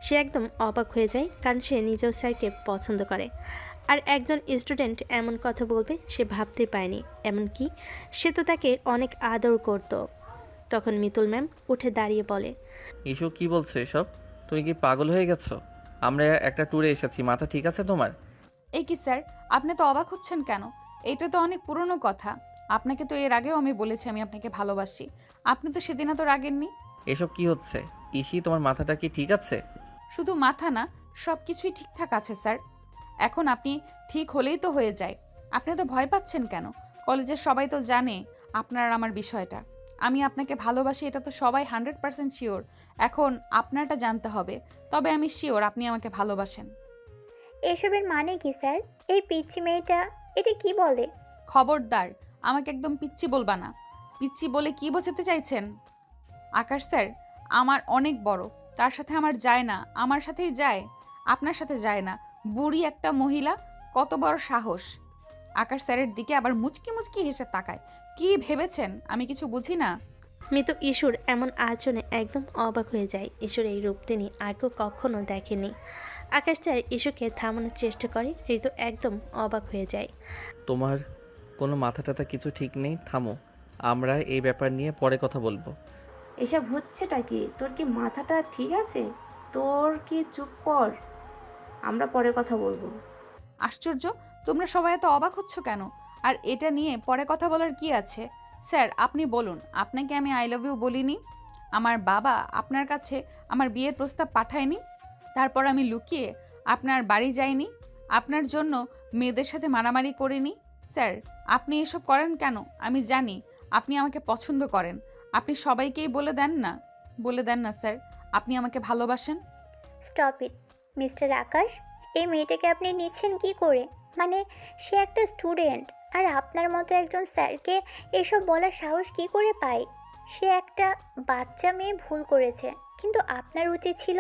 [SPEAKER 4] সে একদম অবাক হয়ে যায়, কারণ সে নিজেও স্যারকে পছন্দ করে। আর একজন স্টুডেন্ট এমন কথা বলবে সে ভাবতে পায়নি। এমনকি সে তো তাকে অনেক আদর করত। তখন মিতুল ম্যাম উঠে দাঁড়িয়ে বলে,
[SPEAKER 2] ইস্যু কি বলছো এসব? তুমি কি পাগল হয়ে গেছো? আমরা একটা ট্যুরে এসেছি, মাথা ঠিক আছে তোমার?
[SPEAKER 1] এই কি স্যার, আপনি তো অবাক হচ্ছেন কেন? এটা তো অনেক পুরনো কথা। আপনাকে তো এর আগেও আমি বলেছি আমি আপনাকে ভালোবাসি। আপনি তো সেদিন তো রাগেননি।
[SPEAKER 2] এসব কি হচ্ছে? ইসি, তোমার মাথাটা কি ঠিক আছে?
[SPEAKER 1] শুধু মাথা না, সব কিছুই ঠিকঠাক আছে স্যার। এখন আপনি ঠিক হলেই তো হয়ে যায়। আপনি তো ভয় পাচ্ছেন কেন? কলেজের সবাই তো জানে আপনার আর আমার বিষয়টা। আমি আপনাকে ভালোবাসি, এটা তো সবাই 100% শিওর। এখন আপনারটা জানতে হবে, তবে আমি শিওর আপনি আমাকে ভালোবাসেন।
[SPEAKER 13] এসবের মানে কি স্যার? এই পিচ্চি মেয়েটা এটা কি বলে?
[SPEAKER 1] খবরদার, আমাকে একদম পিচ্চি বলবা না। পিচ্চি বলে কি বোঝাতে চাইছেন? আকাশ স্যার আমার অনেক বড়, তার সাথে আমার যায় না। আমার সাথেই যায়, আপনার সাথে যায় না। বুড়ি একটা মহিলা, কত বড় সাহস! আকাশ স্যারের দিকে আবার মুচকি মুচকি হেসে তাকায়। কি ভেবেছেন আমি কিছু বুঝি না?
[SPEAKER 4] মিতু ইস্যুর এমন আচরণে একদম অবাক হয়ে যায়। ইস্যুর এই রূপ তিনি আগেও কখনো দেখেনি। আকাশ স্যার ইস্যুকে থামানোর চেষ্টা করে। ঋতু একদম অবাক হয়ে যায়।
[SPEAKER 2] তোমার কোনো মাথা টাথা কিছু ঠিক নেই? থামো, আমরা এই ব্যাপার নিয়ে পরে কথা বলবো।
[SPEAKER 7] এসব হচ্ছেটা কি? তোর কি মাথাটা ঠিক আছে? তোর কি, চুপ কর, আমরা পরে কথা বলবো।
[SPEAKER 1] আশ্চর্য, তোমরা সবাই এত অবাক হচ্ছ কেন? আর এটা নিয়ে পরে কথা বলার কি আছে? স্যার আপনি বলুন, আপনাকে আমি আই লাভ ইউ বলিনি? আমার বাবা আপনার কাছে আমার বিয়ের প্রস্তাব পাঠায়নি? তারপর আমি লুকিয়ে আপনার বাড়ি যাইনি? আপনার জন্য মেয়েদের সাথে মারামারি করিনি? স্যার আপনি এসব করেন কেন? আমি জানি আপনি আমাকে পছন্দ করেন। আপনি সবাইকেই বলে দেন না স্যার আপনি আমাকে ভালোবাসেন।
[SPEAKER 13] স্টপ ইট মিস্টার আকাশ। এই মেয়েটাকে আপনি নিচ্ছেন কি করে? মানে সে একটা স্টুডেন্ট, আর আপনার মতো একজন স্যারকে এসব বলার সাহস কি করে পায়? সে একটা বাচ্চা মেয়ে, ভুল করেছে, কিন্তু আপনার উচিত ছিল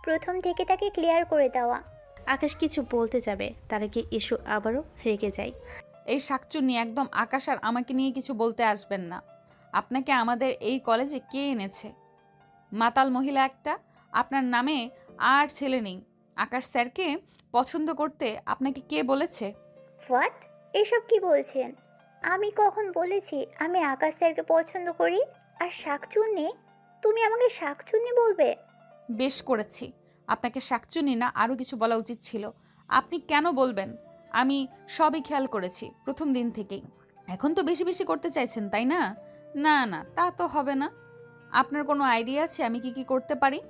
[SPEAKER 13] প্রথম থেকে তাকে ক্লিয়ার করে দেওয়া।
[SPEAKER 4] আকাশ কিছু বলতে যাবে, তার আগে ইস্যু আবারও রেগে যায়।
[SPEAKER 1] এই শাকচুন্নি একদম আকাশ আর আমাকে নিয়ে কিছু বলতে আসবেন না। আপনাকে আমাদের এই কলেজে কে এনেছে? মাতাল মহিলা একটা। আপনার নামে আর ছেলে নেই। আকাশ স্যারকে পছন্দ করতে আপনাকে কে বলেছে?
[SPEAKER 13] হোয়াট? এসব কি বলছেন? আমি কখন বলেছি আমি আকাশ স্যারকে পছন্দ করি? আর শাকচুন্নি? তুমি আমাকে শাকচুন্নি বলবে?
[SPEAKER 1] বেশ করেছি। আপনাকে শাকচুনি না আরও কিছু বলা উচিত ছিল। আপনি কেন বলবেন? আমি সবই খেয়াল করেছি প্রথম দিন থেকেই। এখন তো বেশি বেশি করতে চাইছেন, তাই না? না না, তা তো হবে না। আপনার কোনো আইডিয়া আছে আমি কি কি করতে পারি?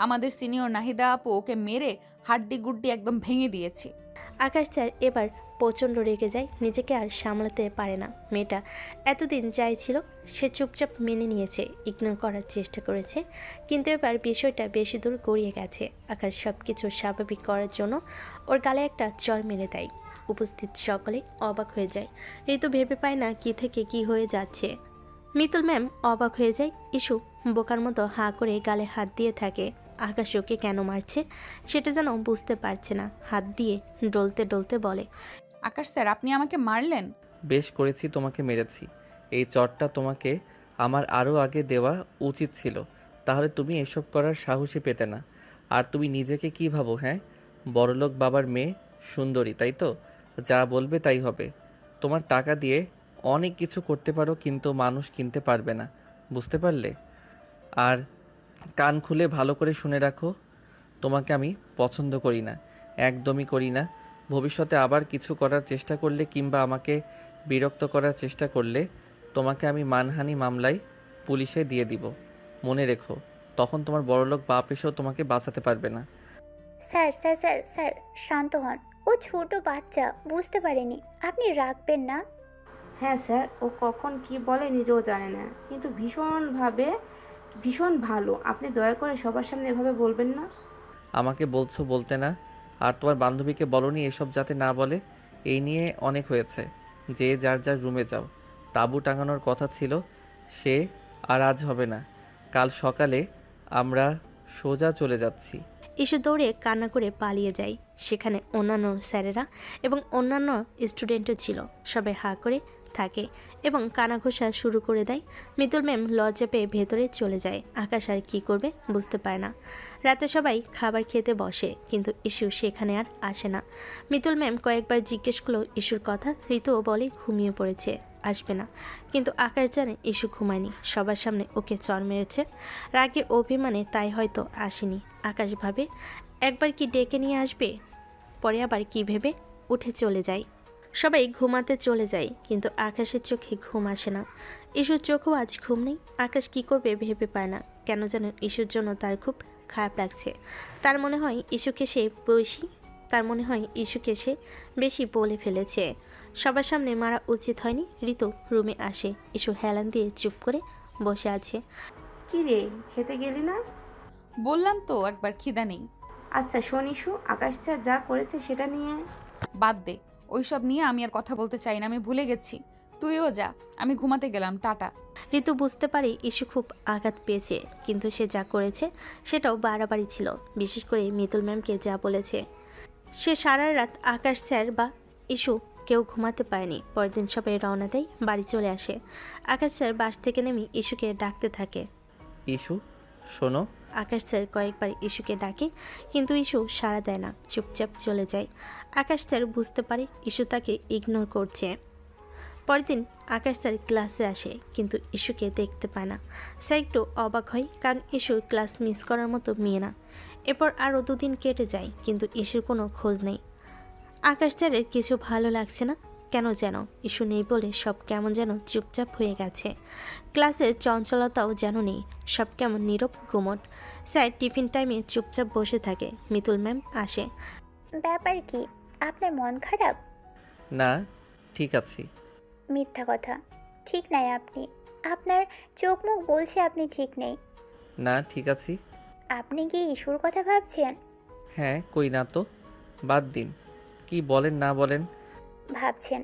[SPEAKER 1] আমাদের সিনিয়র নাহিদা আপু ওকে মেরে হাড্ডি গুড্ডি একদম ভেঙে দিয়েছি।
[SPEAKER 4] আকাশ স্যার এবার প্রচণ্ড রেগে যায়, নিজেকে আর সামলাতে পারে না। মেয়েটা এতদিন যাই ছিল সে চুপচাপ মেনে নিয়েছে, ইগনোর করার চেষ্টা করেছে, কিন্তু এবার বিষয়টা বেশি দূর গড়িয়ে গেছে। আকাশ সব কিছু স্বাভাবিক করার জন্য ওর গালে একটা চড় মেরে দেয়। উপস্থিত সকলে অবাক হয়ে যায়। ঋতু ভেবে পায় না কি থেকে কি হয়ে যাচ্ছে। মিতুল ম্যাম অবাক হয়ে যায়। ইস্যু বোকার মতো হাঁ করে গালে হাত দিয়ে থাকে। আকাশ ওকে কেন মারছে সেটা যেন বুঝতে পারছে না। হাত দিয়ে ডলতে ডলতে বলে,
[SPEAKER 1] আকাশ স্যার, আপনি আমাকে মারলেন?
[SPEAKER 2] বেশ করেছি, তোমাকে মেরেছি। এই চটটা তোমাকে আমার আরও আগে দেওয়া উচিত ছিল, তাহলে তুমি এসব করার সাহসই পেতে না। আর তুমি নিজেকে কি ভাবো? হ্যাঁ, বড়লোক বাবার মেয়ে, সুন্দরী, তাই তো? যা বলবে তাই হবে। তোমার টাকা দিয়ে অনেক কিছু করতে পারো, কিন্তু মানুষ কিনতে পারবে না, বুঝতে পারলে? আর কান খুলে ভালো করে শুনে রাখো, তোমাকে আমি পছন্দ করি না, একদমই করি না। ভবিষ্যতে আবার কিছু করার চেষ্টা করলে কিংবা আমাকে বিরক্ত করার চেষ্টা করলে তোমাকে আমি মানহানি মামলায় পুলিশে দিয়ে দিব। মনে রেখো, তখন তোমার বড়লোক বাপ এসেও তোমাকে বাঁচাতে পারবে না।
[SPEAKER 13] স্যার স্যার স্যার স্যার শান্ত হন। ও ছোট বাচ্চা, বুঝতে পারেনি। আপনি রাখবেন না?
[SPEAKER 7] হ্যাঁ স্যার, ও কখন কি বলে নিজেও জানে না, কিন্তু ভীষণ ভালো। আপনি দয়া করে সবার সামনে এভাবে বলবেন না।
[SPEAKER 2] আমাকে বলছো বলতে না, আর তোমার বান্ধবীকে বলনি এসব যাতে না বলে? এই নিয়ে অনেক হয়েছে, যে যার যার রুমে যাও। তাঁবু টাঙানোর কথা ছিল, সে আর আজ হবে না। কাল সকালে আমরা সোজা চলে যাচ্ছি।
[SPEAKER 4] ইস্যু দৌড়ে কান্না করে পালিয়ে যায়। সেখানে অন্যান্য স্যারেরা এবং অন্যান্য স্টুডেন্টও ছিল। সবাই হাঁ করে থাকে এবং কানাঘোষা শুরু করে দেয়। মিতুল ম্যাম লজ্জা পেয়ে ভেতরে চলে যায়। আকাশ আর কী করবে বুঝতে পারে না। রাতে সবাই খাবার খেতে বসে, কিন্তু ইস্যু সেখানে আর আসে না। মিতুল ম্যাম কয়েকবার জিজ্ঞেস করলো ইস্যুর কথা। ঋতুও বলে ঘুমিয়ে পড়েছে, আসবে না। কিন্তু আকাশ জানে ইস্যু ঘুমায়নি, সবার সামনে ওকে চড় মেরেছে। রাগে অভিমানে তাই হয়তো আসেনি। আকাশ ভাবে একবার কি ডেকে নিয়ে আসবে, পরে আবার কি ভেবে উঠে চলে যায়। সবাই ঘুমাতে চলে যায়, কিন্তু আকাশের চোখে ঘুম আসে না। ইস্যুর চোখেও আজ ঘুম নেই। আকাশ কি করবে ভেবে পায় না। কেন যেন ইস্যুর জন্য তার খুব খারাপ লাগছে। তার মনে হয় ইস্যুকে সে বেশি বলে ফেলেছে। সবার সামনে মারা উচিত হয়নি। ঋতু রুমে আসে। ইস্যু হেলান দিয়ে চুপ করে বসে আছে।
[SPEAKER 7] কি রে, খেতে গেলি না?
[SPEAKER 1] বললাম তো একবার খিদা নেই।
[SPEAKER 7] আচ্ছা শোন ইস্যু, আকাশ স্যার যা করেছে সেটা নিয়ে
[SPEAKER 1] বাদ দে, ওইসব নিয়ে আমি আর কথা বলতে চাই না, আমি ভুলে গেছি। তুইও যা, আমি ঘুমাতে গেলাম, টাটা।
[SPEAKER 4] ঋতু বুঝতে পারে ইস্যু খুব আঘাত পেয়েছে, কিন্তু সে যা করেছে সেটাও বাড়াবাড়ি ছিল। বিশেষ করে মিতুল ম্যামকে যা বলেছে। সে সারা রাত আকাশ স্যার বা ইস্যু কেউ ঘুমাতে পায়নি। পরের দিন সবাই রওনা দেয়, বাড়ি চলে আসে। আকাশ স্যার বাস থেকে নেমে ইস্যুকে ডাকতে থাকে।
[SPEAKER 2] ইস্যু শোনো।
[SPEAKER 4] আকাশ স্যার কয়েকবার ইস্যুকে ডাকে, কিন্তু ইস্যু সাড়া দেয় না, চুপচাপ চলে যায়। আকাশ স্যার বুঝতে পারে ইস্যু তাকে ইগনোর করছে। পরের দিন আকাশ স্যার ক্লাসে আসে, কিন্তু ইস্যুকে দেখতে পায় না। স্যার একটু অবাক হয়, কারণ ইস্যু ক্লাস মিস করার মতো মেয়ে না। এরপর আরও দুদিন কেটে যায়, কিন্তু ইস্যুর কোনো খোঁজ নেই। আকাশ স্যারের কিছু ভালো লাগছে না, কেন যেন ইস্যু নেই বলে সব কেমন যেন চুপচাপ হয়ে গেছে। ক্লাসের চঞ্চলতাও যেন নেই, সব কেমন নীরব গুমট। স্যার টিফিন টাইমে চুপচাপ বসে থাকে। মিতুল ম্যাম আসে।
[SPEAKER 13] ব্যাপার কি, আপনার মন খারাপ?
[SPEAKER 2] না, ঠিক আছি।
[SPEAKER 13] মিথ্যা কথা, ঠিক নাই আপনি। আপনার চোখ মুখ বলছে আপনি ঠিক নেই।
[SPEAKER 2] না, ঠিক আছি।
[SPEAKER 13] আপনি কি ইস্যুর কথা ভাবছেন?
[SPEAKER 2] হ্যাঁ, কই না তো। বাদ দিন, কি বলেন না বলেন।
[SPEAKER 13] ভাবছেন?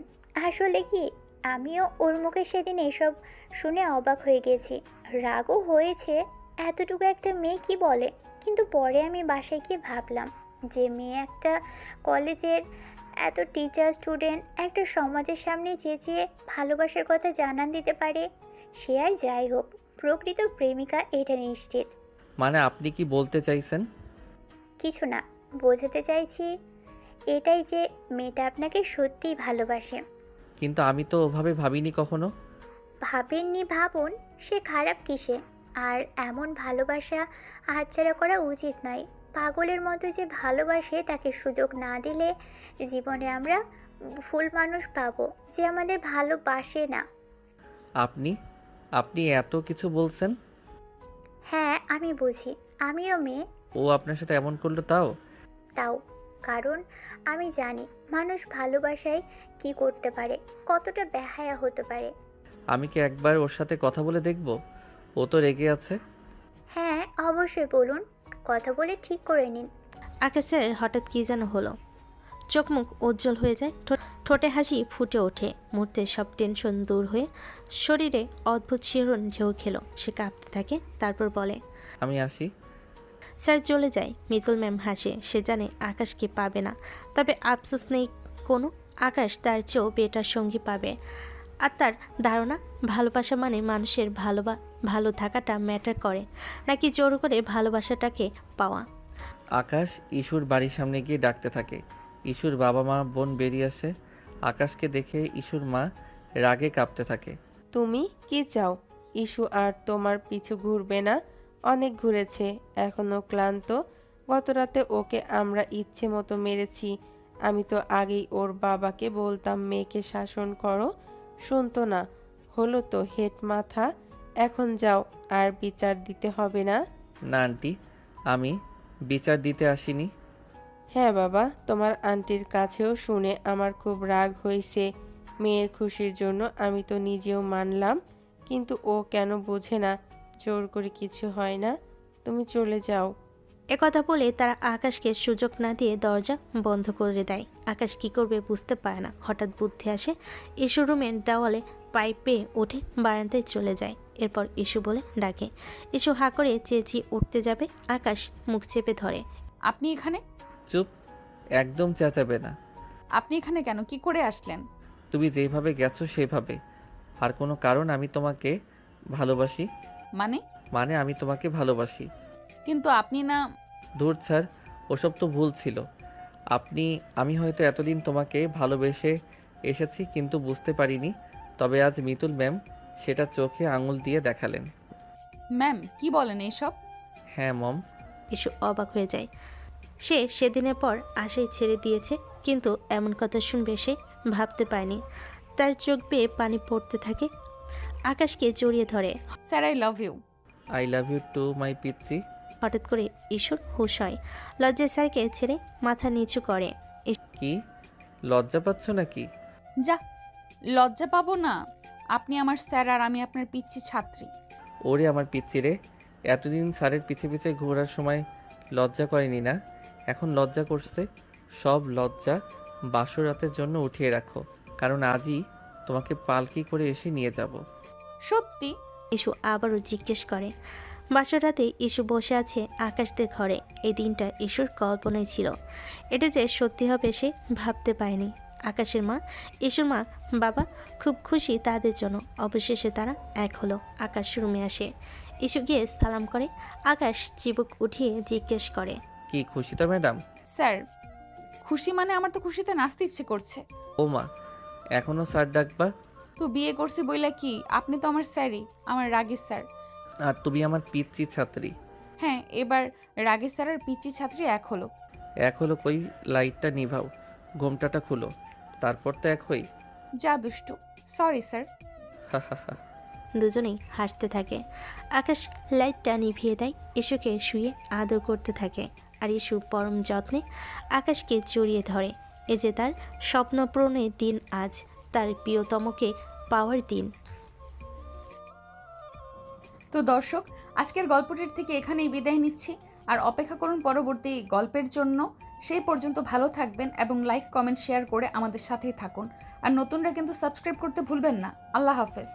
[SPEAKER 13] আসলে কি, আমিও ওর মুখে সেদিন এসব শুনে অবাক হয়ে গেছি। রাগও হয়েছে, এতটুকু একটা মেয়ে কি বলে। কিন্তু পরে আমি বাসায় গিয়ে ভাবলাম, যে মেয়ে একটা কলেজের এত টিচার স্টুডেন্ট একটা সমাজের সামনে চেঁচিয়ে ভালোবাসার কথা জানান দিতে পারে, সে আর যাই হোক, প্রকৃত প্রেমিকা এটা নিশ্চিত।
[SPEAKER 2] মানে আপনি কি বলতে চাইছেন?
[SPEAKER 13] কিছু না, বোঝাতে চাইছি এটাই যে মেয়েটা আপনাকে সত্যিই ভালোবাসে।
[SPEAKER 2] কিন্তু আমি তো ওভাবে ভাবিনি কখনো।
[SPEAKER 13] ভাবেননি ভাবুন, সে খারাপ কিসে? আর এমন ভালোবাসা হাতছাড়া করা উচিত নয়। পাগলের মতো যে ভালোবাসে তাকে সুযোগ না দিলে জীবনে আমরা ভুল মানুষ পাবো যে আমাদের ভালোবাসে না।
[SPEAKER 2] আপনি আপনি এত কিছু বলছেন?
[SPEAKER 13] হ্যাঁ, আমি বুঝি, আমিও মেয়ে।
[SPEAKER 2] ও আপনার সাথে এমন করলো তাও?
[SPEAKER 13] তাও কারণ আমি জানি মানুষ ভালোবাসায় কি করতে পারে, কতটা বেহায়া হতে পারে।
[SPEAKER 2] আমি কি একবার ওর সাথে কথা বলে দেখব? ও তো রেগে আছে।
[SPEAKER 13] হ্যাঁ অবশ্যই বলুন, কথা বলে ঠিক করে নিন।
[SPEAKER 4] আকাশের হঠাৎ কী যেন হলো, চোখ মুখ উজ্জ্বল হয়ে যায়, ঠোঁটে হাসি ফুটে ওঠে। মুহূর্তে সব টেনশন দূর হয়ে শরীরে অদ্ভুত শিহরণ ঢেউ খেলো। সে কাঁপতে থাকে, তারপর বলে,
[SPEAKER 2] আমি আসি।
[SPEAKER 4] স্যার চলে যায়। মিতুল ম্যাম হাসে, সে জানে আকাশকে পাবে না, তবে আফসোস নেই কোনো। আকাশ তার চেয়েও বেটার সঙ্গী পাবে। আর তার ধারণা ভালোবাসা মানে মানুষের ভালো থাকাটা ম্যাটার করে, নাকি জোর করে ভালোবাসাটাকে পাওয়া।
[SPEAKER 2] আকাশ ইস্যুর বাড়ির সামনে গিয়ে ডাকতে থাকে। ইস্যুর বাবা মা বোন বেরিয়ে আসে। আকাশকে দেখে ইস্যুর মা রাগে কাঁপতে থাকে।
[SPEAKER 3] তুমি কি চাও? ইস্যু আর তোমার পিছু ঘুরবে না, অনেক ঘুরেছে, এখনো ক্লান্ত। গতরাতে ওকে আমরা ইচ্ছে মতো মেরেছি। আমি তো আগেই ওর বাবাকে বলতাম মেয়েকে শাসন করো, শুনতো না। হলো তো হেড মাথা। এখন যাও, আর বিচার দিতে হবে না।
[SPEAKER 2] না আন্টি, আমি বিচার দিতে আসিনি।
[SPEAKER 3] হ্যাঁ বাবা, তোমার আন্টির কাছেও শুনে আমার খুব রাগ হয়েছে। মেয়ের খুশির জন্য আমি তো নিজেও মানলাম, কিন্তু ও কেন বোঝে না? জোর করে কিছু হয় না, তুমি চলে যাও।
[SPEAKER 4] একথা বলে তারা আকাশকে সুযোগ না দিয়ে দরজা বন্ধ করে দেয়। আকাশ কি করবে বুঝতে পারে না। হঠাৎ বুদ্ধি আসে, ইস্যু রুমের দেওয়ালে পাইপে উঠে বারান্দায় চলে যায়। এরপর ইস্যু বলে ডাকে। ইস্যু হা করে চেঁচিয়ে উঠতে যাবে, আকাশ মুখ চেপে ধরে।
[SPEAKER 1] আপনি এখানে?
[SPEAKER 2] চুপ, একদম চেঁচাবে না।
[SPEAKER 1] আপনি এখানে কেন? কি করে আসলেন?
[SPEAKER 2] তুমি যেভাবে গেছো সেভাবে। আর কোনো কারণ আমি তোমাকে ভালোবাসি।
[SPEAKER 1] মানে
[SPEAKER 2] আমি তোমাকে ভালোবাসি।
[SPEAKER 1] কিন্তু আপনি না।
[SPEAKER 2] ধুর স্যার, ওসব তো ভুল ছিল। আমি হয়তো এতদিন তোমাকে ভালোবেসে এসেছি, কিন্তু বুঝতে পারিনি। তবে আজ মিতুল ম্যাম সেটা চোখে আঙুল দিয়ে দেখালেন।
[SPEAKER 1] ম্যাম কি বলেন এইসব?
[SPEAKER 2] হ্যাঁ মম।
[SPEAKER 4] ইস্যু অবাক হয়ে যায়। সে সেদিনের পর আশাই ছেড়ে দিয়েছে, কিন্তু এমন কথা শুনবে সে ভাবতে পারেনি। তার চোখ বেয়ে পানি পড়তে থাকে। আকাশকে জড়িয়ে ধরে।
[SPEAKER 1] Sir I love you.
[SPEAKER 2] I love you too my পিচ্চি।
[SPEAKER 4] হঠাৎ করে ইস্যুর হুঁশ হয়। লজ্জায় স্যারকে ছেড়ে মাথা নিচু করে।
[SPEAKER 2] কি লজ্জা পাচ্ছ নাকি?
[SPEAKER 1] যা, লজ্জা পাবো না? আপনি আমার স্যার আর আমি আপনার পিচ্চি ছাত্রী।
[SPEAKER 2] ওরে আমার পিচ্চি রে, এতদিন স্যারের পিছে পিছে ঘোরার সময় লজ্জা করেনি না, এখন লজ্জা করছে। সব লজ্জা বাসর রাতের জন্য উঠিয়ে রাখো, কারণ আজই তোমাকে পালকি করে এসে নিয়ে যাব।
[SPEAKER 1] সত্যি?
[SPEAKER 4] ইস্যু আবারও জিজ্ঞেস করে। বাসর রাতে ইস্যু বসে আছে আকাশদের ঘরে। এই দিনটা ইস্যুর কল্পনায় ছিল, এটা যে সত্যি হবে সে ভাবতে পারেনি। আকাশের মা, ইস্যুর মা, বাবা খুব খুশি তাদের জন্য। অবশেষে তারা এক হলো। আকাশ রুমে আসে, ইস্যু গিয়ে সালাম করে। আকাশ চিবুক উঠিয়ে জিজ্ঞেস করে,
[SPEAKER 2] কি খুশি তো ম্যাডাম?
[SPEAKER 1] স্যার খুশি মানে? আমার তো খুশিতে নাচতে ইচ্ছে করছে।
[SPEAKER 2] ও মা, এখনো স্যার ডাকবা?
[SPEAKER 1] তো বিয়ে করছি বইলা কি? আপনি তো আমার স্যারই, আমার রাগের স্যার।
[SPEAKER 2] আর তুমি আমার পিচ্চি ছাত্রী।
[SPEAKER 1] হ্যাঁ, এবার রাগের স্যার আর পিচ্চি ছাত্রী এক হলো।
[SPEAKER 2] এক হলো কই? লাইটটা নিভাও, ঘোমটাটা খুলো, তারপর তো এক হই।
[SPEAKER 1] যা দুষ্টু। Sorry sir.
[SPEAKER 4] দুজনেই হাসতে থাকে। আকাশ লাইটটা নিভিয়ে দেয়, ইস্যুকে শুয়ে আদর করতে থাকে। আর ইস্যু পরম যত্নে আকাশকে জড়িয়ে ধরে। এ যে তার স্বপ্নপূরণের দিন আজ, তার প্রিয়তমকে পাওয়ার দিন।
[SPEAKER 1] তো দর্শক, আজকের গল্পটির থেকে এখানেই বিদায় নিচ্ছি। আর অপেক্ষা করুন পরবর্তী গল্পের জন্য। সেই পর্যন্ত ভালো থাকবেন এবং লাইক কমেন্ট শেয়ার করে আমাদের সাথেই থাকুন। আর নতুনরা কিন্তু সাবস্ক্রাইব করতে ভুলবেন না। আল্লাহ হাফেজ।